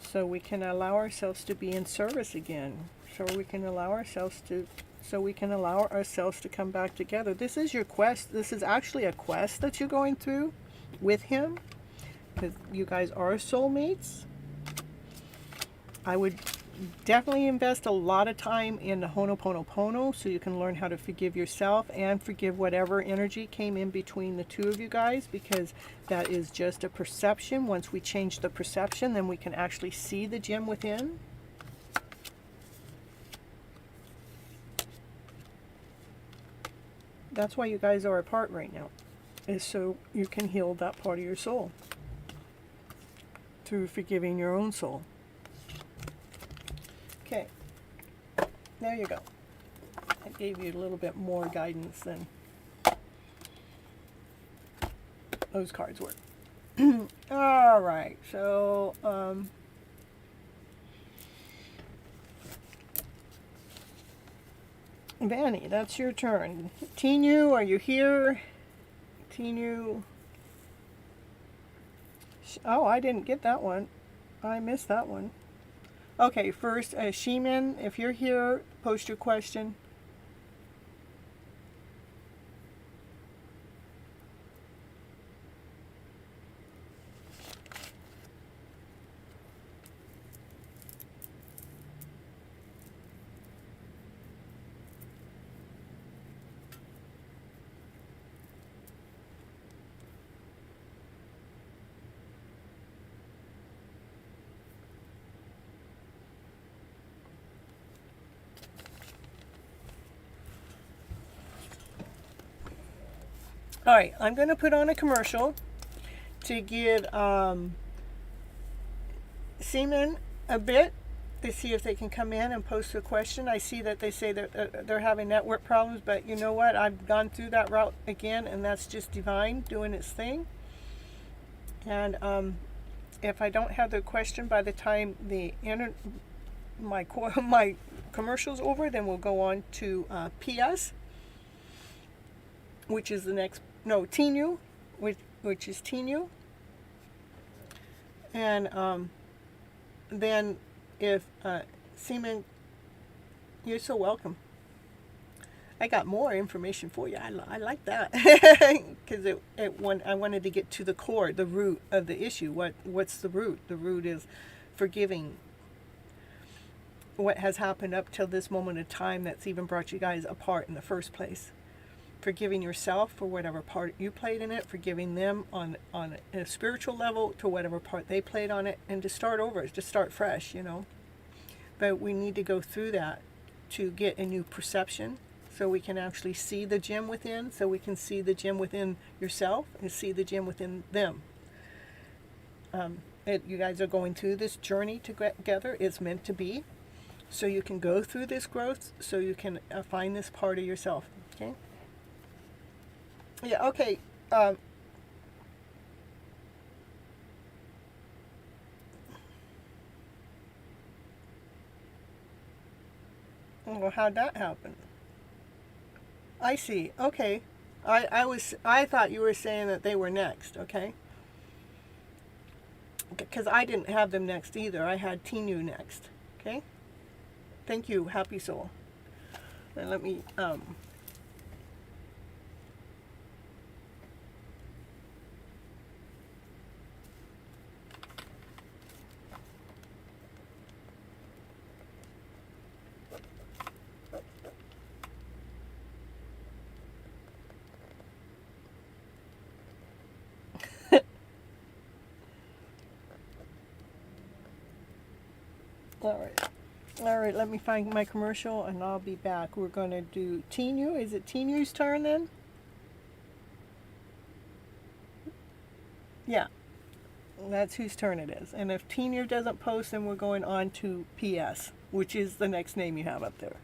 So we can allow ourselves to be in service again. So we can allow ourselves to come back together. This is your quest. This is actually a quest that you're going through with him, because you guys are soulmates. I would definitely invest a lot of time in the Ho'oponopono so you can learn how to forgive yourself and forgive whatever energy came in between the two of you guys, because that is just a perception. Once we change the perception, then we can actually see the gem within. That's why you guys are apart right now, is so you can heal that part of your soul through forgiving your own soul. Okay, there you go. I gave you a little bit more guidance than those cards were. All right, so Vanny, that's your turn. Tinu, are you here? Tinu. Oh, I didn't get that one. I missed that one. Okay, first, Sheeman, if you're here, post your question. All right, I'm going to put on a commercial to give Seaman a bit to see if they can come in and post a question. I see that they say that they're having network problems, but you know what? I've gone through that route again, and that's just divine doing its thing. And if I don't have the question by the time my commercial's over, then we'll go on to PS, which is the next. No, Tinu, which is Tinu. And then if Seaman, you're so welcome. I got more information for you. I like that because I wanted to get to the core, the root of the issue. What's the root? The root is forgiving what has happened up till this moment of time that's even brought you guys apart in the first place. Forgiving yourself for whatever part you played in it, forgiving them on a spiritual level to whatever part they played on it, and to start over, to start fresh, you know. But we need to go through that to get a new perception, so we can actually see the gem within, so we can see the gem within yourself and see the gem within them. You guys are going through this journey together. It's meant to be, so you can go through this growth, so you can find this part of yourself. Okay. Yeah, okay. Well, how'd that happen? I see. Okay. I thought you were saying that they were next, okay? Because I didn't have them next either. I had Tinu next. Okay? Thank you, Happy Soul. And let me All right, let me find my commercial and I'll be back. We're going to do Tinu. Is it Tinu's turn then? Yeah, that's whose turn it is. And if Tinu doesn't post, then we're going on to PS, which is the next name you have up there.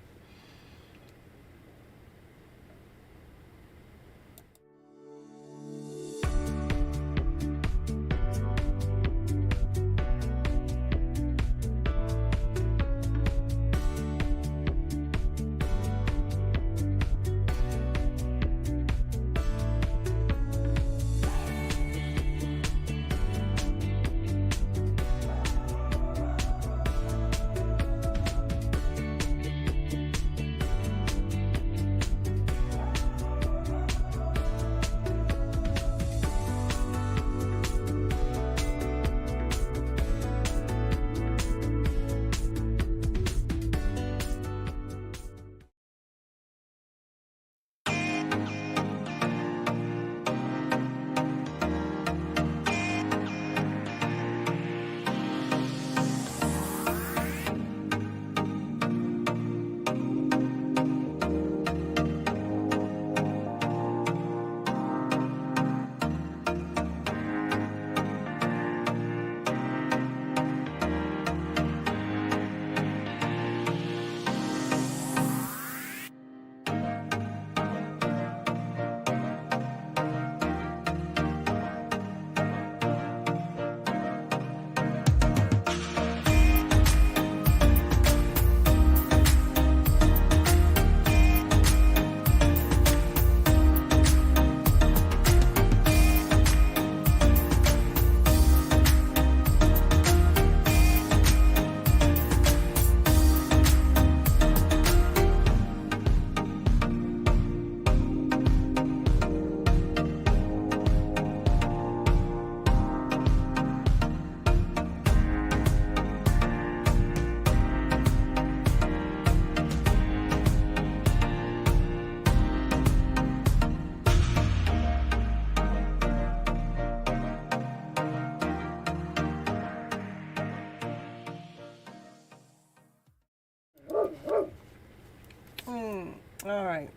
All right.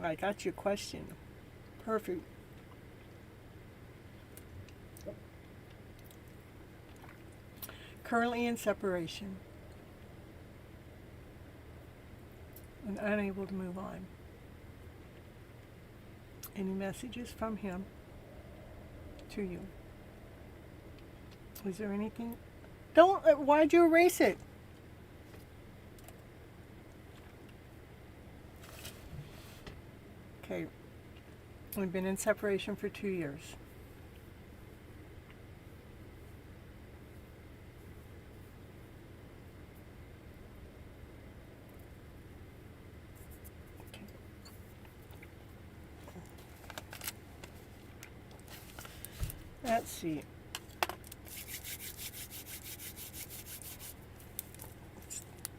I got your question. Perfect. Currently in separation and unable to move on. Any messages from him to you? Is there anything? Don't, why'd you erase it? Okay, we've been in separation for 2 years. Okay. Let's see.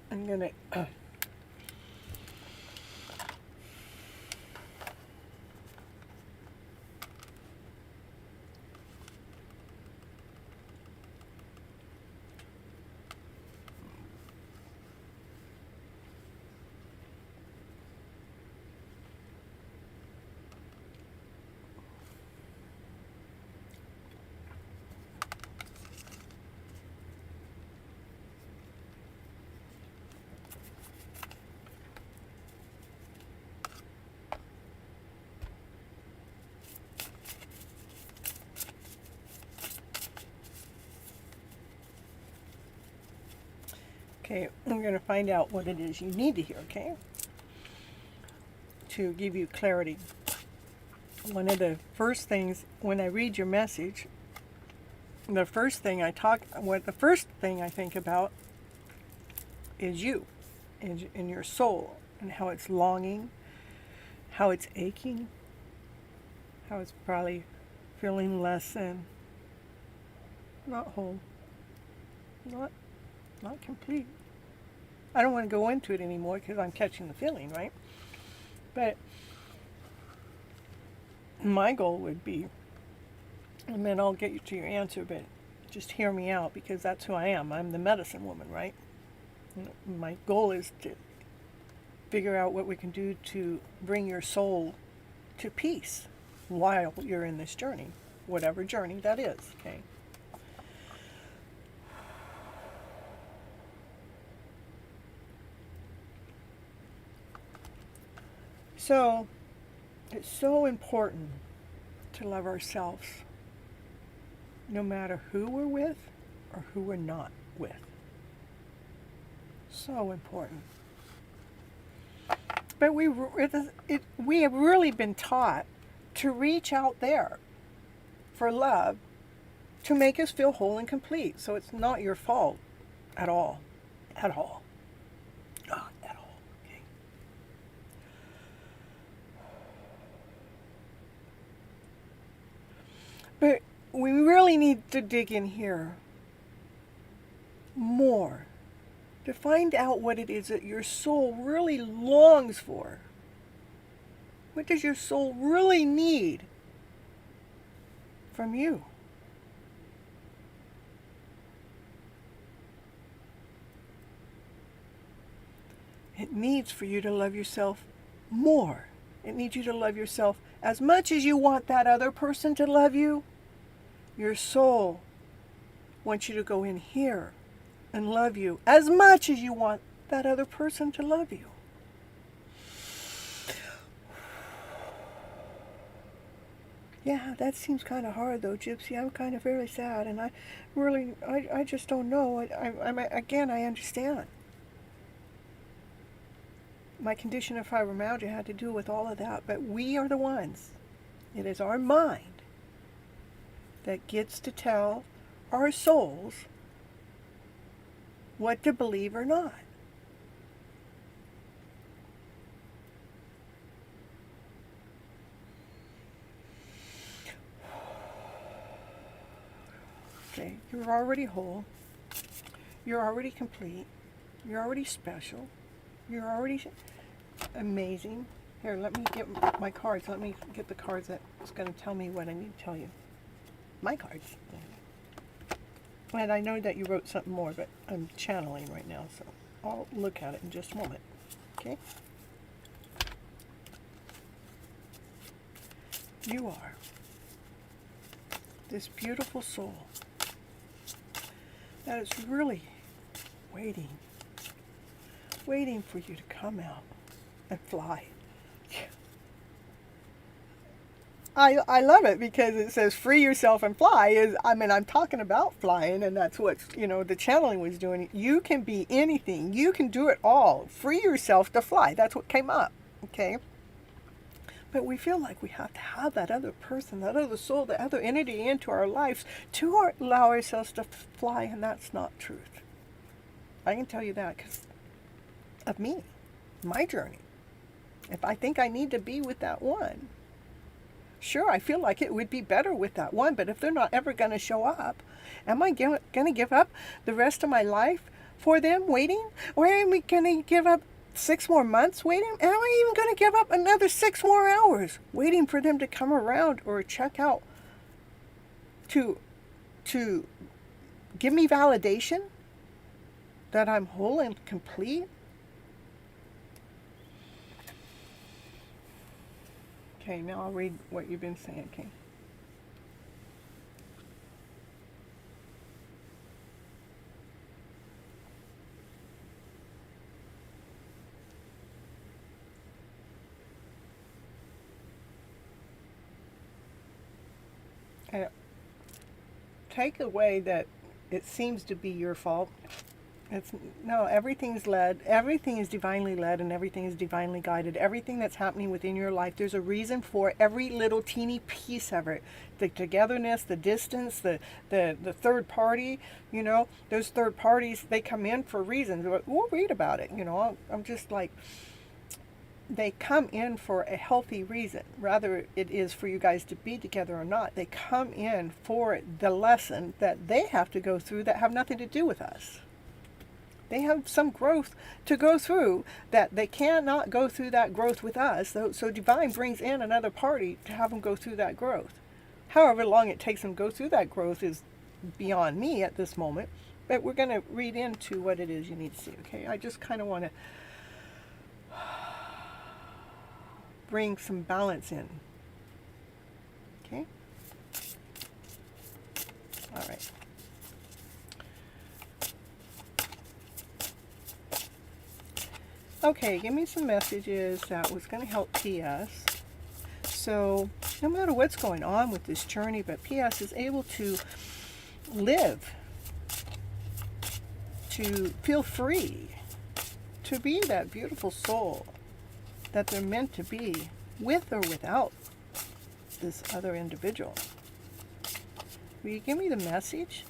I'm gonna Okay, I'm going to find out what it is you need to hear, okay? To give you clarity. One of the first things, when I read your message, the first thing I think about is you and your soul and how it's longing, how it's aching, how it's probably feeling less than, not whole, not complete. I don't want to go into it anymore because I'm catching the feeling, right? But my goal would be, and then I'll get you to your answer, but just hear me out because that's who I am. I'm the medicine woman, right? My goal is to figure out what we can do to bring your soul to peace while you're in this journey, whatever journey that is, okay? So, it's so important to love ourselves, no matter who we're with or who we're not with. So important. But we have really been taught to reach out there for love to make us feel whole and complete. So it's not your fault at all. At all. Not at all. Okay. But we really need to dig in here more to find out what it is that your soul really longs for. What does your soul really need from you? It needs for you to love yourself more. It needs you to love yourself as much as you want that other person to love you. Your soul wants you to go in here and love you as much as you want that other person to love you. Yeah, that seems kind of hard though, Gypsy. I'm kind of very sad, and I just don't know. Again, I understand. My condition of fibromyalgia had to do with all of that, but we are the ones. It is our mind that gets to tell our souls what to believe or not. Okay, you're already whole. You're already complete. You're already special. You're already amazing. Here, let me get my cards. Let me get the cards that's going to tell me what I need to tell you. My cards. And I know that you wrote something more, but I'm channeling right now, so I'll look at it in just a moment. Okay? You are. This beautiful soul that is really waiting for you to come out and fly. I love it because it says free yourself and fly. I'm talking about flying, and that's what, the channeling was doing. You can be anything. You can do it all. Free yourself to fly. That's what came up. Okay? But we feel like we have to have that other person, that other soul, that other entity into our lives to allow ourselves to fly, and that's not truth. I can tell you that because of me, my journey. If I think I need to be with that one, sure, I feel like it would be better with that one, but if they're not ever going to show up, am I going to give up the rest of my life for them waiting? Or am I going to give up 6 more months waiting? Am I even going to give up another 6 more hours waiting for them to come around or check out to give me validation that I'm whole and complete? Okay, now I'll read what you've been saying, okay? Take away that it seems to be your fault. Everything is divinely led, and everything is divinely guided. Everything that's happening within your life, there's a reason for every little teeny piece of it. The togetherness, the distance, the third party, those third parties, they come in for reasons. We'll read about it, I'm just like, they come in for a healthy reason. Rather it is for you guys to be together or not. They come in for the lesson that they have to go through that have nothing to do with us. They have some growth to go through that they cannot go through that growth with us. So Divine brings in another party to have them go through that growth. However long it takes them to go through that growth is beyond me at this moment. But we're going to read into what it is you need to see, okay? I just kind of want to bring some balance in. Okay? All right. Okay, give me some messages that was going to help PS. So, no matter what's going on with this journey, but PS is able to live, to feel free, to be that beautiful soul that they're meant to be, with or without this other individual. Will you give me the message?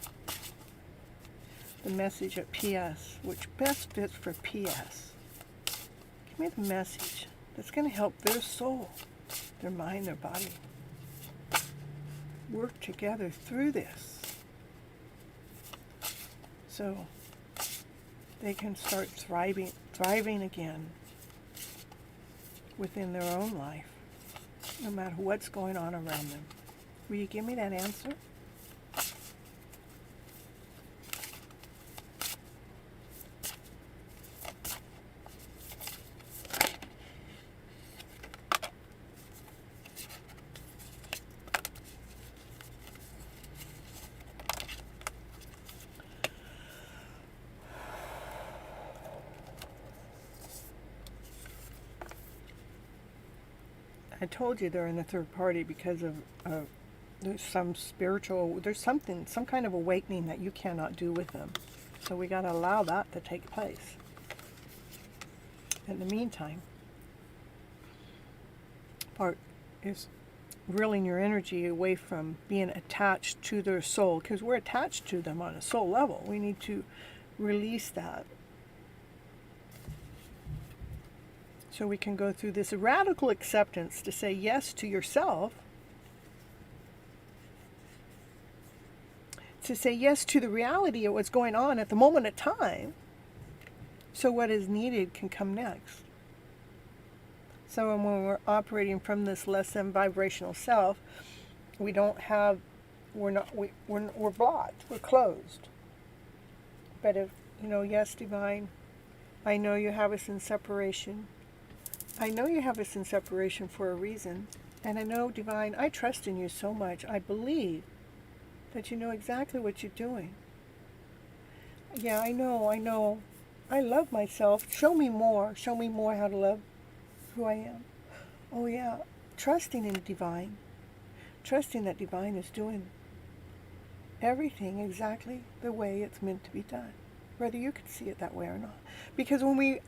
The message at PS, which best fits for PS. Give me the message that's going to help their soul, their mind, their body work together through this, so they can start thriving again within their own life, no matter what's going on around them. Will you give me that answer? I told you they're in the third party because of there's some some kind of awakening that you cannot do with them. So we got to allow that to take place. In the meantime, part is reeling your energy away from being attached to their soul, because we're attached to them on a soul level. We need to release that, so we can go through this radical acceptance to say yes to yourself, to say yes to the reality of what's going on at the moment of time, so what is needed can come next. So when we're operating from this less than vibrational self, we're blocked, we're closed. But if, yes, Divine, I know you have us in separation. I know you have us in separation for a reason. And I know, Divine, I trust in you so much. I believe that you know exactly what you're doing. Yeah, I know. I love myself. Show me more. Show me more how to love who I am. Oh, yeah. Trusting in Divine. Trusting that Divine is doing everything exactly the way it's meant to be done. Whether you can see it that way or not. Because when we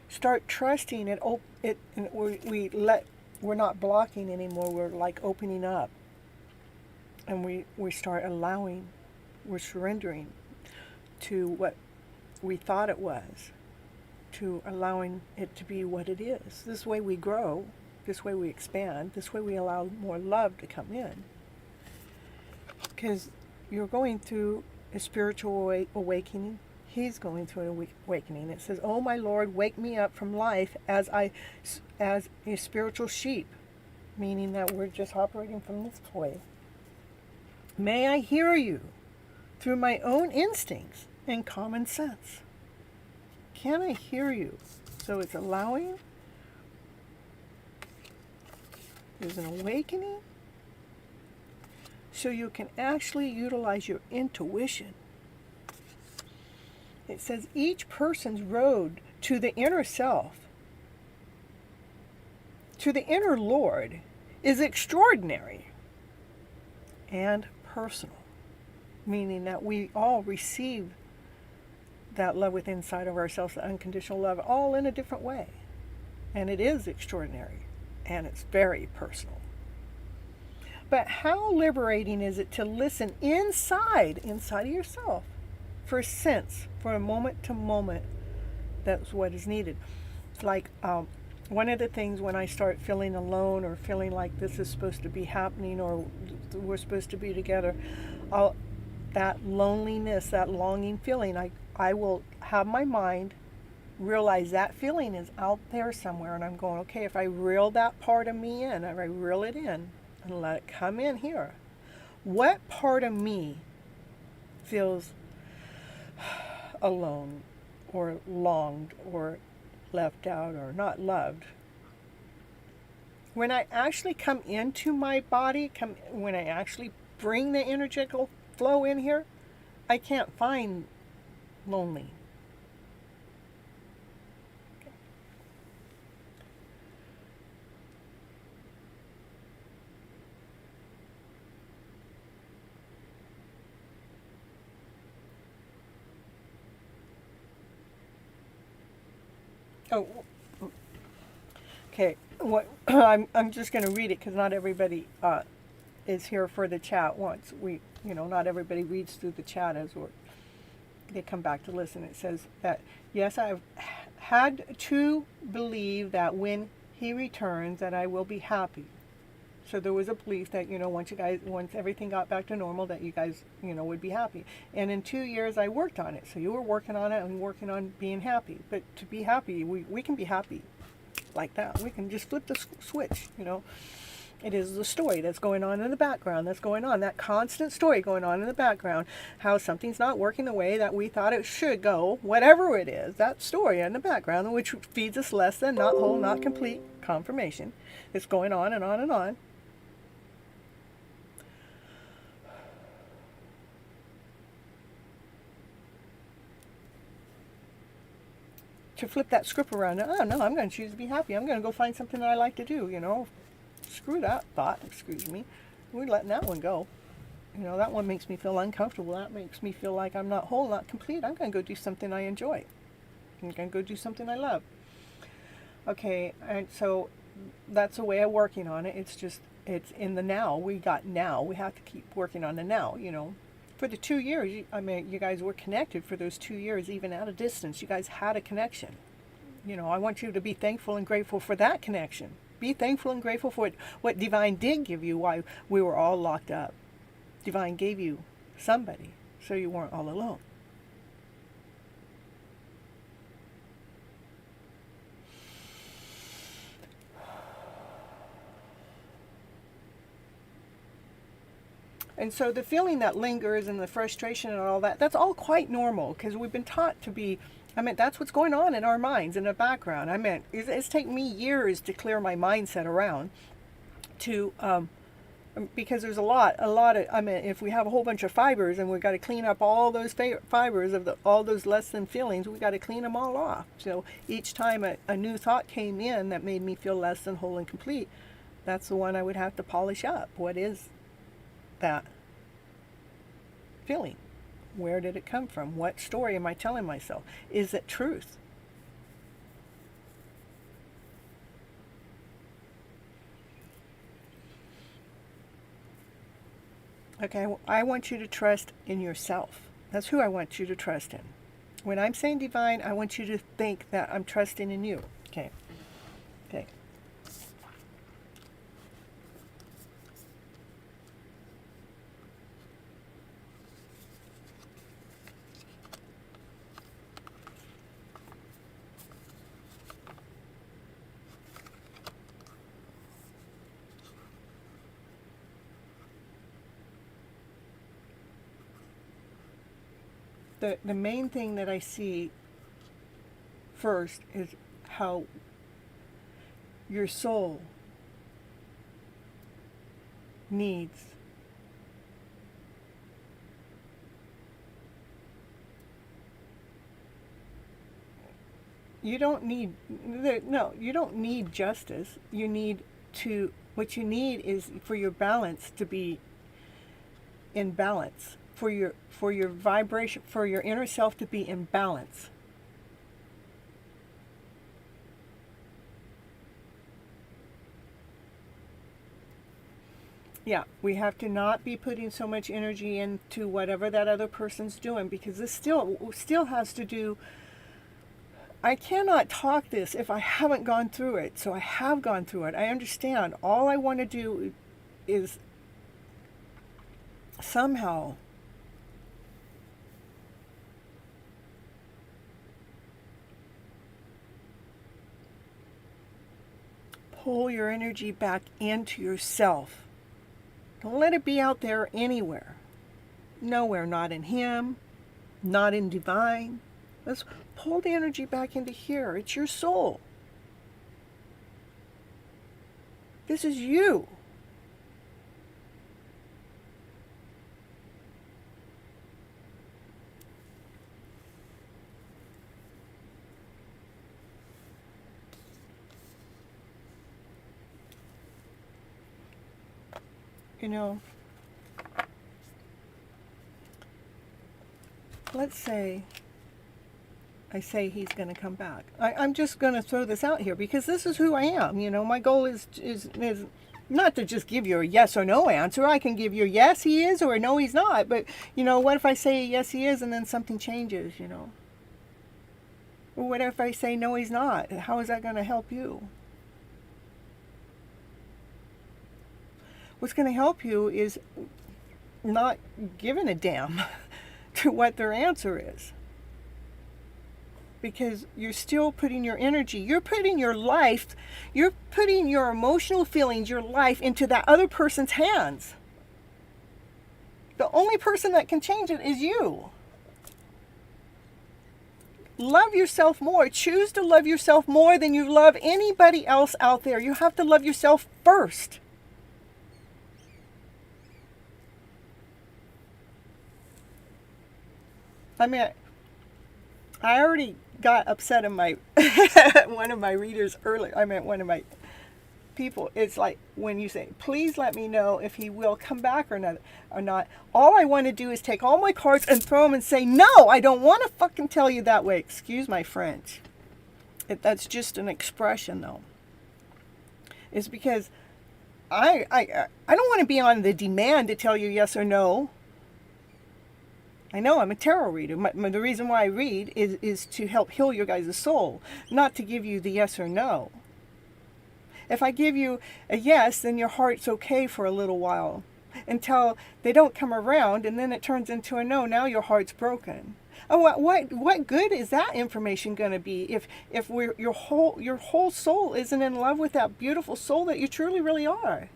start trusting it, and we're not blocking anymore. We're like opening up. And we start allowing, we're surrendering to what we thought it was, to allowing it to be what it is. This way we grow, this way we expand, this way we allow more love to come in. Because you're going through a spiritual awakening. He's going through an awakening. It says, "Oh my Lord, wake me up from life as a spiritual sheep," meaning that we're just operating from this way. "May I hear you through my own instincts and common sense. Can I hear you?" So it's allowing. There's an awakening. So you can actually utilize your intuition. It says each person's road to the inner self, to the inner Lord, is extraordinary and personal, meaning that we all receive that love within inside of ourselves, the unconditional love, all in a different way. And it is extraordinary, and it's very personal. But how liberating is it to listen inside of yourself for a sense, for a moment to moment, that's what is needed. Like one of the things when I start feeling alone or feeling like this is supposed to be happening or we're supposed to be together, that loneliness, that longing feeling, I will have my mind realize that feeling is out there somewhere, and I'm going, okay, if I reel that part of me in, if I reel it in and let it come in here, what part of me feels alone or longed or left out or not loved? When I actually come into my body, when I actually bring the energetical flow in here, I can't find lonely. Oh, okay. What I'm just going to read it because not everybody is here for the chat once. Not everybody reads through the chat as they come back to listen. It says that, yes, I've had to believe that when he returns that I will be happy. So there was a belief that, once everything got back to normal, that you guys, would be happy. And in 2 years, I worked on it. So you were working on it and working on being happy. But to be happy, we can be happy like that. We can just flip the switch, It is the story that's going on in the background, that constant story going on in the background, how something's not working the way that we thought it should go, whatever it is, that story in the background, which feeds us less than, not whole, not complete confirmation. It's going on and on and on. To flip that script around, oh no, I'm going to choose to be happy. I'm going to go find something that I like to do, Screw that thought, excuse me. We're letting that one go. That one makes me feel uncomfortable. That makes me feel like I'm not whole, not complete. I'm going to go do something I enjoy. I'm going to go do something I love. Okay, and so that's a way of working on it. It's in the now. We got now. We have to keep working on the now, For the 2 years, you guys were connected for those 2 years, even at a distance. You guys had a connection. I want you to be thankful and grateful for that connection. Be thankful and grateful for what Divine did give you while we were all locked up. Divine gave you somebody, so you weren't all alone. And so the feeling that lingers and the frustration and all that, that's all quite normal because we've been taught to be, that's what's going on in our minds in the background. It's taken me years to clear my mindset around to because there's a lot of, I mean, if we have a whole bunch of fibers and we've got to clean up all those fibers of all those less than feelings, we got to clean them all off. So each time a new thought came in that made me feel less than whole and complete, that's the one I would have to polish up. What is that feeling? Where did it come from? What story am I telling myself? Is it truth? Okay, I want you to trust in yourself. That's who I want you to trust in. When I'm saying divine, I want you to think that I'm trusting in you. Okay. Okay. The main thing that I see first is how your soul needs you don't need justice. What you need is for your balance to be in balance, for your vibration, for your inner self to be in balance. Yeah, we have to not be putting so much energy into whatever that other person's doing, because this still has to do. I cannot talk this if I haven't gone through it. So I have gone through it. I understand. All I want to do is somehow pull your energy back into yourself. Don't let it be out there anywhere. Nowhere, not in him, not in divine. Let's pull the energy back into here. It's your soul. This is you. You know, let's say I say he's going to come back. I'm just going to throw this out here because this is who I am. You know, my goal is not to just give you a yes or no answer. I can give you a yes, he is, or a no, he's not. But, you know, what if I say yes, he is, and then something changes, you know? Or what if I say no, he's not? How is that going to help you? What's going to help you is not giving a damn to what their answer is. Because you're still putting your energy, you're putting your life, you're putting your emotional feelings, your life into that other person's hands. The only person that can change it is you. Love yourself more. Choose to love yourself more than you love anybody else out there. You have to love yourself first. I mean, I already got upset in my one of my readers earlier. I meant one of my people. It's like when you say, "Please let me know if he will come back or not." All I want to do is take all my cards and throw them and say, "No, I don't want to fucking tell you that way." Excuse my French. That's just an expression, though. It's because I don't want to be on the demand to tell you yes or no. I know I'm a tarot reader. The reason why I read is to help heal your guys' soul, not to give you the yes or no. If I give you a yes, then your heart's okay for a little while until they don't come around, and then it turns into a no. Now your heart's broken. Oh, what good is that information going to be if your whole soul isn't in love with that beautiful soul that you truly really are?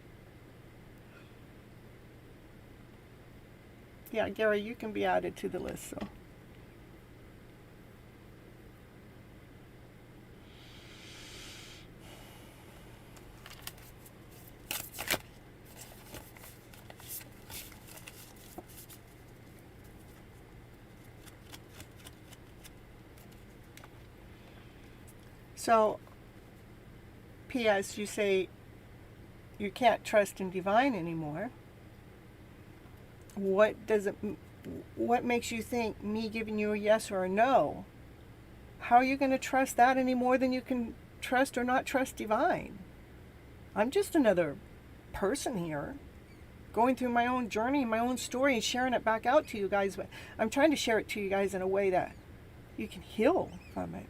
Yeah, Gary, you can be added to the list. So. So, P.S. you say you can't trust in divine anymore. What makes you think me giving you a yes or a no? How are you going to trust that any more than you can trust or not trust divine? I'm just another person here, going through my own journey, my own story, and sharing it back out to you guys. But I'm trying to share it to you guys in a way that you can heal from it.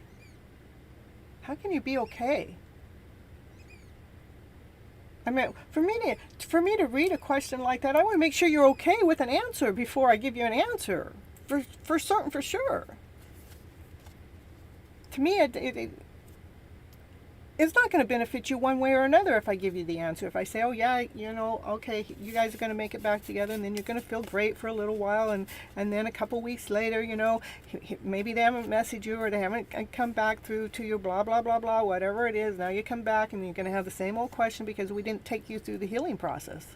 How can you be okay? I mean, for me to read a question like that, I want to make sure you're okay with an answer before I give you an answer. For certain, for sure. To me, it's not going to benefit you one way or another if I give you the answer. If I say, oh yeah, okay, you guys are going to make it back together, and then you're going to feel great for a little while, and then a couple weeks later, maybe they haven't messaged you or they haven't come back through to you, blah, blah, blah, blah, whatever it is. Now you come back and you're going to have the same old question because we didn't take you through the healing process.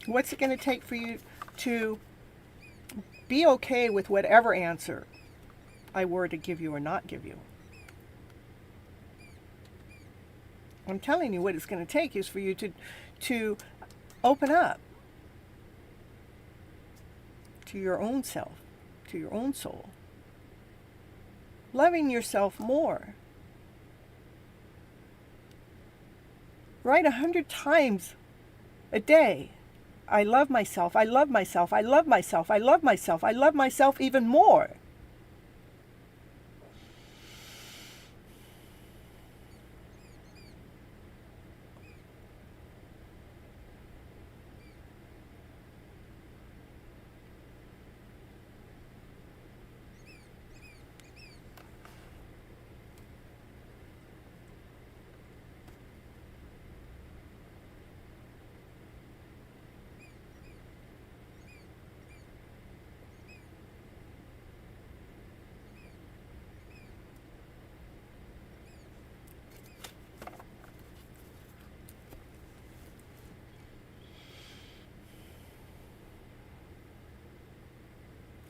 What's it going to take for you to be okay with whatever answer I were to give you or not give you? I'm telling you, what it's going to take is for you to open up to your own self, to your own soul, loving yourself more. Write 100 times a day, I love myself, I love myself, I love myself, I love myself, I love myself even more.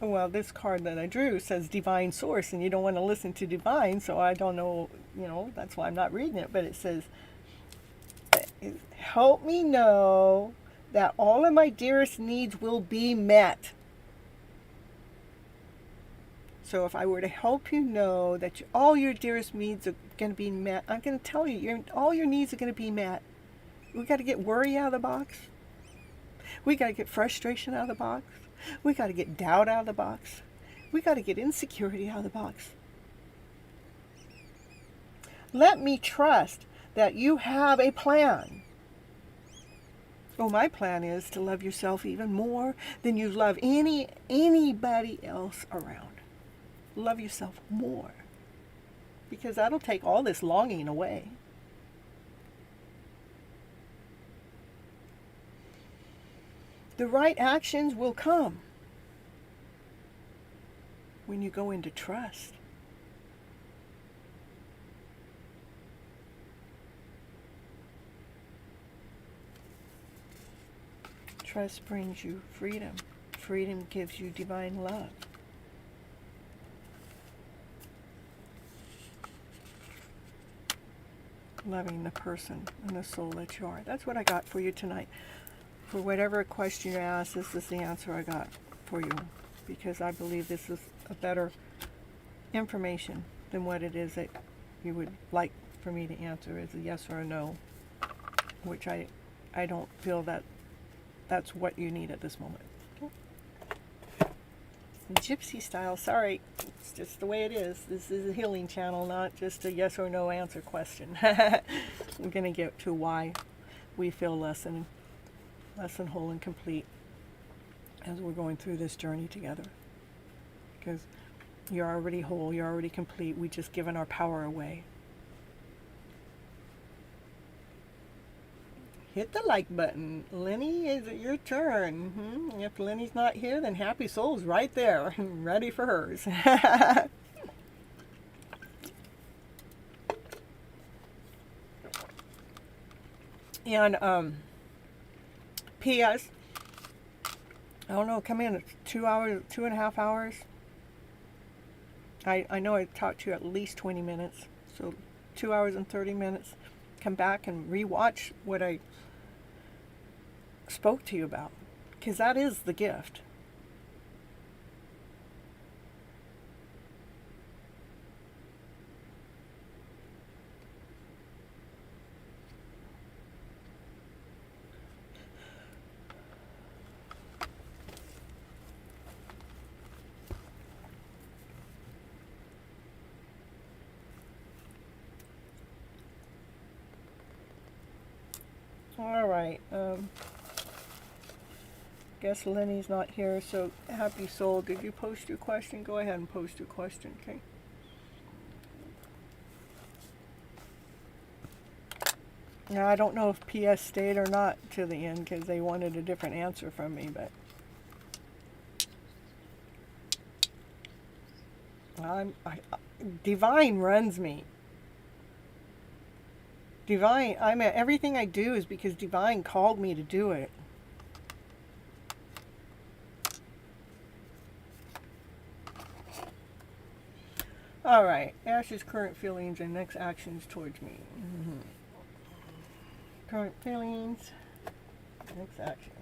Well, this card that I drew says Divine Source, and you don't want to listen to Divine, so I don't know, that's why I'm not reading it, but it says, help me know that all of my dearest needs will be met. So if I were to help you know that all your dearest needs are going to be met, I'm going to tell you, all your needs are going to be met. We got to get worry out of the box. We got to get frustration out of the box. We got to get doubt out of the box. We got to get insecurity out of the box. Let me trust that you have a plan. Oh, my plan is to love yourself even more than you love anybody else around. Love yourself more. Because that'll take all this longing away. The right actions will come when you go into trust. Trust brings you freedom. Freedom gives you divine love. Loving the person and the soul that you are. That's what I got for you tonight. For whatever question you ask, this is the answer I got for you. Because I believe this is a better information than what it is that you would like for me to answer as a yes or a no. Which I don't feel that that's what you need at this moment. Gypsy style, sorry. It's just the way it is. This is a healing channel, not just a yes or no answer question. We're going to get to why we feel less than whole and complete as we're going through this journey together. Because you're already whole, you're already complete. We've just given our power away. Hit the like button. Lenny, is it your turn? If Lenny's not here, then Happy Soul's right there, ready for hers. And P.S. I don't know, come in 2 hours, 2.5 hours. I know I talked to you at least 20 minutes, so 2 hours and 30 minutes. Come back and rewatch what I spoke to you about, because that is the gift. All right. Guess Lenny's not here, so Happy Soul, did you post your question? Go ahead and post your question, okay? Now, I don't know if PS stayed or not to the end because they wanted a different answer from me, but Divine runs me. Divine, everything I do is because Divine called me to do it. All right, Ash's current feelings and next actions towards me. Current feelings, next actions.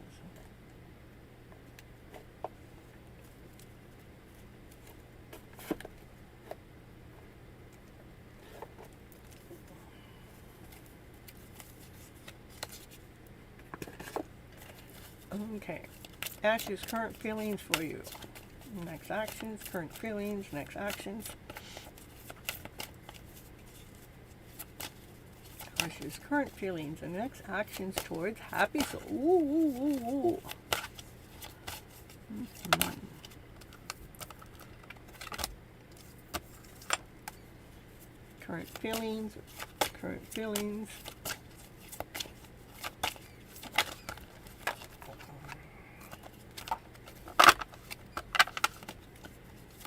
Okay, Ash's current feelings for you. Next actions, current feelings, next actions. Ash's current feelings and next actions towards Happy Soul. Ooh, ooh, ooh, ooh. Current feelings, current feelings.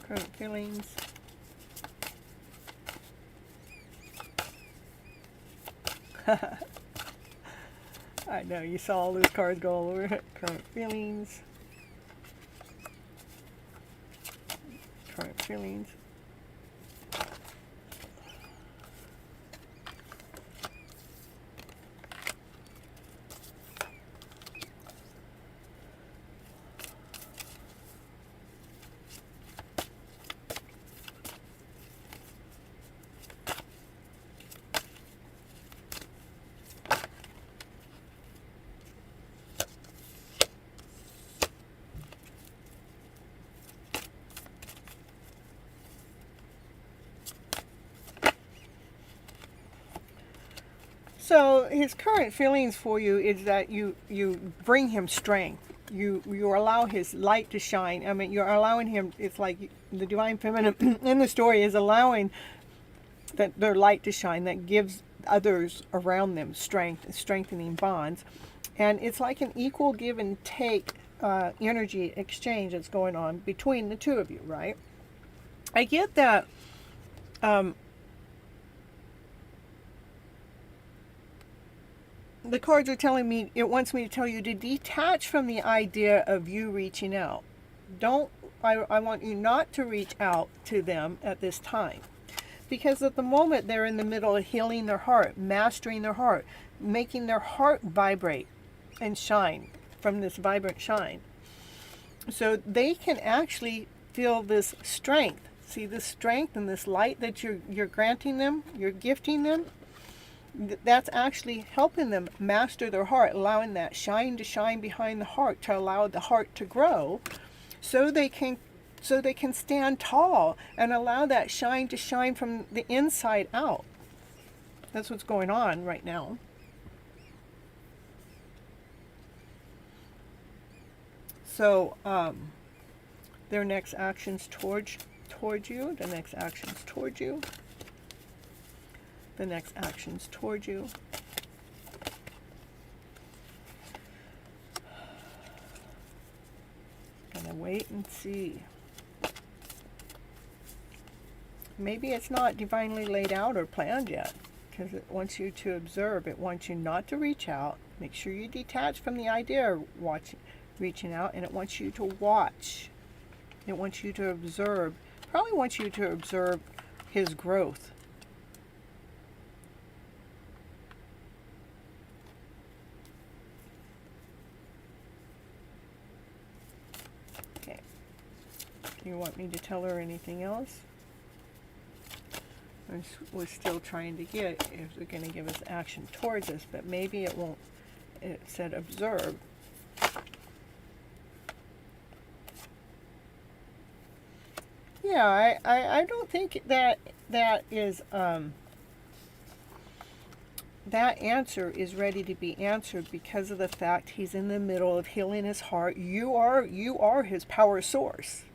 Current feelings. I know, you saw all those cards go all over it. Current feelings. Current feelings. So his current feelings for you is that you bring him strength. You allow his light to shine. I mean, you're allowing him. It's like the divine feminine in the story is allowing their light to shine. That gives others around them strength, strengthening bonds, and it's like an equal give and take energy exchange that's going on between the two of you, right? I get that. The cards are telling me, it wants me to tell you to detach from the idea of you reaching out. I want you not to reach out to them at this time. Because at the moment they're in the middle of healing their heart, mastering their heart, making their heart vibrate and shine from this vibrant shine. So they can actually feel this strength. See this strength and this light that you're granting them, you're gifting them? That's actually helping them master their heart, allowing that shine to shine behind the heart, to allow the heart to grow, so they can stand tall and allow that shine to shine from the inside out. That's what's going on right now. So their next actions towards you, the next actions towards you. The next actions toward you. Gonna wait and see. Maybe it's not divinely laid out or planned yet, because it wants you to observe. It wants you not to reach out. Make sure you detach from the idea of reaching out, and it wants you to watch. It wants you to observe Probably wants you to observe his growth. Okay. Do you want me to tell her anything else? We're still trying to get if they're going to give us action towards us, but maybe it won't. It said observe. Yeah, I don't think that is that answer is ready to be answered because of the fact he's in the middle of healing his heart. You are his power source.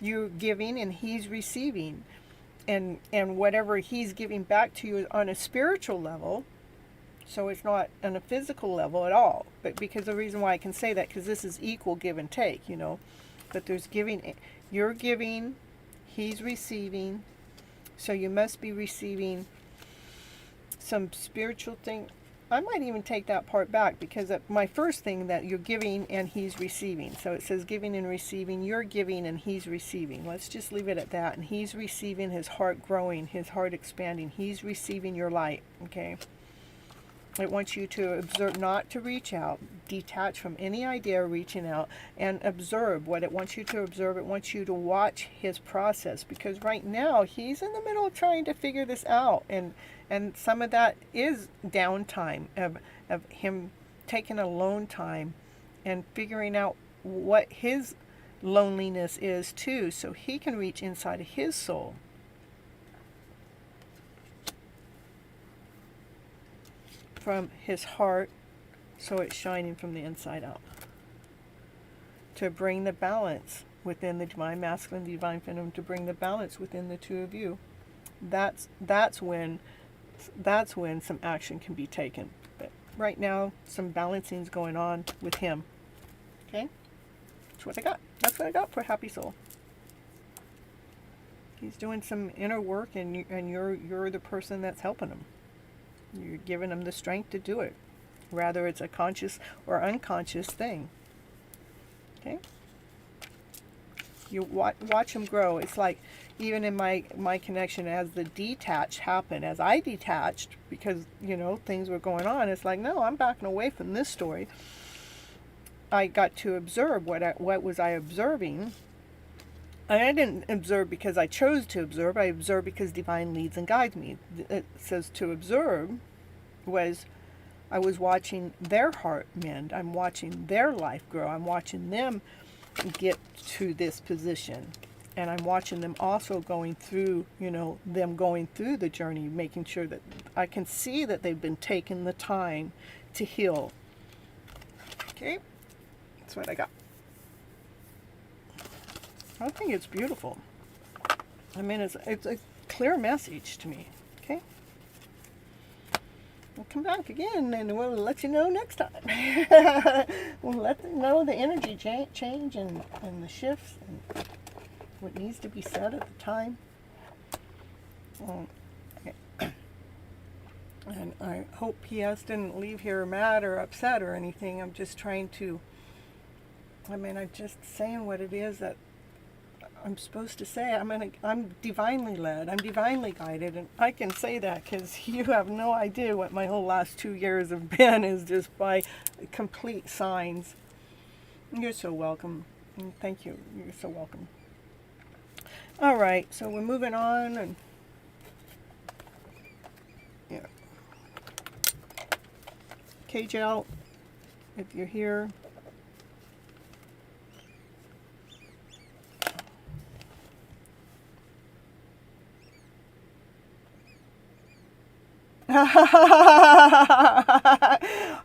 You're giving and he's receiving. And whatever he's giving back to you is on a spiritual level, so it's not on a physical level at all. But because the reason why I can say that, because this is equal give and take, you know. But there's giving, you're giving, he's receiving, so you must be receiving some spiritual thing. I might even take that part back, because my first thing that you're giving and he's receiving. So it says giving and receiving. You're giving and he's receiving. Let's just leave it at that. And he's receiving, his heart growing, his heart expanding. He's receiving your light, okay? It wants you to observe, not to reach out, detach from any idea of reaching out, and observe what it wants you to observe. It wants you to watch his process, because right now he's in the middle of trying to figure this out, and some of that is downtime of him taking alone time and figuring out what his loneliness is too, so he can reach inside of his soul. From his heart, so it's shining from the inside out. To bring the balance within the divine masculine, divine feminine, to bring the balance within the two of you. That's when some action can be taken. But right now, some balancing's going on with him. Okay? That's what I got. That's what I got for Happy Soul. He's doing some inner work, and you're the person that's helping him. You're giving him the strength to do it, whether it's a conscious or unconscious thing. Okay? You watch him grow. It's like, even in my connection, as the detach happened, as I detached, because, you know, things were going on, it's like, no, I'm backing away from this story. I got to observe what was I observing. And I didn't observe because I chose to observe. I observed because divine leads and guides me. It says to observe was, I was watching their heart mend. I'm watching their life grow. I'm watching them get to this position. And I'm watching them also going through, you know, them going through the journey, making sure that I can see that they've been taking the time to heal. Okay? That's what I got. I think it's beautiful. I mean, it's a clear message to me. Okay? We'll come back again and we'll let you know next time. We'll let them know the energy change and the shifts and what needs to be said at the time. And I hope PS didn't leave here mad or upset or anything. I'm just trying to, I'm just saying what it is that I'm supposed to say. I'm divinely led. I'm divinely guided, and I can say that because you have no idea what my whole last 2 years have been, is just by complete signs. You're so welcome. And thank you. You're so welcome. All right, so we're moving on, and yeah. Cage out if you're here.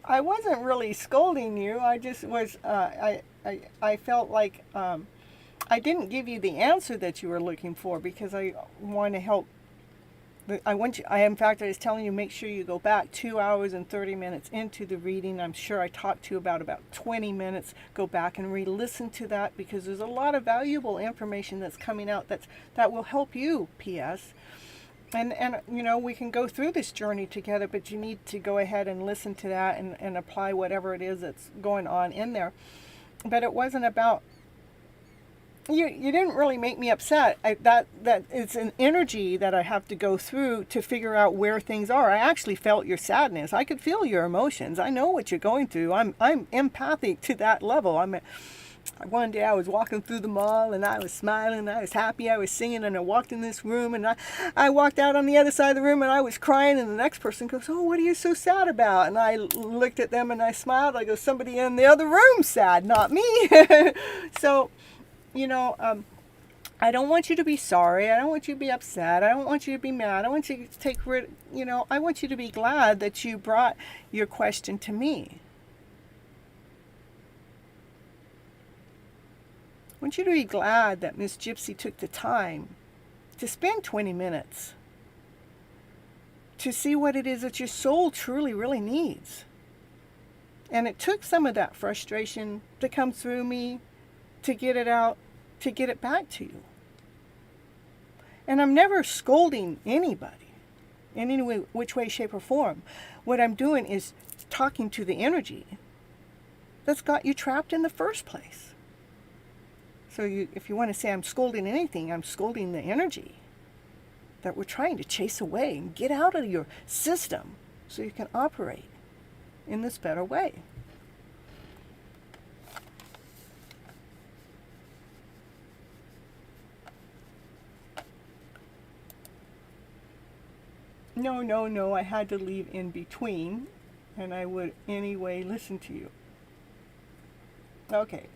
I wasn't really scolding you. I just was, I felt like I didn't give you the answer that you were looking for, because I want to help. I was telling you, make sure you go back 2 hours and 30 minutes into the reading. I'm sure I talked to you about 20 minutes. Go back and re-listen to that, because there's a lot of valuable information that's coming out that will help you, PS. And you know, we can go through this journey together, but you need to go ahead and listen to that and apply whatever it is that's going on in there. But it wasn't about you didn't really make me upset. That it's an energy that I have to go through to figure out where things are. I actually felt your sadness. I could feel your emotions. I know what you're going through. I'm empathic to that level. One day I was walking through the mall and I was smiling, I was happy, I was singing, and I walked in this room and I walked out on the other side of the room and I was crying, and the next person goes, "Oh, what are you so sad about?" And I looked at them and I smiled. I go, "Somebody in the other room sad, not me." So, I don't want you to be sorry. I don't want you to be upset. I don't want you to be mad. I want you to I want you to be glad that you brought your question to me. I want you to be glad that Miss Gypsy took the time to spend 20 minutes to see what it is that your soul truly, really needs. And it took some of that frustration to come through me, to get it out, to get it back to you. And I'm never scolding anybody in any way, which way, shape, or form. What I'm doing is talking to the energy that's got you trapped in the first place. So if you want to say I'm scolding anything, I'm scolding the energy that we're trying to chase away and get out of your system so you can operate in this better way. No, I had to leave in between, and I would anyway listen to you. Okay.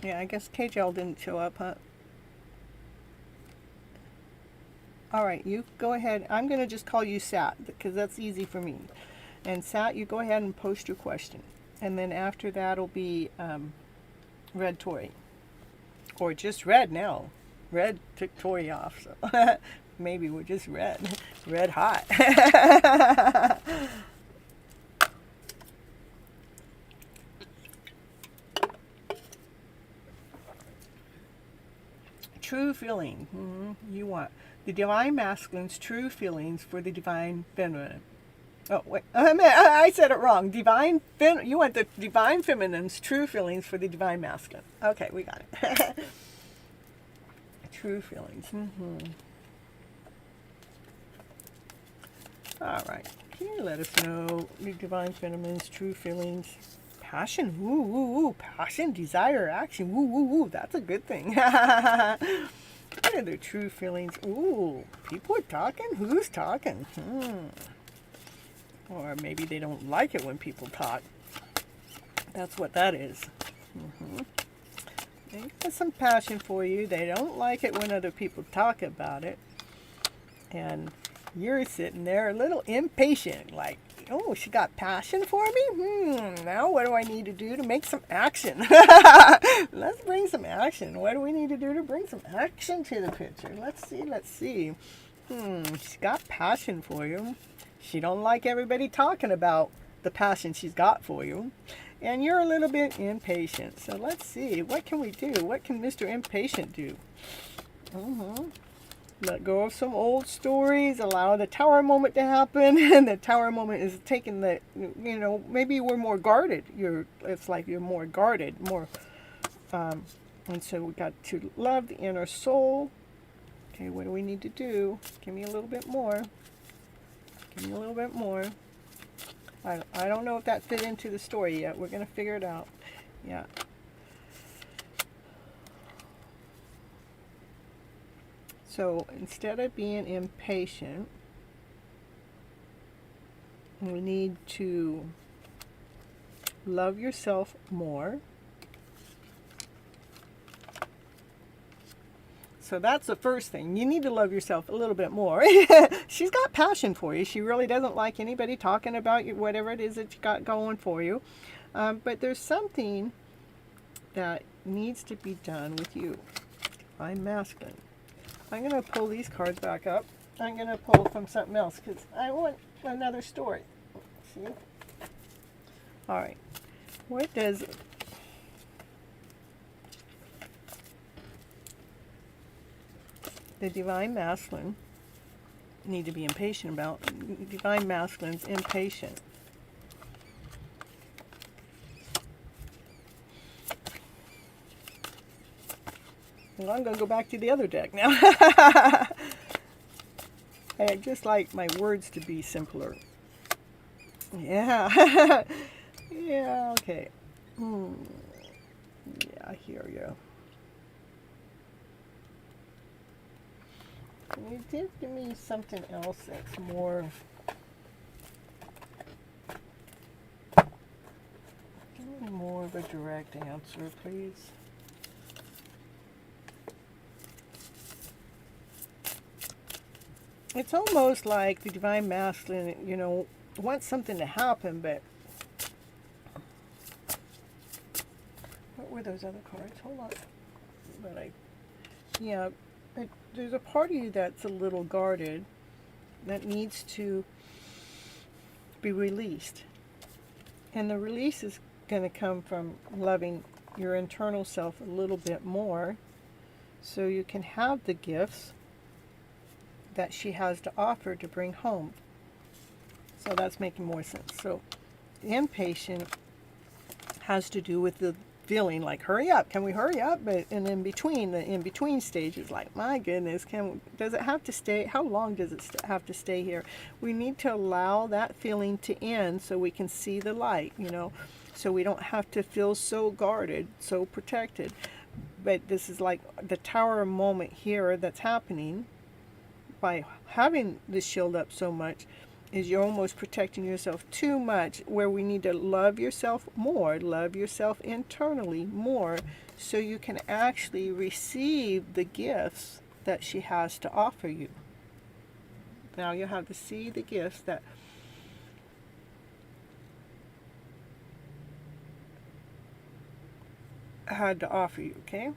Yeah, I guess KJL didn't show up, huh? All right, you go ahead. I'm going to just call you Sat because that's easy for me. And Sat, you go ahead and post your question. And then after that will be Red Tori. Or just Red now. Red took Tori off, so maybe we're just Red. Red hot. True feeling. You want the divine masculine's true feelings for the divine feminine. Oh wait, I said it wrong. You want the divine feminine's true feelings for the divine masculine. Okay, we got it. True feelings. All right. Can you let us know the divine feminine's true feelings? Passion, woo, passion, desire, action, woo, that's a good thing. What are their true feelings? Ooh, people are talking? Who's talking? Or maybe they don't like it when people talk. That's what that is. They got some passion for you. They don't like it when other people talk about it. And you're sitting there a little impatient, like, oh, she got passion for me? Now what do I need to do to make some action? Let's bring some action. What do we need to do to bring some action to the picture? Let's see. She's got passion for you. She don't like everybody talking about the passion she's got for you. And you're a little bit impatient. So let's see. What can we do? What can Mr. Impatient do? Let go of some old stories, allow the tower moment to happen, and the tower moment is taking the, maybe we're more guarded. It's like you're more guarded, and so we got to love the inner soul. Okay, what do we need to do? Give me a little bit more. I don't know if that fit into the story yet. We're going to figure it out. Yeah. So instead of being impatient, we need to love yourself more. So that's the first thing. You need to love yourself a little bit more. She's got passion for you. She really doesn't like anybody talking about you, whatever it is that you got going for you. But there's something that needs to be done with you. I'm masculine. I'm going to pull these cards back up. I'm going to pull from something else because I want another story. See? All right. What does the divine masculine need to be impatient about? Divine masculine's impatient. Well, I'm going to go back to the other deck now. I just like my words to be simpler. Yeah. Yeah, okay. Yeah, I hear you. Can you give me something else that's more... Give me more of a direct answer, please. It's almost like the Divine Masculine, you know, wants something to happen, but... What were those other cards? Hold on. Yeah, there's a part of you that's a little guarded that needs to be released. And the release is going to come from loving your internal self a little bit more so you can have the gifts that she has to offer to bring home. So that's making more sense. So the impatient has to do with the feeling like, hurry up, can we hurry up? But and in between, the in-between stage is like, my goodness, does it have to stay? How long does it have to stay here? We need to allow that feeling to end so we can see the light, you know, so we don't have to feel so guarded, so protected. But this is like the tower moment here that's happening by having the shield up so much, is you're almost protecting yourself too much, where we need to love yourself more, love yourself internally more, so you can actually receive the gifts that she has to offer you. Now you have to see the gifts that had to offer you, okay?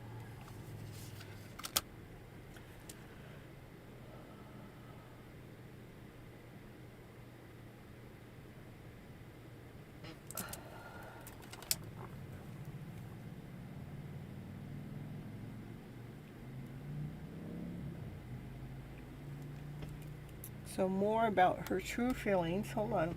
So more about her true feelings. Hold on.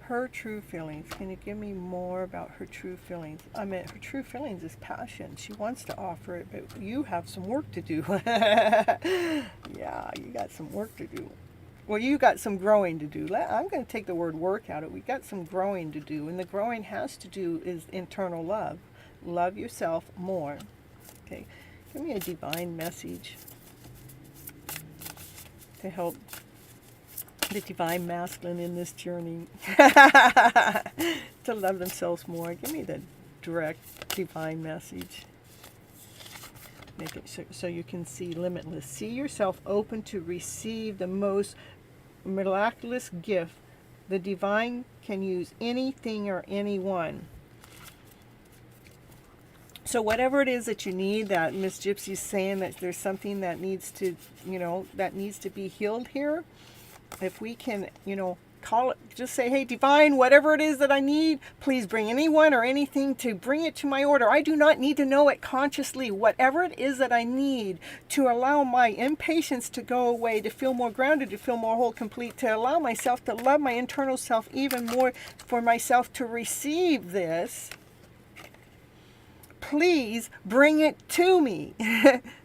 Her true feelings. Can you give me more about her true feelings? I mean, her true feelings is passion. She wants to offer it, but you have some work to do. Yeah, you got some work to do. Well, you got some growing to do. I'm going to take the word work out of it. We got some growing to do, and the growing has to do is internal love. Love yourself more. Okay, give me a divine message to help the divine masculine in this journey to love themselves more. Give me the direct divine message. Make it so you can see limitless. See yourself open to receive the most miraculous gift. The divine can use anything or anyone. So whatever it is that you need, that Miss Gypsy's saying that there's something that needs to, you know, that needs to be healed here. If we can, you know, call it, just say, hey, divine, whatever it is that I need, please bring anyone or anything to bring it to my order. I do not need to know it consciously. Whatever it is that I need to allow my impatience to go away, to feel more grounded, to feel more whole, complete, to allow myself to love my internal self even more, for myself to receive this. Please bring it to me.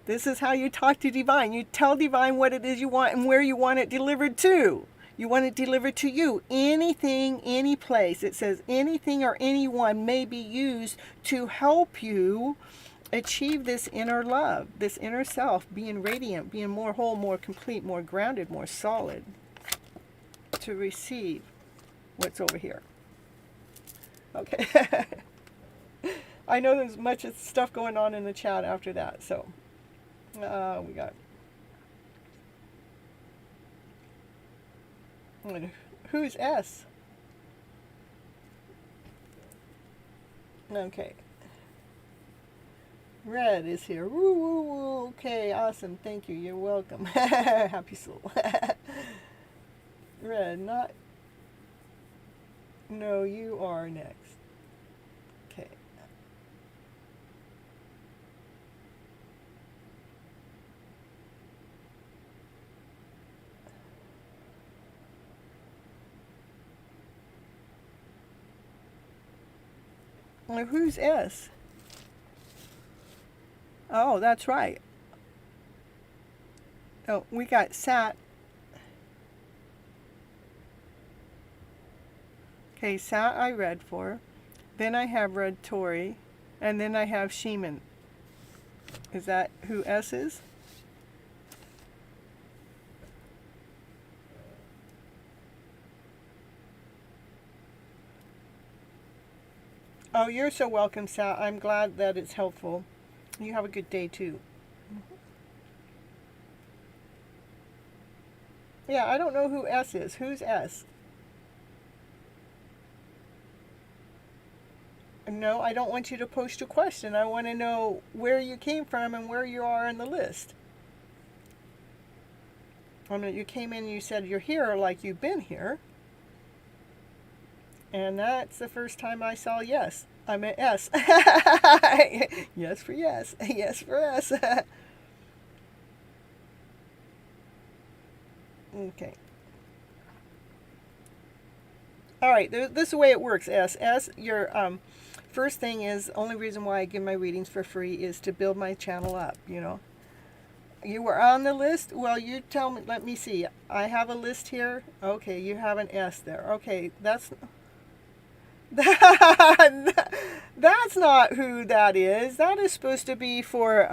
This is how you talk to divine. You tell divine what it is you want and where you want it delivered to. You want it delivered to you. Anything, any place. It says anything or anyone may be used to help you achieve this inner love, this inner self, being radiant, being more whole, more complete, more grounded, more solid, to receive what's over here. Okay. I know there's much stuff going on in the chat after that, so we got who's S? Okay. Red is here. Woo, woo, woo. Okay, awesome. Thank you. You're welcome. Happy soul. Red, not. No, you are next. Okay. Well, who's S? Oh, that's right. Oh, we got Sat. Okay, Sat I read for. Then I have Red Tory. And then I have Sheeman. Is that who S is? Oh, you're so welcome, Sat. I'm glad that it's helpful. You have a good day, too. Yeah, I don't know who S is. Who's S? No, I don't want you to post a question. I want to know where you came from and where you are in the list. I mean, you came in and you said you're here like you've been here. And that's the first time I saw yes. I meant S. Yes for yes. Yes for S. Okay. All right, this is the way it works, S. Your first thing is, the only reason why I give my readings for free is to build my channel up, you know. You were on the list? Well, you tell me, let me see. I have a list here. Okay, you have an S there. Okay, that's that's not who that is. That is supposed to be for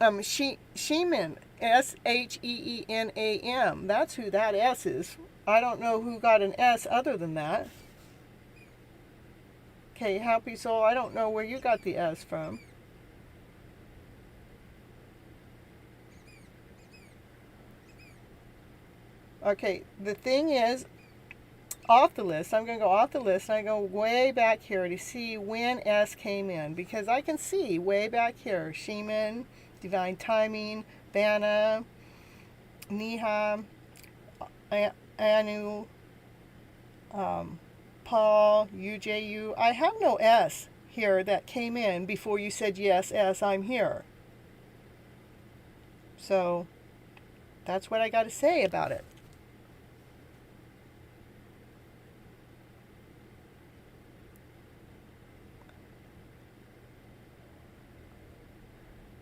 Sheeman. Sheenam. That's who that S is. I don't know who got an S other than that. Okay, Happy Soul, I don't know where you got the S from. Okay, the thing is, off the list, I'm going to go off the list, and I go way back here to see when S came in, because I can see way back here, Sheeman, Divine Timing, Bana, Neha, Anu, Paul, UJU. I have no S here that came in before you said yes, S, I'm here. So that's what I got to say about it.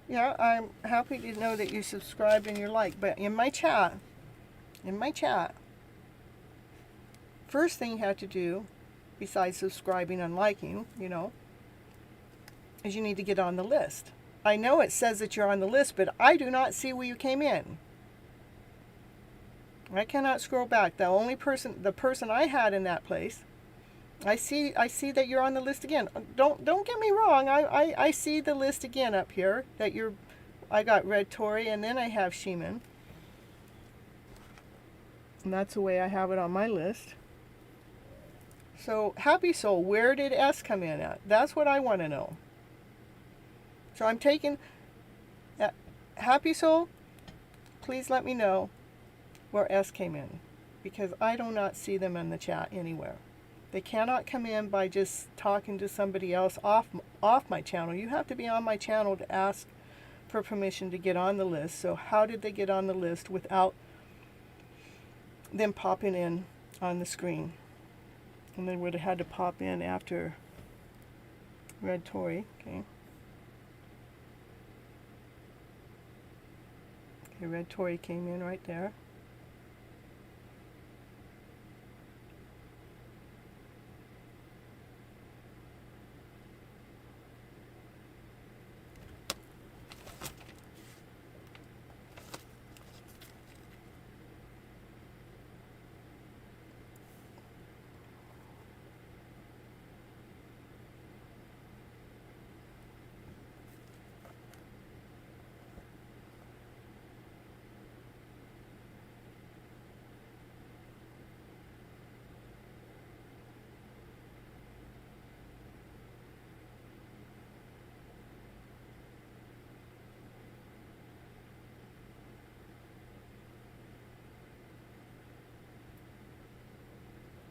Yeah, I'm happy to know that you subscribed and you like, but in my chat, first thing you have to do, besides subscribing and liking, you know, is you need to get on the list. I know it says that you're on the list, but I do not see where you came in. I cannot scroll back. The person I had in that place, I see that you're on the list again. Don't get me wrong. I see the list again up here that I got Red Tory, and then I have Sheeman. And that's the way I have it on my list. So, Happy Soul, where did S come in at? That's what I want to know. So I'm taking Happy Soul, please let me know where S came in, because I do not see them in the chat anywhere. They cannot come in by just talking to somebody else off my channel. You have to be on my channel to ask for permission to get on the list. So how did they get on the list without them popping in on the screen? And they would have had to pop in after Red Tory. Okay. Okay, Red Tory came in right there.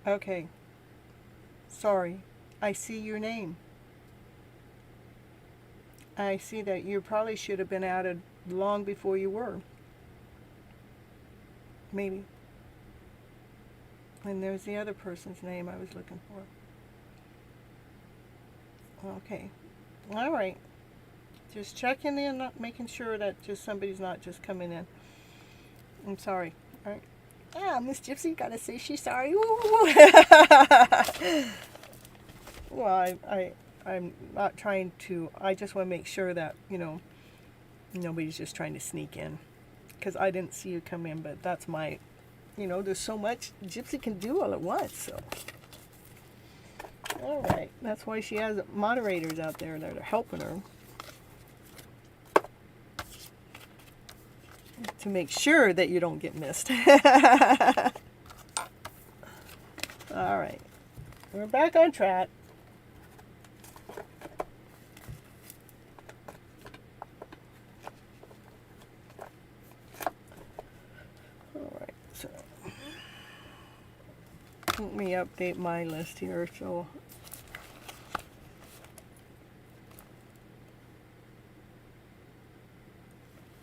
Okay. Sorry. I see your name. I see that you probably should have been added long before you were. Maybe. And there's the other person's name I was looking for. Okay. All right. Just checking in, not making sure that just somebody's not just coming in. I'm sorry. All right. Ah, Miss Gypsy gotta say she's sorry. Woo. Well, I'm not trying to. I just want to make sure that nobody's just trying to sneak in, because I didn't see you come in. But that's my, there's so much Gypsy can do all at once. So, all right. That's why she has moderators out there that are helping her to make sure that you don't get missed. All right. We're back on track. All right. So let me update my list here. So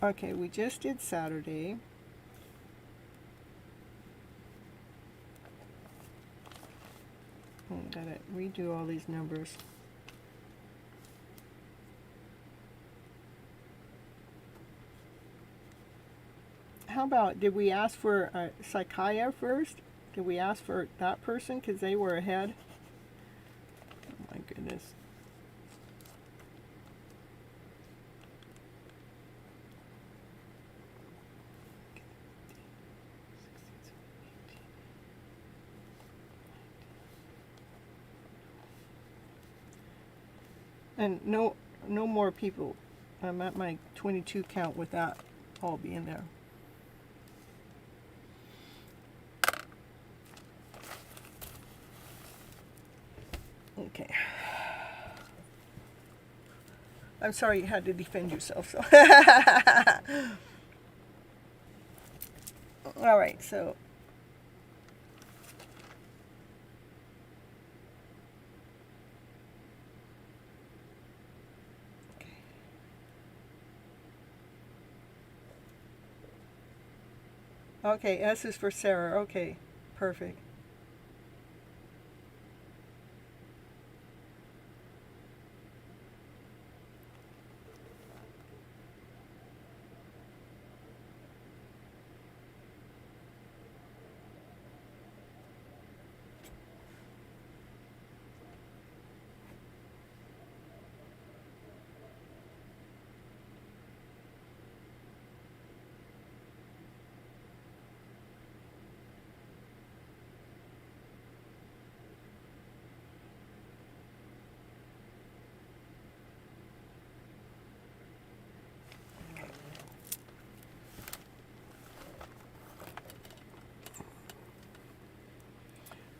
okay, we just did Saturday. Gotta redo all these numbers. How about, did we ask for Psychia first? Did we ask for that person because they were ahead? Oh my goodness. And no more people. I'm at my 22 count with that all being there. Okay. I'm sorry you had to defend yourself. So. All right, so. Okay, S is for Sarah. Okay, perfect.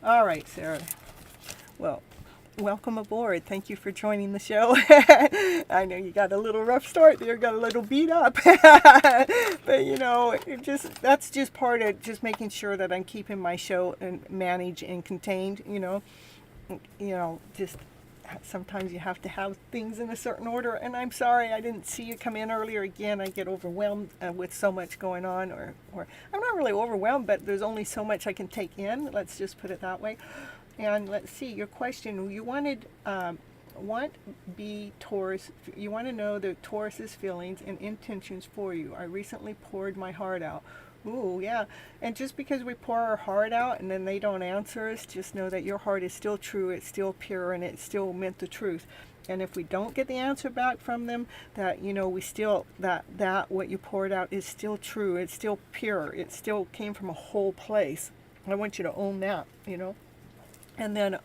All right, Sarah. Well, welcome aboard. Thank you for joining the show. I know you got a little rough start there, got a little beat up. But that's just part of just making sure that I'm keeping my show and managed and contained, just sometimes you have to have things in a certain order, and I'm sorry I didn't see you come in earlier. Again, I get overwhelmed with so much going on, or I'm not really overwhelmed, but there's only so much I can take in, let's just put it that way. And let's see, your question, you wanted Taurus, you want to know the Taurus's feelings and intentions for you. I recently poured my heart out. Ooh, yeah. And just because we pour our heart out and then they don't answer us, just know that your heart is still true, it's still pure, and it still meant the truth. And if we don't get the answer back from them, that, we still, that what you poured out is still true, it's still pure, it still came from a whole place. I want you to own that, And then,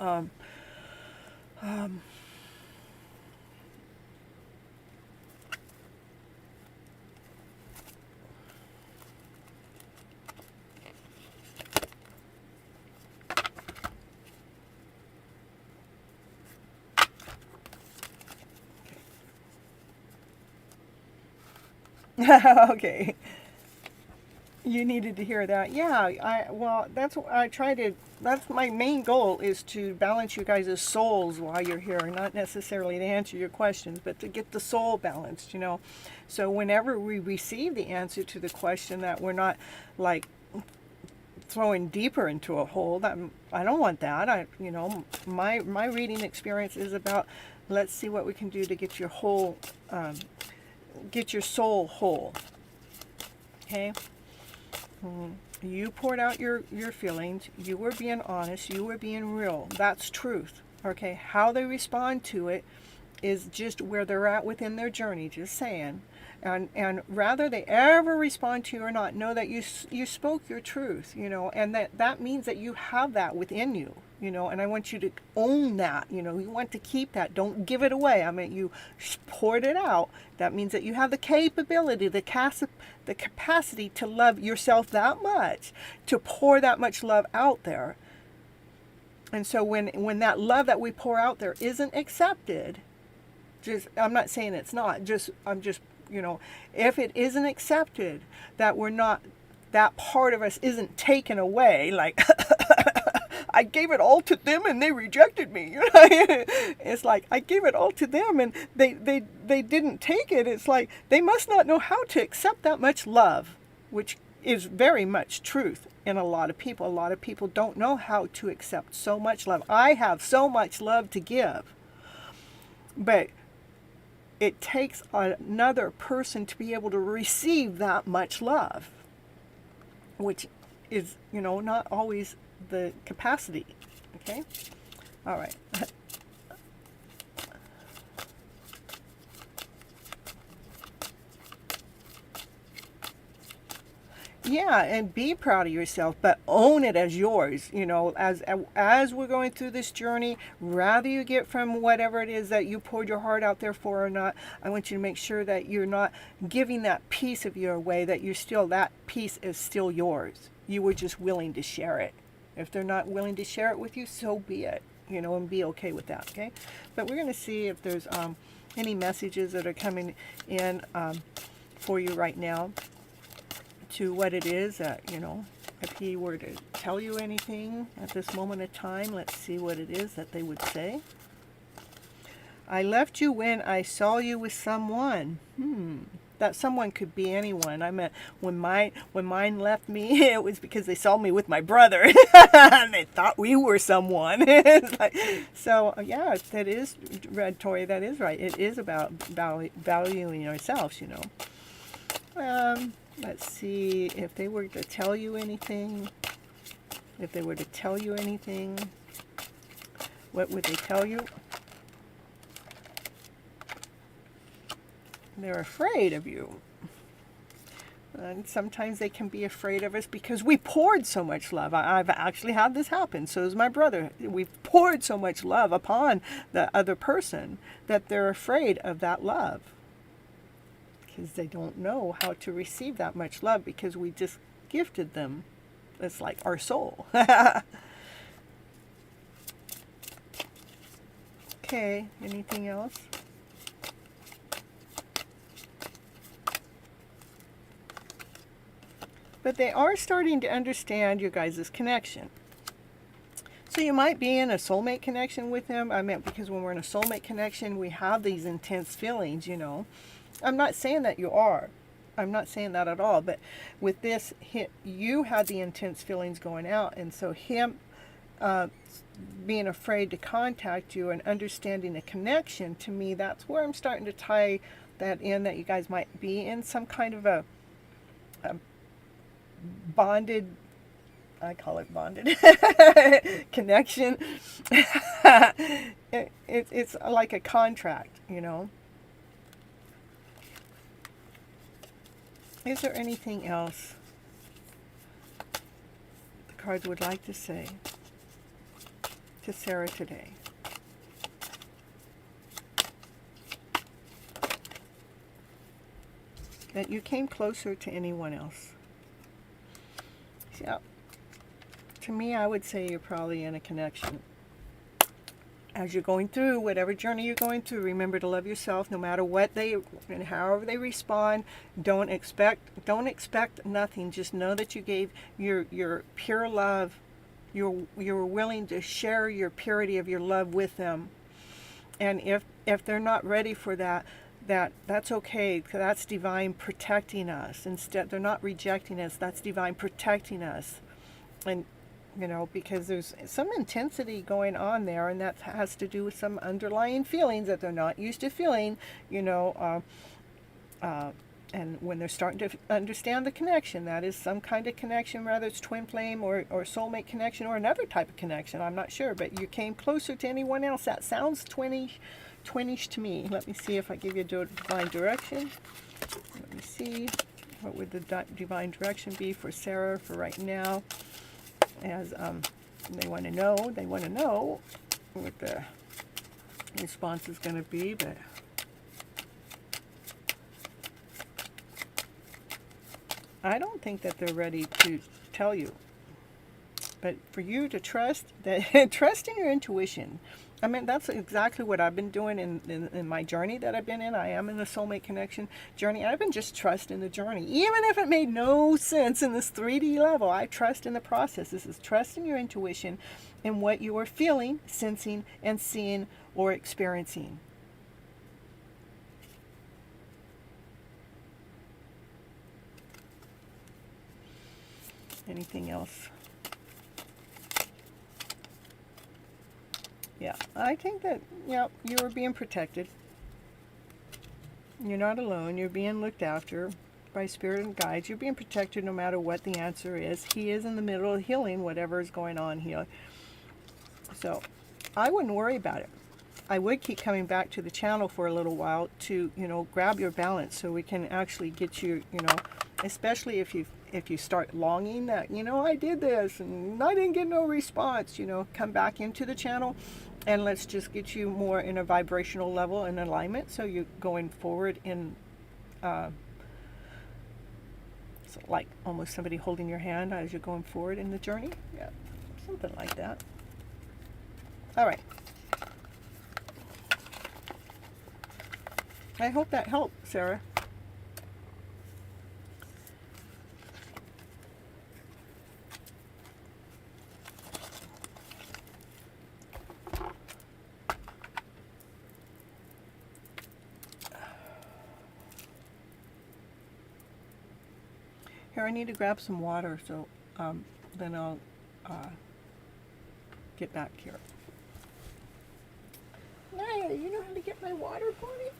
okay. You needed to hear that. Yeah, that's my main goal, is to balance you guys' souls while you're here, not necessarily to answer your questions, but to get the soul balanced, So whenever we receive the answer to the question, that we're not like throwing deeper into a hole. I don't want that. My reading experience is about let's see what we can do to get your whole, get your soul whole. Okay? You poured out your feelings. You were being honest. You were being real. That's truth. Okay? How they respond to it is just where they're at within their journey, just saying. And rather they ever respond to you or not, know that you spoke your truth, and that means that you have that within you, and I want you to own that, you want to keep that. Don't give it away. I mean, you poured it out. That means that you have the capability, the capacity to love yourself that much, to pour that much love out there. And so when that love that we pour out there isn't accepted, I'm not saying it's not, if it isn't accepted, that we're not, that part of us isn't taken away, like, I gave it all to them and they rejected me. It's like, I gave it all to them and they didn't take it. It's like, they must not know how to accept that much love, which is very much truth in a lot of people. A lot of people don't know how to accept so much love. I have so much love to give, but it takes another person to be able to receive that much love, which is, not always the capacity. Okay? All right. Yeah, and be proud of yourself, but own it as yours. As we're going through this journey, rather you get from whatever it is that you poured your heart out there for or not, I want you to make sure that you're not giving that piece of you away, that that piece is still yours. You were just willing to share it. If they're not willing to share it with you, so be it, and be okay with that, okay? But we're going to see if there's any messages that are coming in for you right now, to what it is that, if he were to tell you anything at this moment of time, let's see what it is that they would say. I left you when I saw you with someone. That someone could be anyone. I meant when mine left me, it was because they saw me with my brother and they thought we were someone. So yeah, that is, Red Toy, that is right. It is about valuing ourselves, Let's see if they were to tell you anything. If they were to tell you anything, what would they tell you? They're afraid of you. And sometimes they can be afraid of us because we poured so much love. I've actually had this happen. So is my brother. We've poured so much love upon the other person that they're afraid of that love, because they don't know how to receive that much love, because we just gifted them. It's like our soul. Okay, anything else? But they are starting to understand your guys' connection. So you might be in a soulmate connection with them. I meant because when we're in a soulmate connection, we have these intense feelings, I'm not saying that you are. I'm not saying that at all. But with this, you had the intense feelings going out. And so him being afraid to contact you and understanding a connection, to me, that's where I'm starting to tie that in, that you guys might be in some kind of a bonded, I call it bonded, connection. It's like a contract, Is there anything else the cards would like to say to Sarah today? That you came closer to anyone else. Yeah. To me, I would say you're probably in a connection. As you're going through whatever journey you're going through, remember to love yourself no matter what and however they respond. Don't expect nothing. Just know that you gave your pure love. You're willing to share your purity of your love with them. And if they're not ready for that's okay. That's divine protecting us. Instead, they're not rejecting us. That's divine protecting us. And because there's some intensity going on there, and that has to do with some underlying feelings that they're not used to feeling, and when they're starting to understand the connection, that is some kind of connection, whether it's twin flame or soulmate connection or another type of connection, I'm not sure, but you came closer to anyone else. That sounds twinish to me. Let me see if I give you divine direction. Let me see. What would the divine direction be for Sarah for right now? As they want to know what the response is going to be, but I don't think that they're ready to tell you. But for you to trust in your intuition. I mean, that's exactly what I've been doing in my journey that I've been in. I am in the soulmate connection journey. I've been just trusting the journey. Even if it made no sense in this 3D level, I trust in the process. This is trusting your intuition in what you are feeling, sensing, and seeing or experiencing. Anything else? Yeah, I think that, you are being protected. You're not alone. You're being looked after by spirit and guides. You're being protected no matter what the answer is. He is in the middle of healing whatever is going on here. So I wouldn't worry about it. I would keep coming back to the channel for a little while to, grab your balance so we can actually get you, especially if you start longing that, I did this and I didn't get no response, come back into the channel and let's just get you more in a vibrational level and alignment so you're going forward in, like almost somebody holding your hand as you're going forward in the journey. Yeah, something like that. All right. I hope that helped, Sarah. Here, I need to grab some water, so then I'll get back here. Hey, you know how to get my water for me?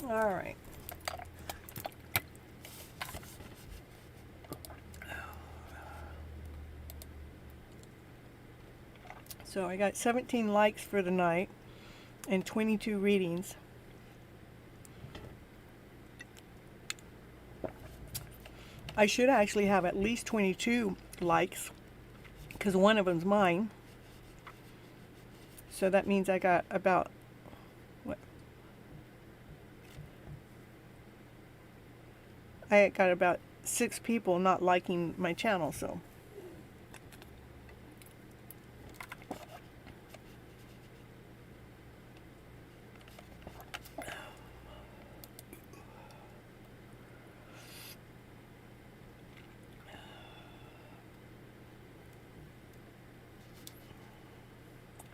All right. So I got 17 likes for the night and 22 readings. I should actually have at least 22 likes because one of them's mine. So that means I got about, I got about 6 people not liking my channel, so.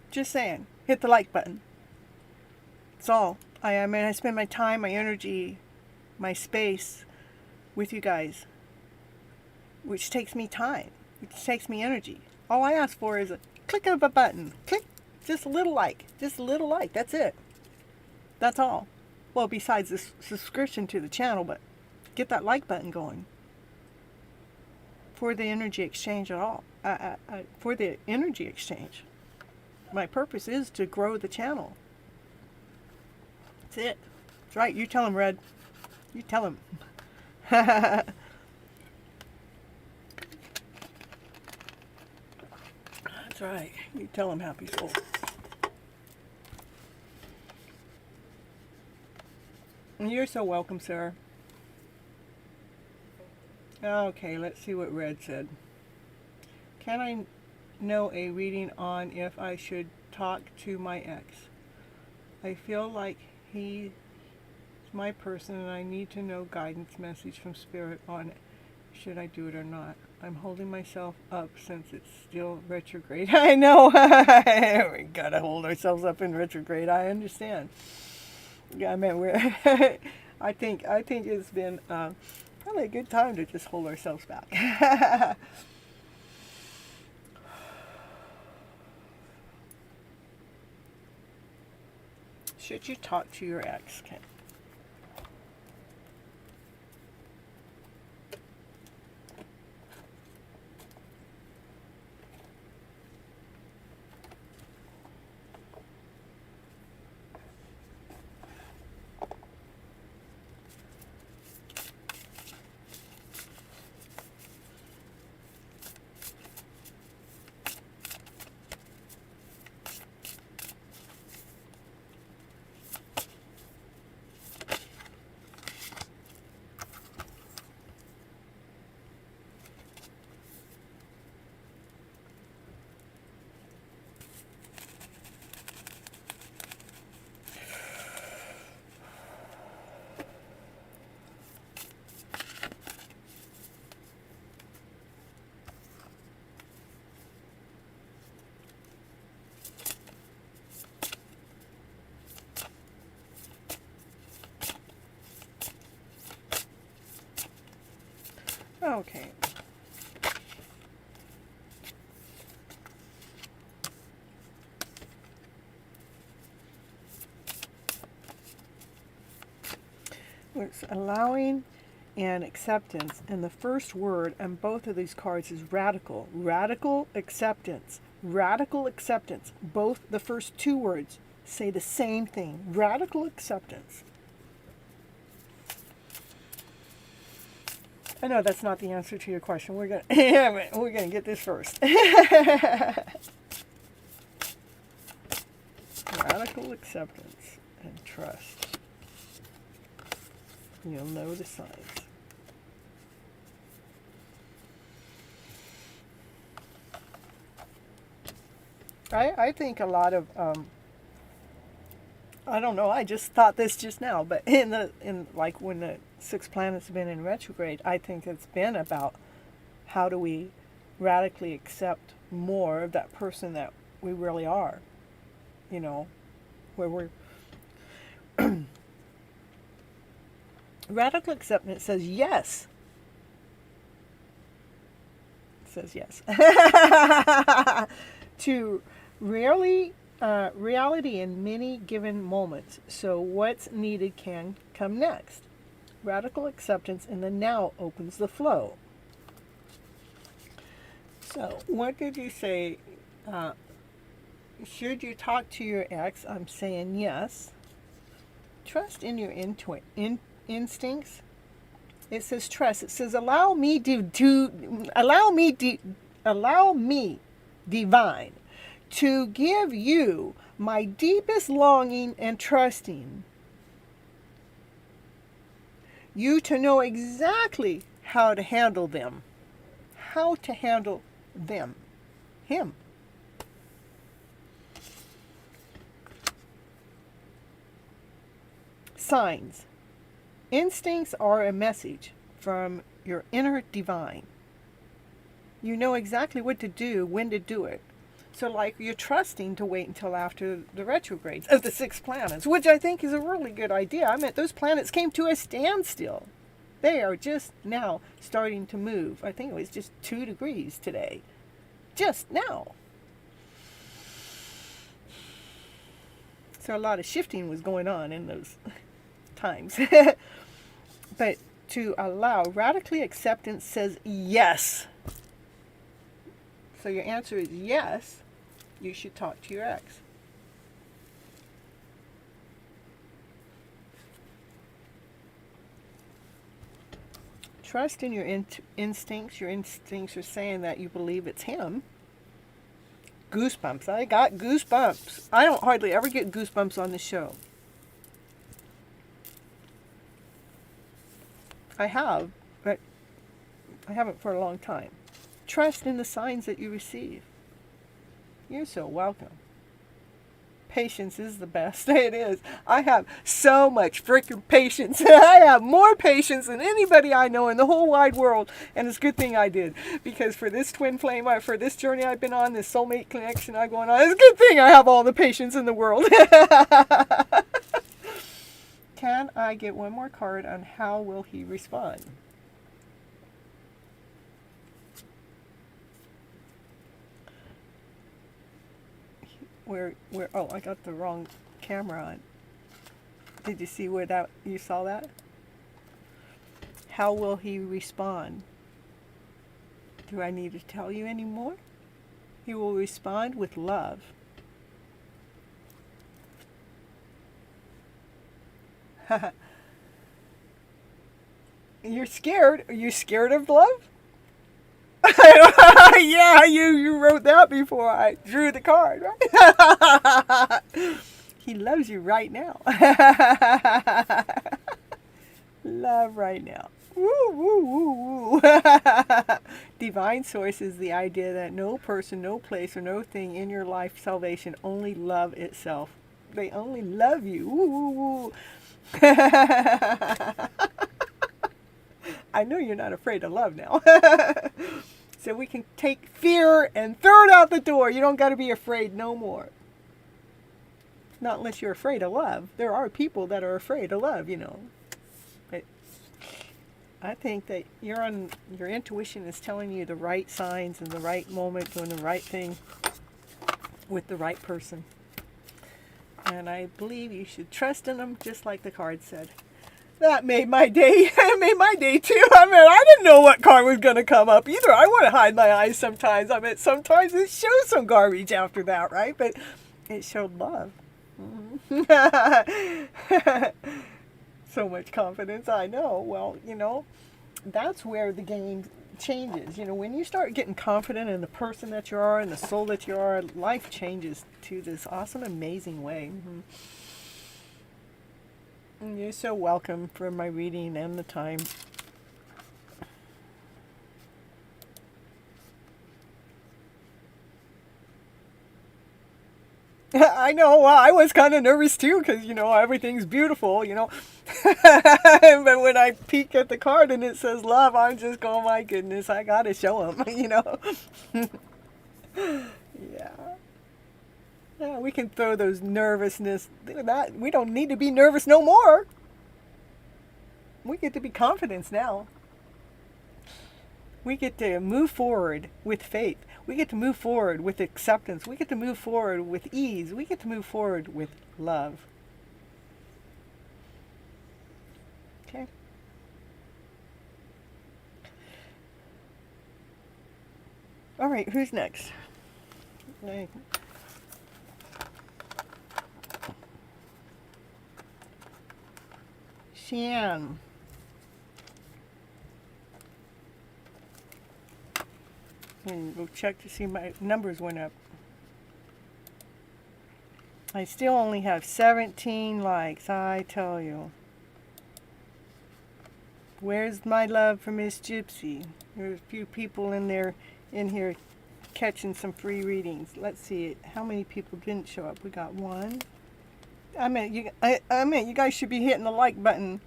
Just saying, hit the like button. That's all. I spend my time, my energy, my space with you guys, which takes me time, which takes me energy. All I ask for is a click of a button. Click, just a little like, that's it. That's all. Well, besides the subscription to the channel, but get that like button going for the energy exchange at all. For the energy exchange. My purpose is to grow the channel. That's it. That's right. You tell him, Red. You tell him. That's right. You tell him Happy Soul. You're so welcome, sir. Okay, let's see what Red said. Can I know a reading on if I should talk to my ex? I feel like he's my person and I need to know guidance message from Spirit on it. Should I do it or not? I'm holding myself up since it's still retrograde. I know. We gotta hold ourselves up in retrograde. I understand. Yeah, I mean, I think it's been probably a good time to just hold ourselves back. Should you talk to your ex, Ken? Okay. It's allowing and acceptance, and the first word on both of these cards is radical. Radical acceptance. Radical acceptance. Both the first two words say the same thing. Radical acceptance. I know that's not the answer to your question. We're gonna get this first. Radical acceptance and trust. You'll know the signs. I think a lot of I don't know. I just thought this just now, but in like when the 6 planets have been in retrograde, I think it's been about how do we radically accept more of that person that we really are. You know, where we're radical acceptance says yes. It says yes to reality in many given moments. So what's needed can come next. Radical acceptance in the now opens the flow. So what did you say? Should you talk to your ex? I'm saying yes. Trust in your instincts. It says trust. It says allow me divine to give you my deepest longing and trusting. You to know exactly how to handle them. How to handle them. Him. Signs. Instincts are a message from your inner divine. You know exactly what to do, when to do it. So like you're trusting to wait until after the retrogrades of the 6 planets, which I think is a really good idea. I mean, those planets came to a standstill. They are just now starting to move. I think it was just 2 degrees today. Just now. So a lot of shifting was going on in those times. But to allow, radically acceptance says yes. So your answer is yes, you should talk to your ex. Trust in your instincts. Your instincts are saying that you believe it's him. Goosebumps. I got goosebumps. I don't hardly ever get goosebumps on the show. I have, but I haven't for a long time. Trust in the signs that you receive. You're so welcome. Patience is the best. It is. I have so much freaking patience. I have more patience than anybody I know in the whole wide world. And it's a good thing I did. Because for this twin flame, for this journey I've been on, this soulmate connection I'm going on, it's a good thing I have all the patience in the world. Can I get one more card on how will he respond? Where, oh, I got the wrong camera on. Did you see where that, you saw that? How will he respond? Do I need to tell you any more? He will respond with love. You're scared? Are you scared of love? Yeah, you wrote that before I drew the card, right? He loves you right now. Love right now. Woo, woo, woo, woo. Divine source is the idea that no person, no place, or no thing in your life salvation, only love itself. They only love you. Woo, woo, woo. I know you're not afraid of love now. So we can take fear and throw it out the door. You don't got to be afraid no more. Not unless you're afraid of love. There are people that are afraid of love, you know. But I think that your intuition is telling you the right signs and the right moment, doing the right thing with the right person. And I believe you should trust in them, just like the card said. That made my day. It made my day too. I mean, I didn't know what card was going to come up either. I want to hide my eyes sometimes. I mean, sometimes it shows some garbage after that, right? But it showed love. So much confidence, I know. Well, you know, that's where the game changes. You know, when you start getting confident in the person that you are and the soul that you are, life changes to this awesome, amazing way. You're so welcome for my reading and the time. I know, well, I was kind of nervous too because, you know, everything's beautiful, you know. But when I peek at the card and it says love, I'm just going, my goodness, I got to show him, you know. Yeah. Yeah, we can throw those nervousness, that we don't need to be nervous no more. We get to be confident now. We get to move forward with faith. We get to move forward with acceptance. We get to move forward with ease. We get to move forward with love. Okay. All right, who's next? Shan. And go check to see my numbers went up. I still only have 17 likes, I tell you. Where's my love for Miss Gypsy? There's a few people in here catching some free readings. Let's see how many people didn't show up. We got one. I mean, you guys should be hitting the like button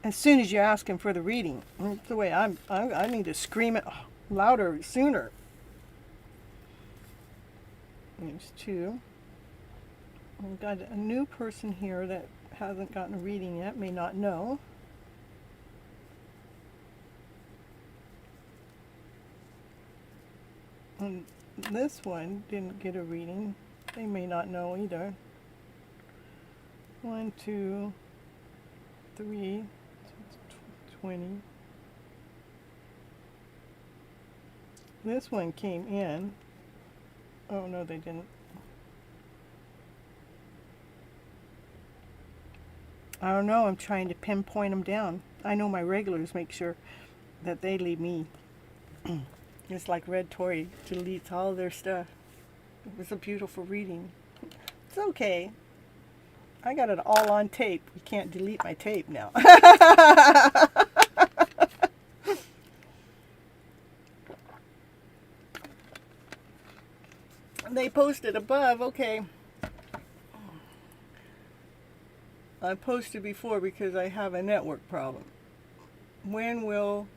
as soon as you're asking for the reading. That's the way I need to scream it louder sooner. There's two. We've got a new person here that hasn't gotten a reading yet, may not know. And this one didn't get a reading. They may not know either. 1, 2, 3, 20. This one came in. Oh no, they didn't. I don't know, I'm trying to pinpoint them down. I know my regulars make sure. that they leave me. It's like Red Tory deletes all their stuff. It was a beautiful reading. It's okay. I got it all on tape. You can't delete my tape now. They posted above, okay. I posted before because I have a network problem. When will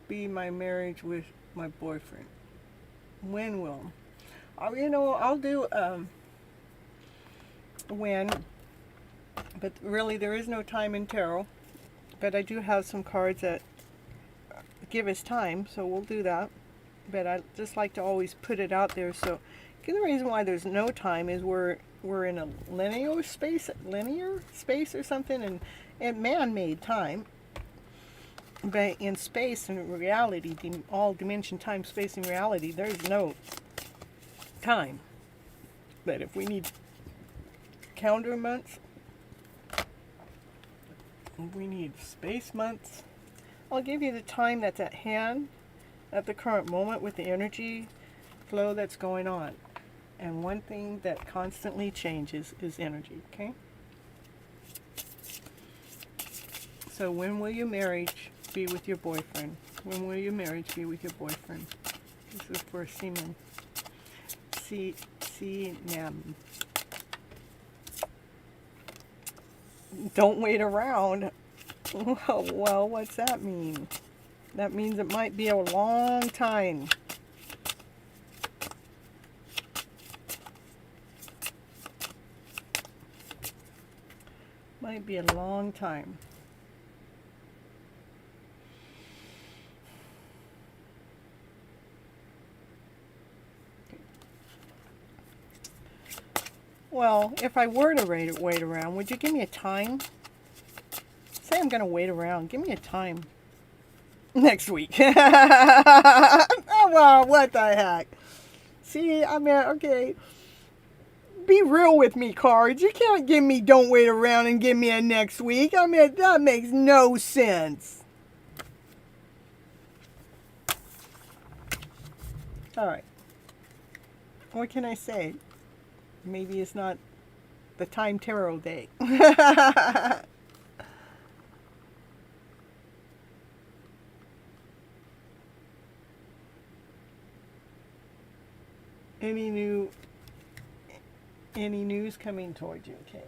be my marriage with my boyfriend? When will? I'll do when, but really there is no time in tarot. But I do have some cards that give us time, so we'll do that. But I just like to always put it out there. So, the reason why there's no time is we're in a linear space or something, and man-made time. But in space and reality, all dimension, time, space, and reality, there's no time. But if we need calendar months, if we need space months, I'll give you the time that's at hand at the current moment with the energy flow that's going on. And one thing that constantly changes is energy, okay? So when will your marriage be with your boyfriend? When will your marriage be with your boyfriend? This is for semen. Nam. Don't wait around. Well, what's that mean? That means it might be a long time. Might be a long time. Well, if I were to wait around, would you give me a time? Say I'm going to wait around. Give me a time. Next week. Oh, well, what the heck? See, I mean, okay. Be real with me, cards. You can't give me don't wait around and give me a next week. I mean, that makes no sense. All right. What can I say? Maybe it's not the time tarot day. Any news coming towards you? Okay.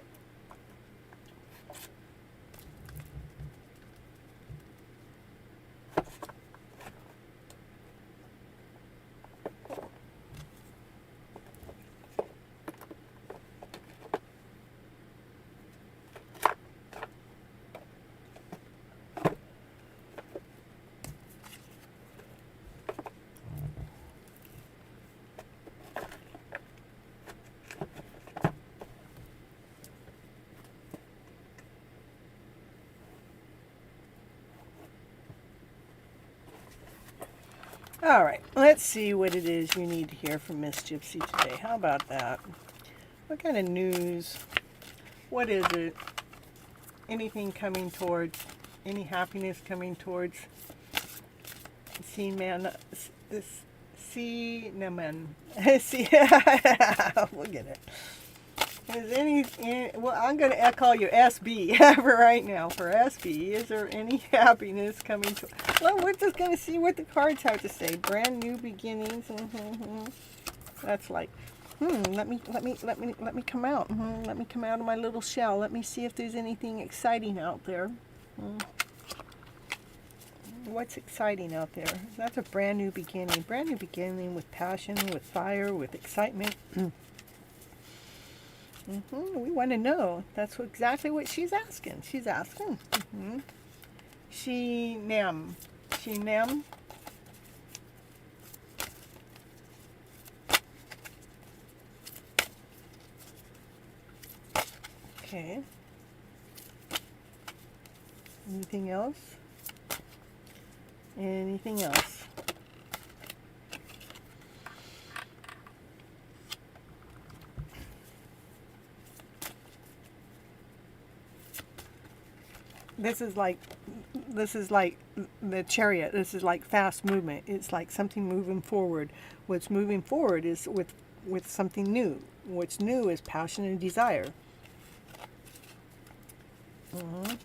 All right, let's see what it is you need to hear from Miss Gypsy today. How about that? What kind of news? What is it? Anything coming towards? Any happiness coming towards? Cinnamon. See, we'll get it. Is well, I'm going to call you SB for right now. For SB, is there any happiness coming to? Well, we're just going to see what the cards have to say. Brand new beginnings. That's like, let me come out. Let me come out of my little shell. Let me see if there's anything exciting out there. What's exciting out there? That's a brand new beginning. Brand new beginning with passion, with fire, with excitement. We want to know. That's exactly what she's asking. She's asking. She nam. Okay. Anything else? Anything else? This is like This is like the Chariot. This is like fast movement. It's like something moving forward. What's moving forward is with something new. What's new is passion and desire. Mhm.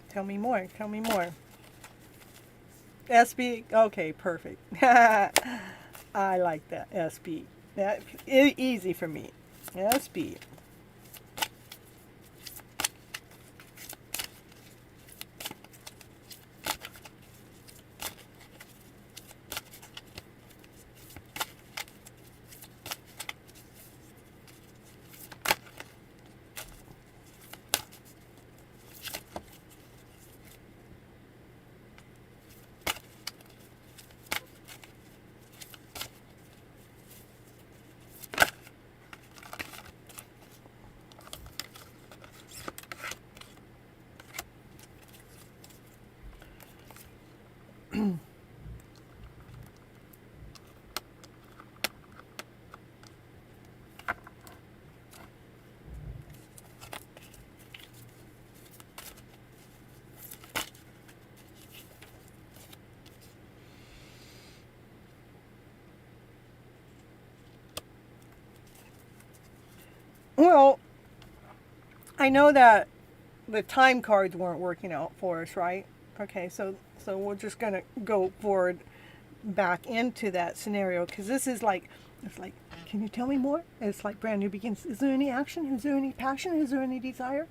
Tell me more. Tell me more. SB. Okay, perfect. I like that. SB. That easy for me. SB. Well, I know that the time cards weren't working out for us, right? Okay, so we're just gonna go forward back into that scenario because this is like, it's like, can you tell me more? It's like brand new begins. Is there any action? Is there any passion? Is there any desire?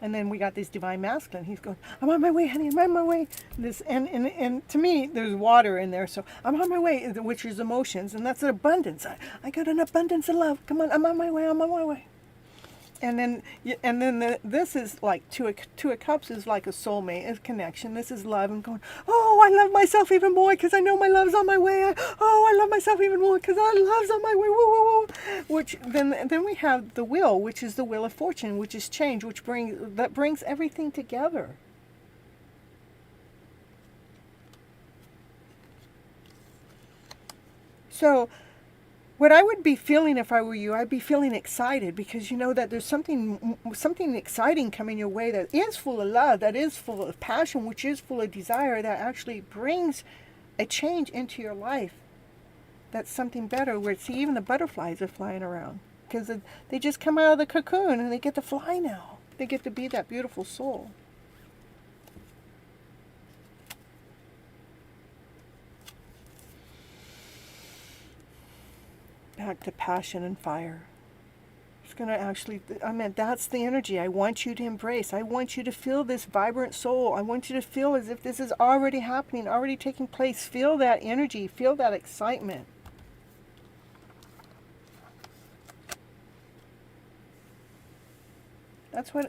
And then we got this divine masculine. He's going, I'm on my way, honey. I'm on my way. This and to me, there's water in there, so I'm on my way, which is emotions, and that's an abundance. I got an abundance of love. Come on, I'm on my way. I'm on my way. And then this is like two of cups is like a soulmate, a connection. This is love and going, oh, I love myself even more because I know my love's on my way. I love myself even more because our love's on my way. Woo, woo, woo. Which then we have the will, which is the wheel of fortune, which is change, which brings everything together. So what I would be feeling if I were you, I'd be feeling excited because you know that there's something exciting coming your way that is full of love, that is full of passion, which is full of desire, that actually brings a change into your life. That's something better. Where see, even the butterflies are flying around because they just come out of the cocoon and they get to fly now. They get to be that beautiful soul. Back to passion and fire. It's going to actually, that's the energy I want you to embrace. I want you to feel this vibrant soul. I want you to feel as if this is already happening, already taking place. Feel that energy. Feel that excitement.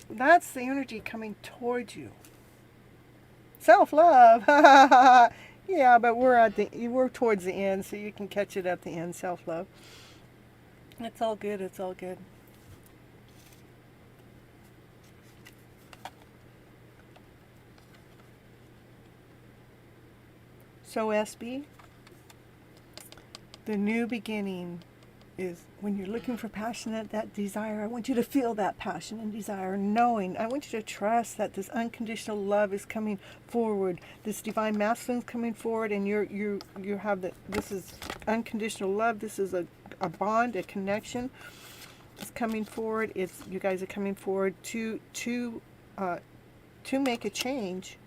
That's the energy coming towards you. Self-love. Yeah, but we're towards the end, so you can catch it at the end. Self-love. It's all good. It's all good. So SB, the new beginning is when you're looking for passion, that desire. I want you to feel that passion and desire, knowing. I want you to trust that this unconditional love is coming forward. This divine masculine is coming forward, and you have this is unconditional love. This is a bond, a connection. It's coming forward. You guys are coming forward to make a change,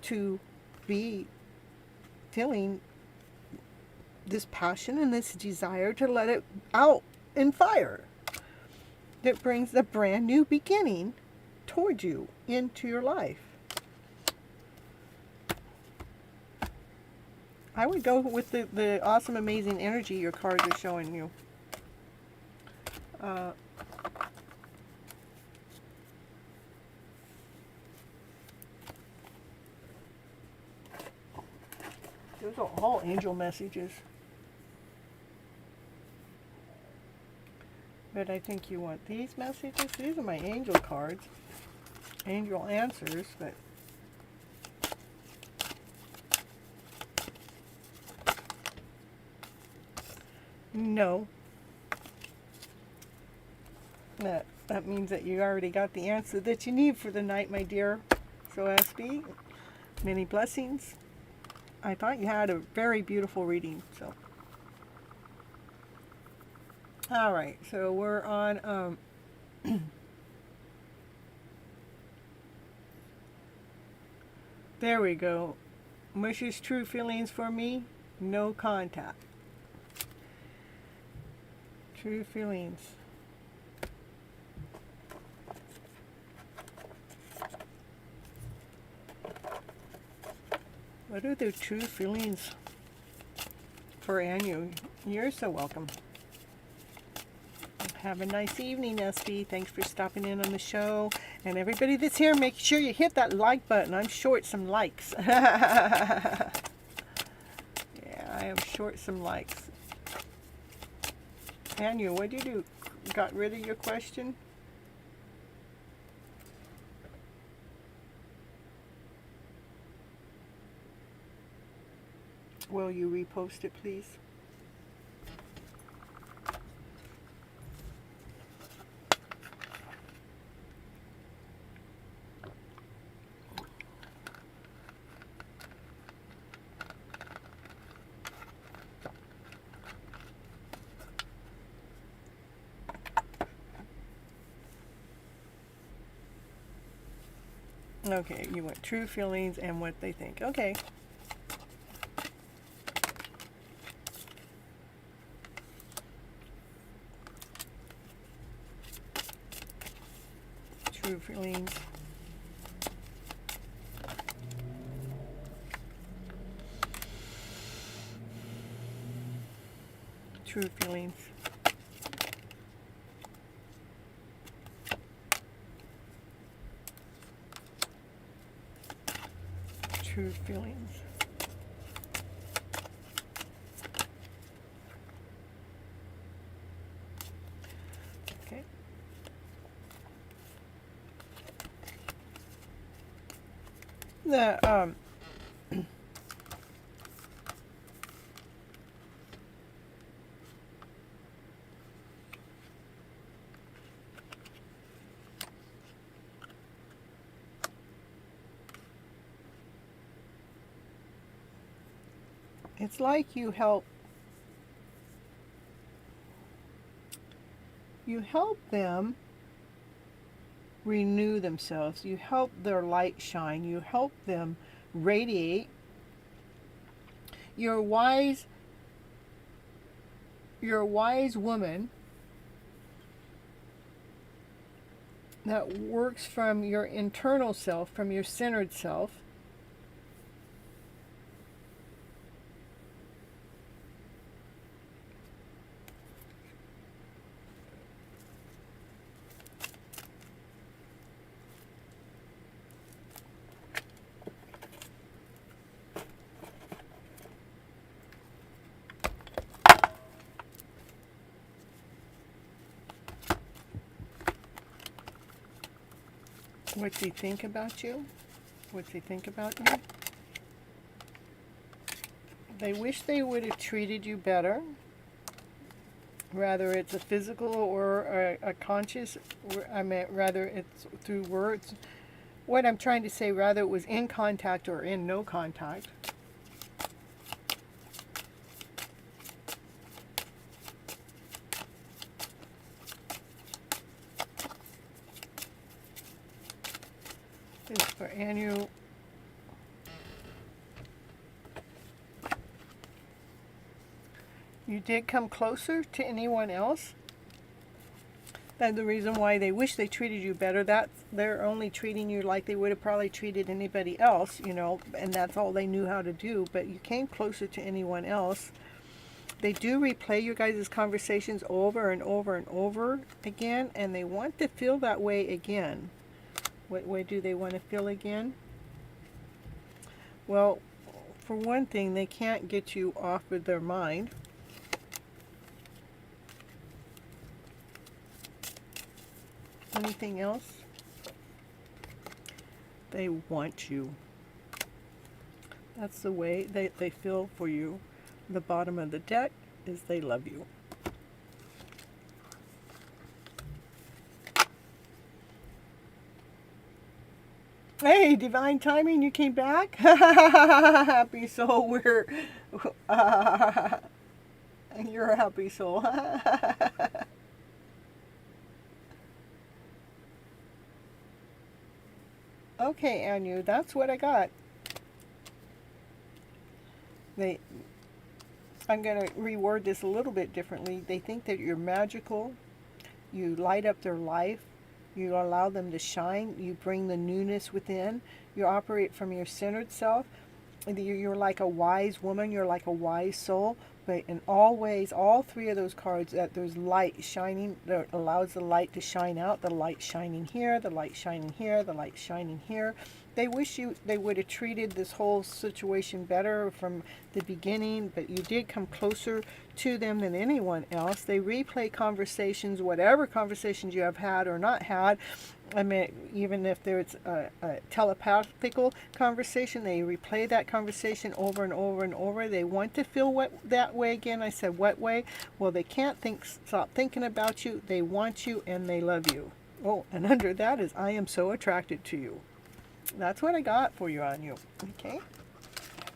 to be feeling this passion and this desire to let it out in fire. That brings a brand new beginning toward you into your life. I would go with the awesome, amazing energy your cards are showing you. Those are all angel messages. But I think you want these messages. These are my angel cards. Angel answers, but no. That that means that you already got the answer that you need for the night, my dear. So SB, many blessings. I thought you had a very beautiful reading. So, all right. So we're on. There we go. Mushy's true feelings for me. No contact. True feelings. What are the true feelings for Anu? You're so welcome. Have a nice evening, SB. Thanks for stopping in on the show. And everybody that's here, make sure you hit that like button. I'm short some likes. Yeah, I am short some likes. Anu, what did you do? Got rid of your question? Will you repost it, please? Okay, you want true feelings and what they think. Okay. True feelings. True feelings. True feelings. Okay. The it's like you help them renew themselves. You help their light shine. You help them radiate. You're a wise woman that works from your internal self, from your centered self. What's he think about you? What's he think about you? They wish they would have treated you better. Rather it's a physical or a conscious, I meant rather it's through words. What I'm trying to say, rather it was in contact or in no contact. This is for annual. You did come closer to anyone else. That's the reason why they wish they treated you better. That they're only treating you like they would have probably treated anybody else, you know, and that's all they knew how to do. But you came closer to anyone else. They do replay your guys' conversations over and over and over again, and they want to feel that way again. What way do they want to feel again? Well, for one thing, they can't get you off of their mind. Anything else? They want you. That's the way they feel for you. The bottom of the deck is they love you. Hey, divine timing, you came back? Happy soul, you're a happy soul. Okay, Anu, that's what I got. They, I'm going to reword this a little bit differently. They think that you're magical. You light up their life. You allow them to shine. You bring the newness within. You operate from your centered self. You're like a wise woman. You're like a wise soul. But in all ways, all three of those cards, that there's light shining, that allows the light to shine out. The light shining here, the light shining here, the light shining here. They wish they would have treated this whole situation better from the beginning, but you did come closer to them than anyone else. They replay conversations, whatever conversations you have had or not had. I mean, even if there's a telepathical conversation, they replay that conversation over and over and over. They want to feel that way again. I said, what way? Well, they can't stop thinking about you. They want you and they love you. Oh, and under that is, I am so attracted to you. That's what I got for you on you. Okay.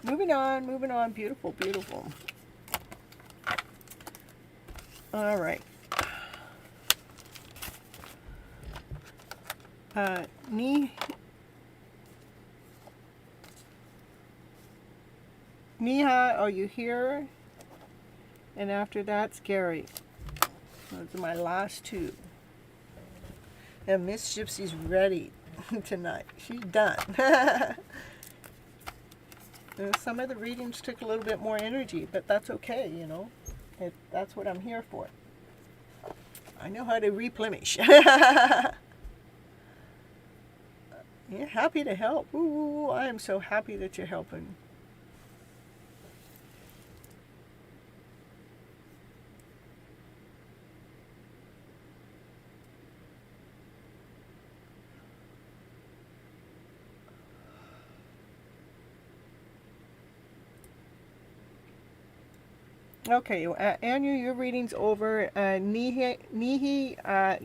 Moving on. Beautiful, beautiful. All right. Neha, are you here? And after that's Gary. Those are my last two. And Miss Gypsy's ready tonight. She's done. Some of the readings took a little bit more energy, but that's okay, you know. That's what I'm here for. I know how to replenish. Yeah, happy to help. Ooh, I am so happy that you're helping. Okay, Anu, your reading's over. Nihi,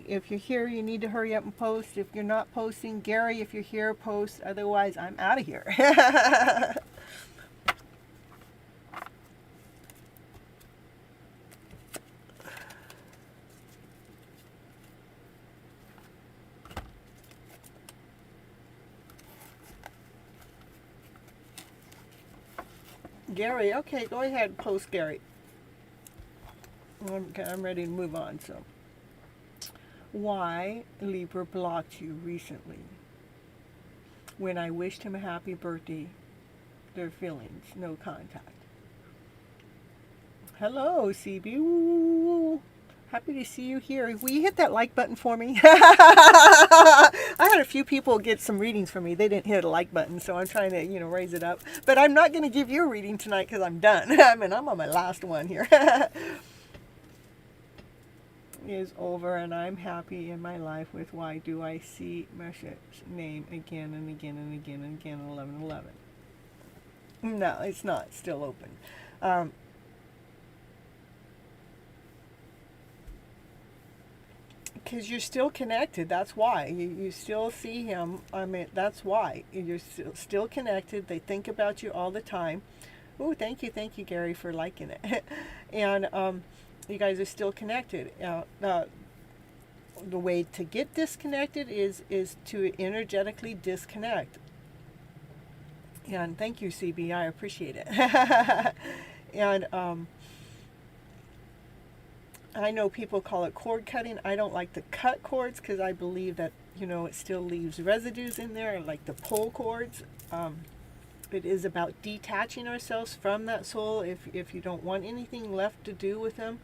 if you're here, you need to hurry up and post. If you're not posting, Gary, if you're here, post. Otherwise, I'm out of here. Gary, okay, go ahead, post Gary. I'm ready to move on. So, why Libra blocked you recently? When I wished him a happy birthday, their feelings, no contact. Hello, CB. Ooh, happy to see you here. Will you hit that like button for me? I had a few people get some readings from me. They didn't hit a like button, so I'm trying to, raise it up. But I'm not going to give you a reading tonight because I'm done. I mean, I'm on my last one here. Is over, and I'm happy in my life with why do I see Mesha's name again and again and again and again 1111. No, it's not still open. Because you're still connected. That's why you still see him. I mean, that's why you're still connected. They think about you all the time. Oh, thank you, Gary, for liking it. And you guys are still connected. The way to get disconnected is to energetically disconnect. And thank you, CB. I appreciate it. And I know people call it cord cutting. I don't like to cut cords because I believe that, it still leaves residues in there, like the pull cords. It is about detaching ourselves from that soul if you don't want anything left to do with them.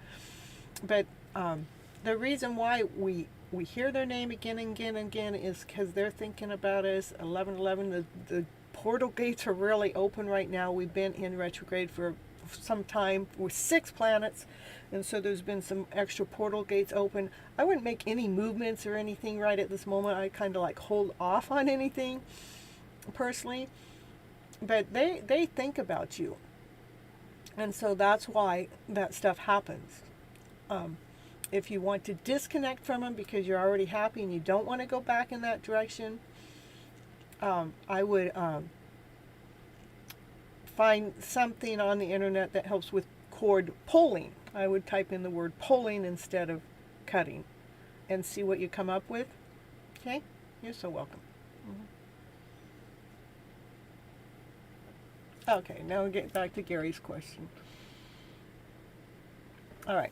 But the reason why we hear their name again and again and again is because they're thinking about us. 1111, the portal gates are really open right now. We've been in retrograde for some time with 6 planets, and so there's been some extra portal gates open. I wouldn't make any movements or anything right at this moment. I kind of like hold off on anything personally. But they think about you. And so that's why that stuff happens. If you want to disconnect from them because you're already happy and you don't want to go back in that direction, I would find something on the internet that helps with cord pulling. I would type in the word pulling instead of cutting and see what you come up with. Okay? You're so welcome. Okay, now we get back to Gary's question. All right.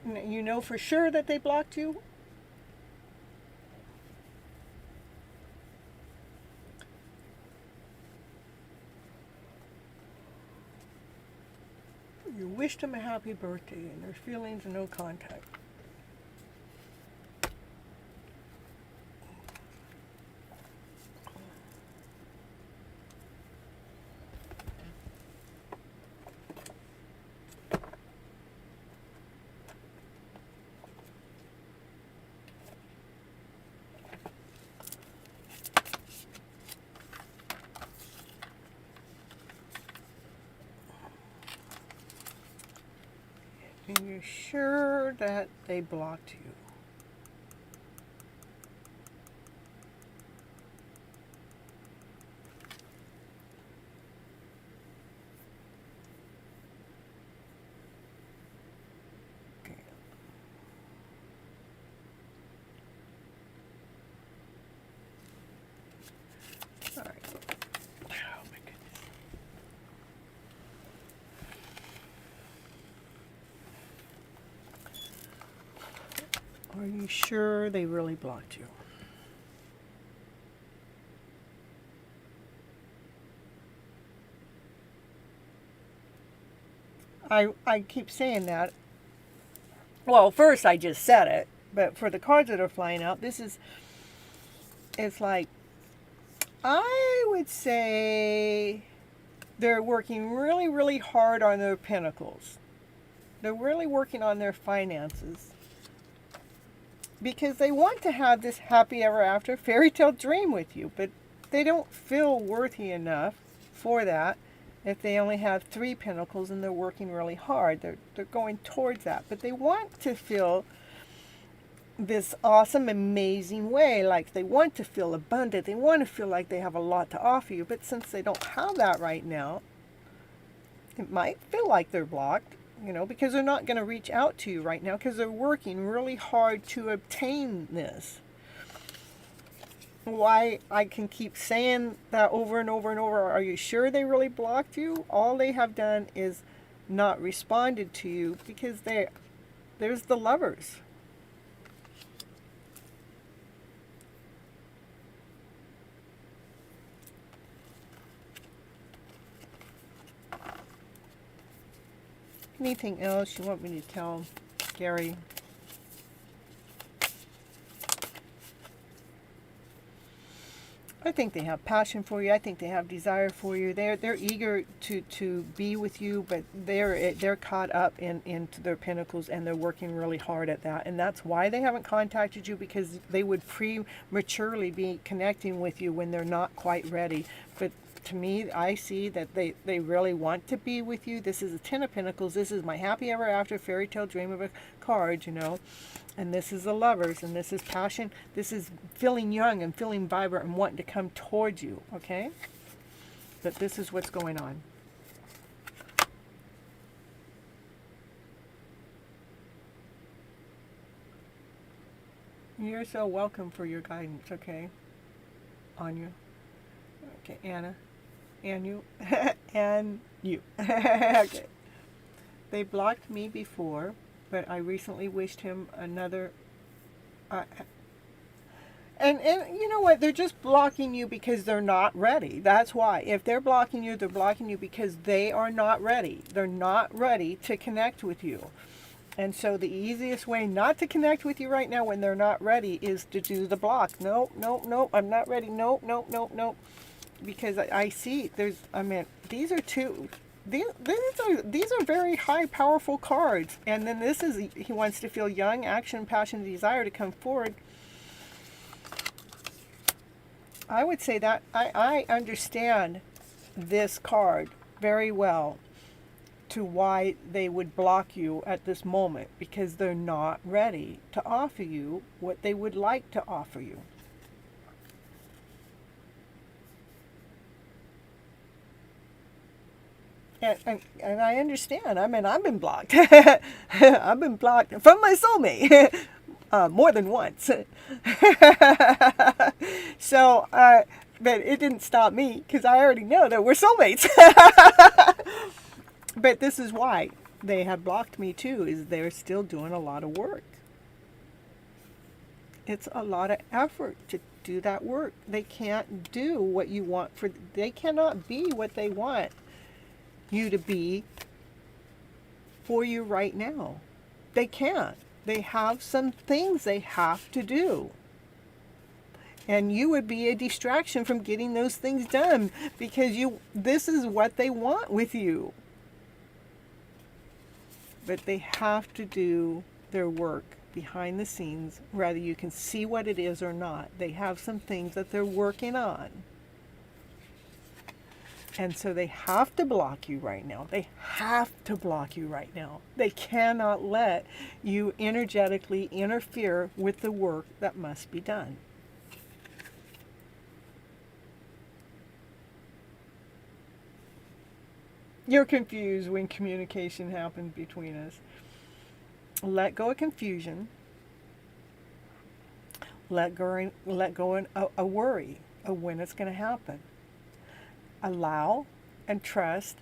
You know for sure that they blocked you? You wished them a happy birthday and there's feelings and no contact. And you're sure that they blocked you? Okay. All right. Oh my goodness. Are you sure they really blocked you? I keep saying that. Well, first I just said it, but for the cards that are flying out, it's like, I would say they're working really, really hard on their pinnacles. They're really working on their finances. Because they want to have this happy ever after fairy tale dream with you, but they don't feel worthy enough for that if they only have 3 pinnacles and they're working really hard. They're going towards that, but they want to feel this awesome, amazing way. Like they want to feel abundant. They want to feel like they have a lot to offer you, but since they don't have that right now, it might feel like they're blocked. Because they're not going to reach out to you right now because they're working really hard to obtain this. Why I can keep saying that over and over and over, are you sure they really blocked you? All they have done is not responded to you because there's the Lovers. Anything else you want me to tell Gary? I think they have passion for you. I think they have desire for you. They're eager to be with you, but they're caught up into their pinnacles and they're working really hard at that. And that's why they haven't contacted you, because they would prematurely be connecting with you when they're not quite ready. But to me, I see that they really want to be with you. This is a 10 of Pentacles. This is my happy ever after fairy tale dream of a card, And this is the Lovers, and this is passion. This is feeling young and feeling vibrant and wanting to come towards you, okay? But this is what's going on. You're so welcome for your guidance, okay? Anya. Okay, Anna. And you. And you. Okay. They blocked me before, but I recently wished him another... And you know what? They're just blocking you because they're not ready. That's why. If they're blocking you, they're blocking you because they are not ready. They're not ready to connect with you. And so the easiest way not to connect with you right now when they're not ready is to do the block. Nope, nope, nope, I'm not ready. Nope, nope, nope, nope. Because I see these are two... These are very high, powerful cards. And then this is, he wants to feel young, action, passion, desire to come forward. I would say that I understand this card very well. to why they would block you at this moment, because they're not ready to offer you what they would like to offer you. And I understand. I mean, I've been blocked. I've been blocked from my soulmate more than once. So, but it didn't stop me, because I already know that we're soulmates. But this is why they have blocked me too, is they're still doing a lot of work. It's a lot of effort to do that work. They can't do what you want they cannot be what they want you to be for you right now. They can't. They have some things they have to do. And you would be a distraction from getting those things done, because this is what they want with you. But they have to do their work behind the scenes, whether you can see what it is or not. They have some things that they're working on. And so they have to block you right now. They have to block you right now. They cannot let you energetically interfere with the work that must be done. You're confused when communication happens between us. Let go of confusion. Let go of a worry of when it's going to happen. Allow and trust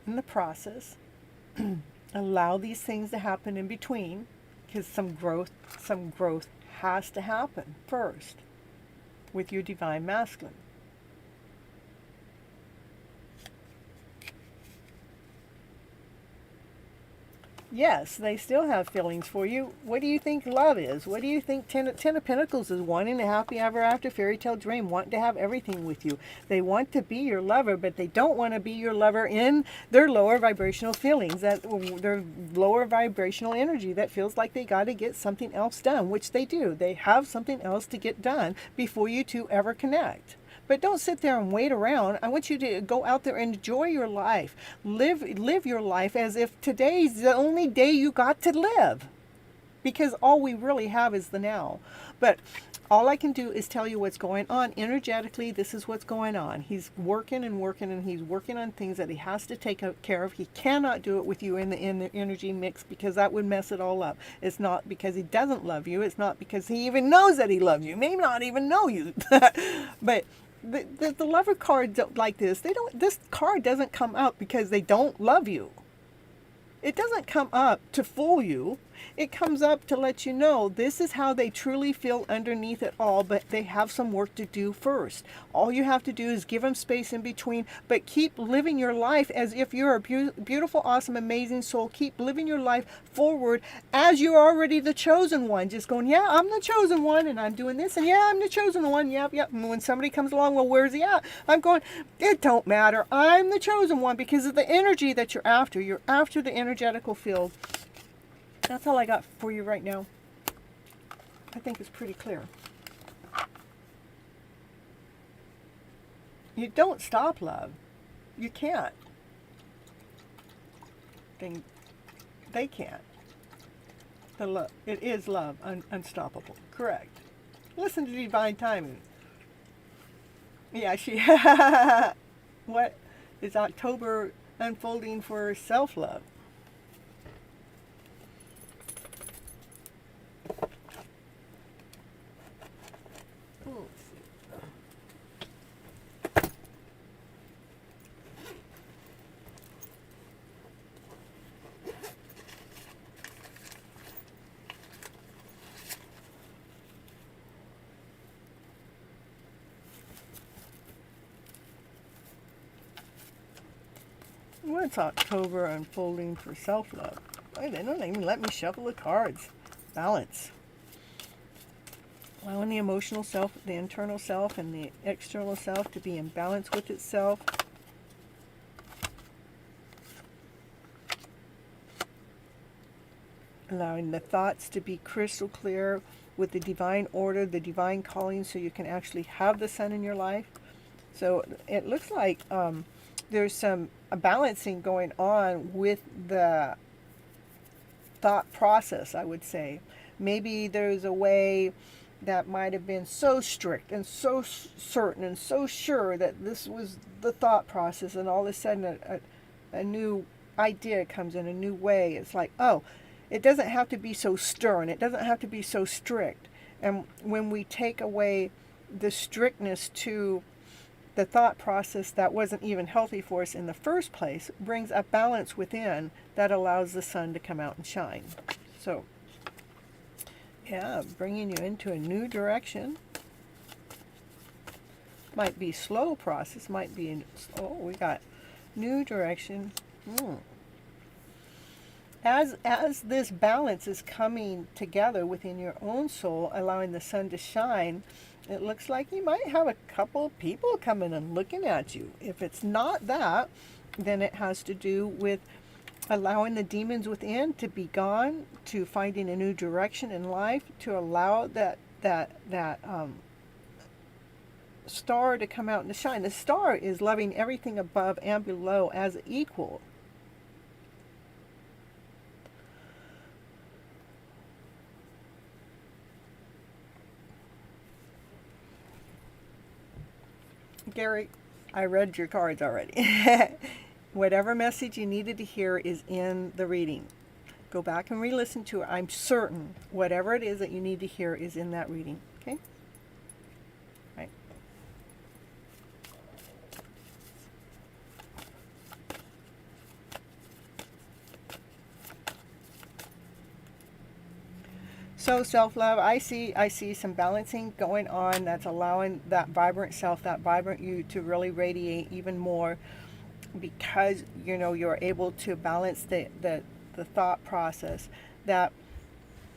in the process. Allow these things to happen in between, because some growth has to happen first with your divine masculine. Yes, they still have feelings for you. What do you think love is? What do you think Ten of Pentacles is? Wanting a happy ever after fairy tale dream, wanting to have everything with you. They want to be your lover, but they don't want to be your lover in their lower vibrational feelings, their lower vibrational energy that feels like they got to get something else done, which they do. They have something else to get done before you two ever connect. But don't sit there and wait around. I want you to go out there and enjoy your life. Live your life as if today's the only day you got to live. Because all we really have is the now. But all I can do is tell you what's going on. Energetically, this is what's going on. He's working and working, and he's working on things that he has to take care of. He cannot do it with you in the energy mix, because that would mess it all up. It's not because he doesn't love you. It's not because he even knows that he loves you. May not even know you. But the lover card like this, this card doesn't come up because they don't love you. It doesn't come up to fool you. It comes up to let you know this is how they truly feel underneath it all, but they have some work to do first. All you have to do is give them space in between, but keep living your life as if you're a beautiful, awesome, amazing soul. Keep living your life forward as you're already the chosen one. Just going, yeah, I'm the chosen one, and I'm doing this, and yeah, I'm the chosen one, yep. And when somebody comes along, well, where's he at? I'm going, it don't matter. I'm the chosen one, because of the energy that you're after. You're after the energetical field. That's all I got for you right now. I think it's pretty clear. You don't stop love. You can't. They can't. It is love, unstoppable. Correct. Listen to divine timing. Yeah, what is October unfolding for self-love? What's October unfolding for self-love? They don't even let me shuffle the cards. Balance. Allowing the emotional self, the internal self, and the external self to be in balance with itself. Allowing the thoughts to be crystal clear with the divine order, the divine calling, so you can actually have the sun in your life. So it looks like there's some a balancing going on with the thought process, I would say. Maybe there's a way that might have been so strict and so certain and so sure that this was the thought process, and all of a sudden a new idea comes in, a new way. It's like, oh, it doesn't have to be so stern, it doesn't have to be so strict. And when we take away the strictness to the thought process that wasn't even healthy for us in the first place, brings a balance within that allows the sun to come out and shine. So yeah, bringing you into a new direction. Might be slow process, might be, oh, we got new direction. As this balance is coming together within your own soul, allowing the sun to shine, it looks like you might have a couple people coming and looking at you. If it's not that, then it has to do with allowing the demons within to be gone, to finding a new direction in life, to allow that star to come out and to shine. The star is loving everything above and below as equal. Gary, I read your cards already. Whatever message you needed to hear is in the reading. Go back and re-listen to it. I'm certain whatever it is that you need to hear is in that reading. Okay? Right. So self-love, I see some balancing going on that's allowing that vibrant self, that vibrant you to really radiate even more, because you're able to balance the thought process that,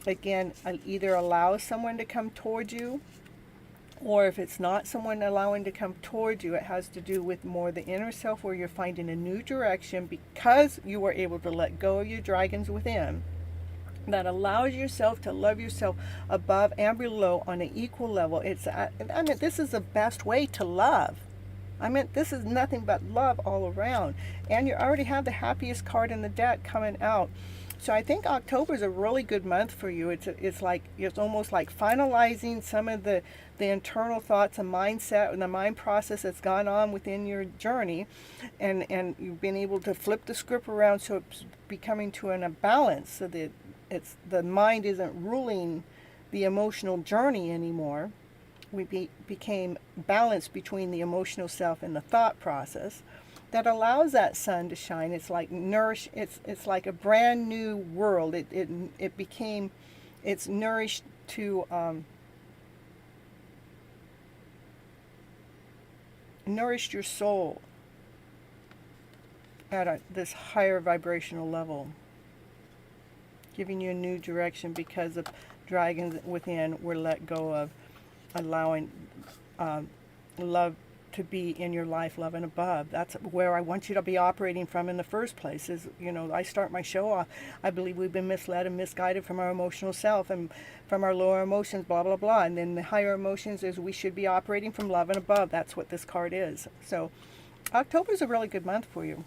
again, either allows someone to come towards you, or if it's not someone allowing to come towards you, it has to do with more the inner self, where you're finding a new direction because you were able to let go of your dragons within, that allows yourself to love yourself above and below on an equal level. This is the best way to love. This is nothing but love all around. And you already have the happiest card in the deck coming out. So I think October is a really good month for you. It's almost like finalizing some of the internal thoughts and mindset and the mind process that's gone on within your journey, and you've been able to flip the script around, so it's becoming to a balance, so that the mind isn't ruling the emotional journey anymore. We became balanced between the emotional self and the thought process that allows that sun to shine. It's like it's like a brand new world. It's nourished to nourished your soul at this higher vibrational level, giving you a new direction because of dragons within were let go of, allowing love to be in your life, love and above. That's where I want you to be operating from in the first place. I start my show off, I believe we've been misled and misguided from our emotional self and from our lower emotions, blah, blah, blah. And then the higher emotions is we should be operating from love and above. That's what this card is. So October is a really good month for you.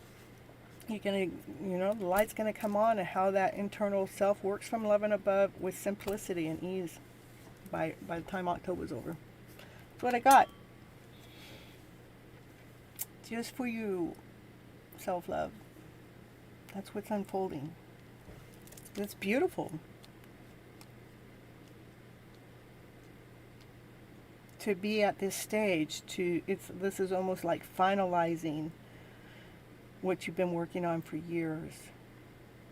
You're going to, the light's going to come on, and how that internal self works from love and above with simplicity and ease by the time October's over. That's what I got. Just for you, self-love. That's what's unfolding. It's beautiful. To be at this stage, this is almost like finalizing what you've been working on for years.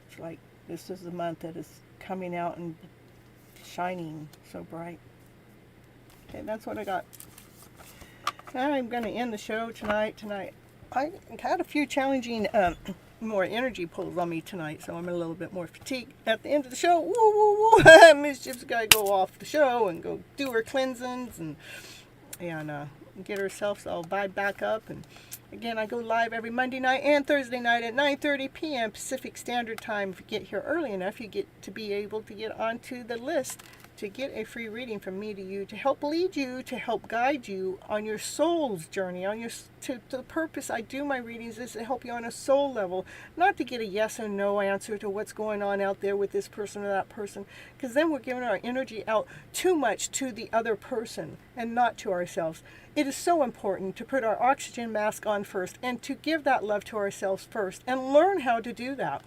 It's like this is the month that is coming out and shining so bright. Okay, that's what I got. Now I'm going to end the show tonight. I had a few challenging, more energy pulls on me tonight, so I'm a little bit more fatigued. At the end of the show, woo, woo, woo, Mischief's got to go off the show and go do her cleansings and get herself all vibe back up. And again, I go live every Monday night and Thursday night at 9:30 p.m. Pacific Standard Time. If you get here early enough, you get to be able to get onto the list to get a free reading from me to you, to help lead you, to help guide you on your soul's journey, on your to the purpose I do my readings is to help you on a soul level, not to get a yes or no answer to what's going on out there with this person or that person, because then we're giving our energy out too much to the other person and not to ourselves. It is so important to put our oxygen mask on first and to give that love to ourselves first and learn how to do that.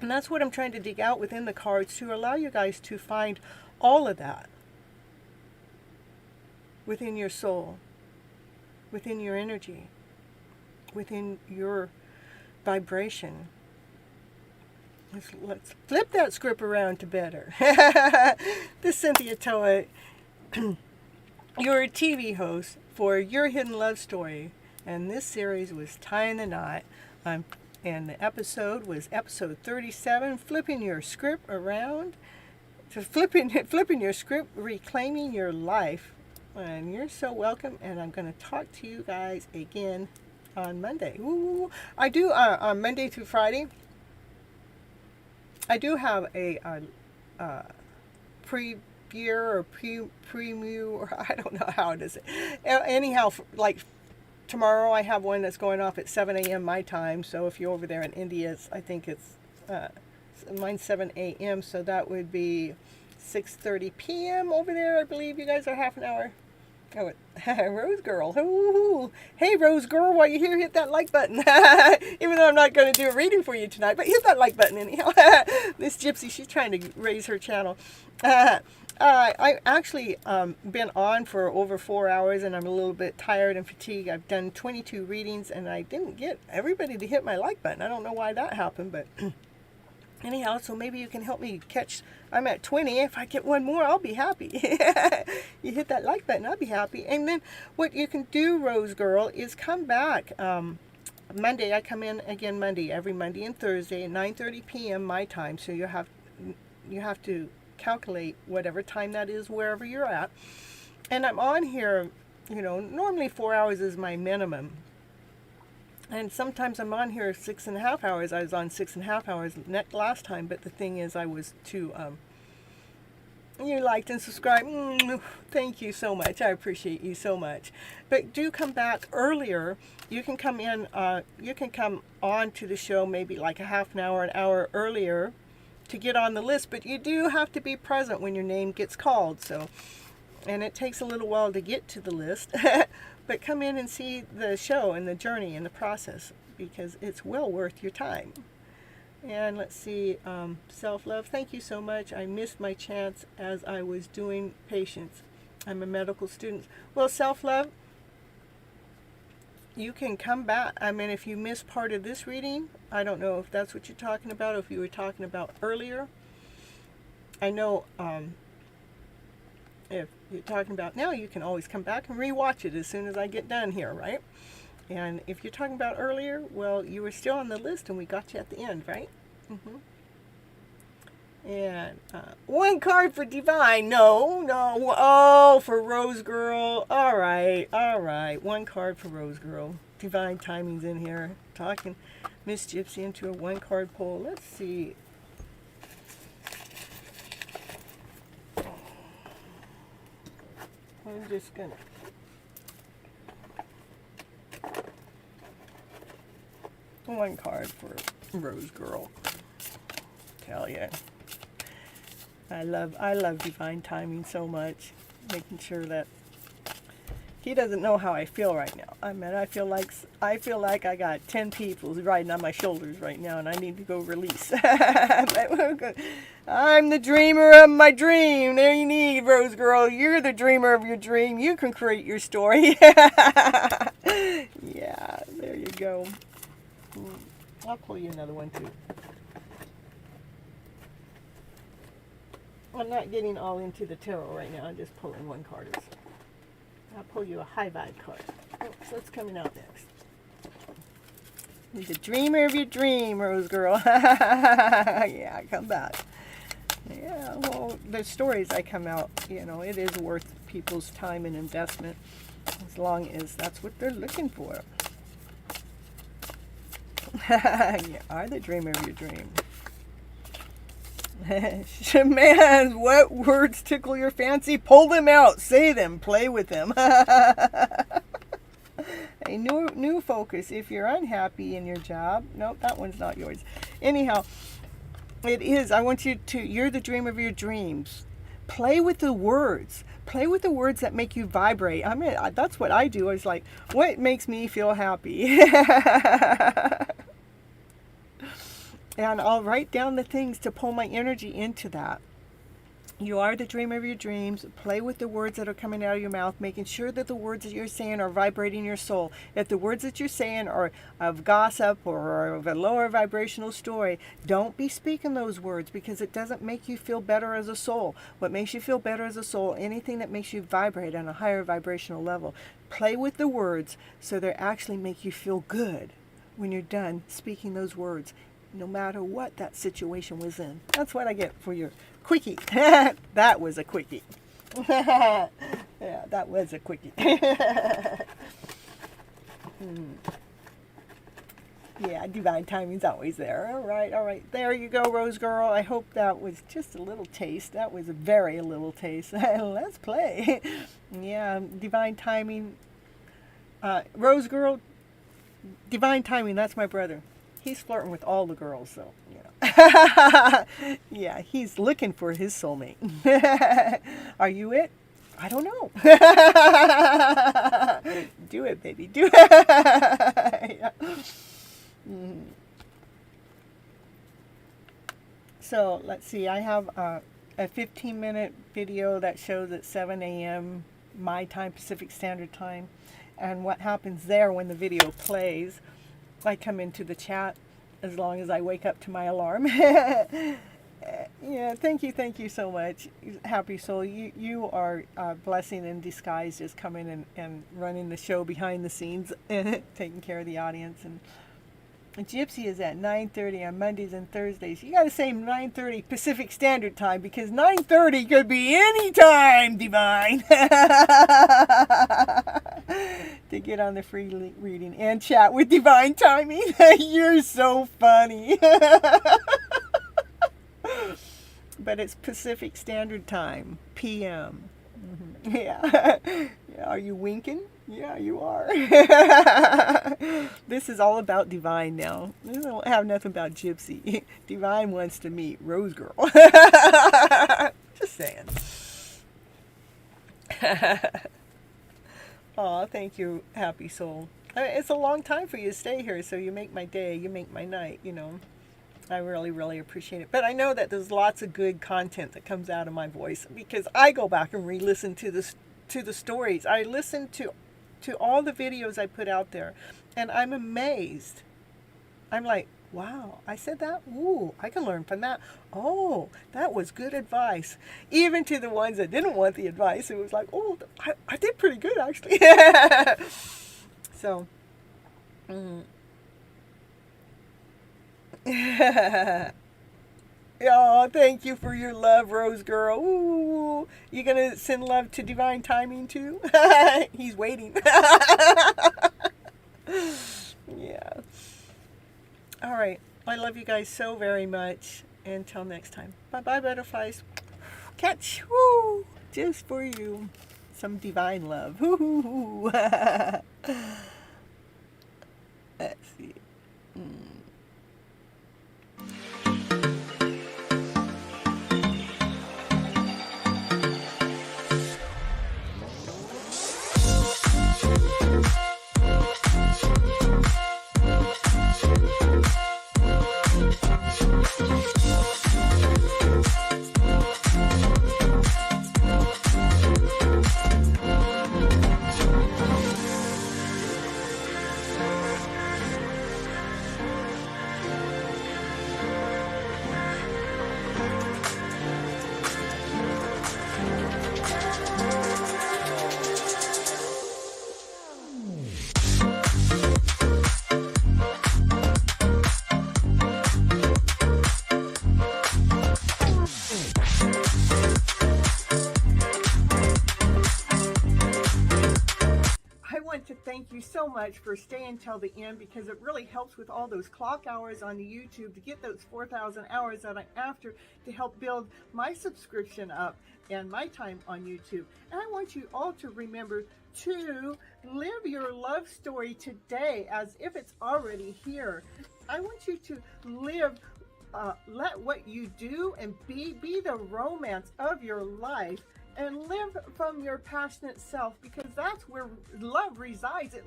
And that's what I'm trying to dig out within the cards, to allow you guys to find all of that within your soul, within your energy, within your vibration. Let's flip that script around to better. This is Cynthia Toet, your TV host for Your Hidden Love Story. And this series was Tying the Knot. And the episode was episode 37, Flipping Your Script Around. So flipping your script, reclaiming your life. And you're so welcome. And I'm going to talk to you guys again on Monday. Ooh, I do on Monday through Friday. I do have a preview or preview, or I don't know how it is. Anyhow, like tomorrow I have one that's going off at 7 a.m. my time. So if you're over there in India, I think it's mine's 7 a.m. So that would be 6:30 p.m. over there. I believe you guys are half an hour. Oh, Rose Girl. Ooh. Hey, Rose Girl, while you're here, hit that like button. Even though I'm not going to do a reading for you tonight, but hit that like button anyhow. This Gypsy, she's trying to raise her channel. I actually been on for over 4 hours, and I'm a little bit tired and fatigued. I've done 22 readings, and I didn't get everybody to hit my like button. I don't know why that happened, but anyhow, so maybe you can help me catch. I'm at 20. If I get one more, I'll be happy. You hit that like button, I'll be happy. And then what you can do, Rose Girl, is come back. Monday, I come in again Monday, every Monday and Thursday at 9:30 p.m. my time. So you have to calculate whatever time that is wherever you're at. And I'm on here, normally 4 hours is my minimum. And sometimes I'm on here 6.5 hours. I was on 6.5 hours last time, but the thing is, I was too. You liked and subscribed. Thank you so much. I appreciate you so much. But do come back earlier. You can come in. You can come on to the show maybe like a half an hour earlier to get on the list. But you do have to be present when your name gets called. So, and it takes a little while to get to the list. But come in and see the show and the journey and the process, because it's well worth your time. And let's see, self-love. Thank you so much. I missed my chance as I was doing patients. I'm a medical student. Well, self-love, you can come back. I mean, if you missed part of this reading, I don't know if that's what you're talking about, or if you were talking about earlier. I know if you're talking about now, you can always come back and rewatch it as soon as I get done here, right? And if you're talking about earlier, well, you were still on the list and we got you at the end, right? And one card for Divine. No. Oh, for Rose Girl. All right. One card for Rose Girl. Divine timing's in here. Talking Miss Gypsy into a one card pull. Let's see. I'm just gonna one card for Rose Girl. Tell ya, I love divine timing so much, making sure that he doesn't know how I feel right now. I mean, I feel like I got 10 people riding on my shoulders right now, and I need to go release. I'm the dreamer of my dream. There you need, Rose Girl. You're the dreamer of your dream. You can create your story. Yeah, there you go. I'll pull you another one too. I'm not getting all into the tarot right now. I'm just pulling one card. I'll pull you a high vibe card. Oops, what's coming out next? You're the dreamer of your dream, Rose Girl. Yeah, come back. Yeah, well, the stories I come out, it is worth people's time and investment, as long as that's what they're looking for. You are the dreamer of your dream. Man, what words tickle your fancy? Pull them out, say them, play with them. A new focus. If you're unhappy in your job, nope, that one's not yours. Anyhow, it is. I want you to, you're the dream of your dreams. Play with the words. Play with the words that make you vibrate. I mean, that's what I do. It's like, what makes me feel happy? And I'll write down the things to pull my energy into that. You are the dream of your dreams. Play with the words that are coming out of your mouth, making sure that the words that you're saying are vibrating your soul. If the words that you're saying are of gossip or of a lower vibrational story, don't be speaking those words, because it doesn't make you feel better as a soul. What makes you feel better as a soul, anything that makes you vibrate on a higher vibrational level. Play with the words so they actually make you feel good when you're done speaking those words, no matter what that situation was in. That's what I get for your quickie. That was a quickie. Yeah, that was a quickie. Yeah, divine timing's always there. All right. There you go, Rose Girl. I hope that was just a little taste. That was a very little taste. Let's play. Yeah, divine timing. Rose Girl, divine timing, that's my brother. He's flirting with all the girls, so, yeah. Yeah, he's looking for his soulmate. Are you it? I don't know. Do it, baby. Do it. Yeah. So, let's see. I have a 15-minute video that shows at 7 a.m. my time, Pacific Standard Time. And what happens there when the video plays, I come into the chat as long as I wake up to my alarm. Yeah, thank you so much, Happy Soul. You are a blessing in disguise, just coming and running the show behind the scenes, taking care of the audience. And Gypsy is at 9:30 on Mondays and Thursdays. You got to say 9:30 Pacific Standard Time, because 9:30 could be any time, Divine. To get on the free reading and chat with Divine Timing. You're so funny. But it's Pacific Standard Time, PM. Mm-hmm. Yeah. Are you winking? Yeah, you are. This is all about Divine now. This don't have nothing about Gypsy. Divine wants to meet Rose Girl. Just saying. Aw, thank you, Happy Soul. It's a long time for you to stay here, so you make my day, you make my night, you know. I really appreciate it. But I know that there's lots of good content that comes out of my voice, because I go back and re-listen to the stories. I listen to all the videos I put out there, and I'm amazed. I'm like, wow, I said that? Ooh, I can learn from that. Oh, that was good advice. Even to the ones that didn't want the advice, it was like, oh, I did pretty good, actually. So, oh, thank you for your love, Rose Girl. Ooh, you gonna send love to Divine Timing too? He's waiting. Yeah. All right. I love you guys so very much. Until next time. Bye-bye, butterflies. Catch. Woo! Just for you. Some divine love. Woo-hoo-hoo. Let's see. so much for staying till the end, because it really helps with all those clock hours on the YouTube to get those 4,000 hours that I'm after to help build my subscription up and my time on YouTube. And I want you all to remember to live your love story today as if it's already here. I want you to live, let what you do and be the romance of your life, and live from your passionate self, because that's where love resides. It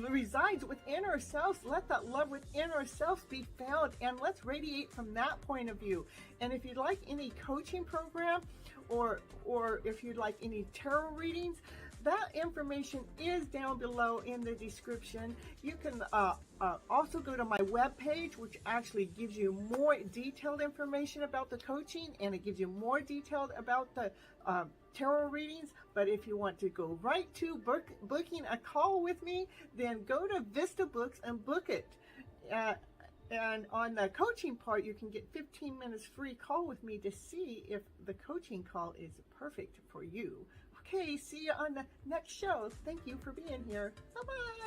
resides within ourselves. Let that love within ourselves be found, and let's radiate from that point of view. And if you'd like any coaching program, or if you'd like any tarot readings, that information is down below in the description. You can also go to my webpage, which actually gives you more detailed information about the coaching, and it gives you more detailed about the tarot readings. But if you want to go right to booking a call with me, then go to Vista Books and book it. And on the coaching part, you can get 15 minutes free call with me to see if the coaching call is perfect for you. Okay, see you on the next show. Thank you for being here. Bye-bye.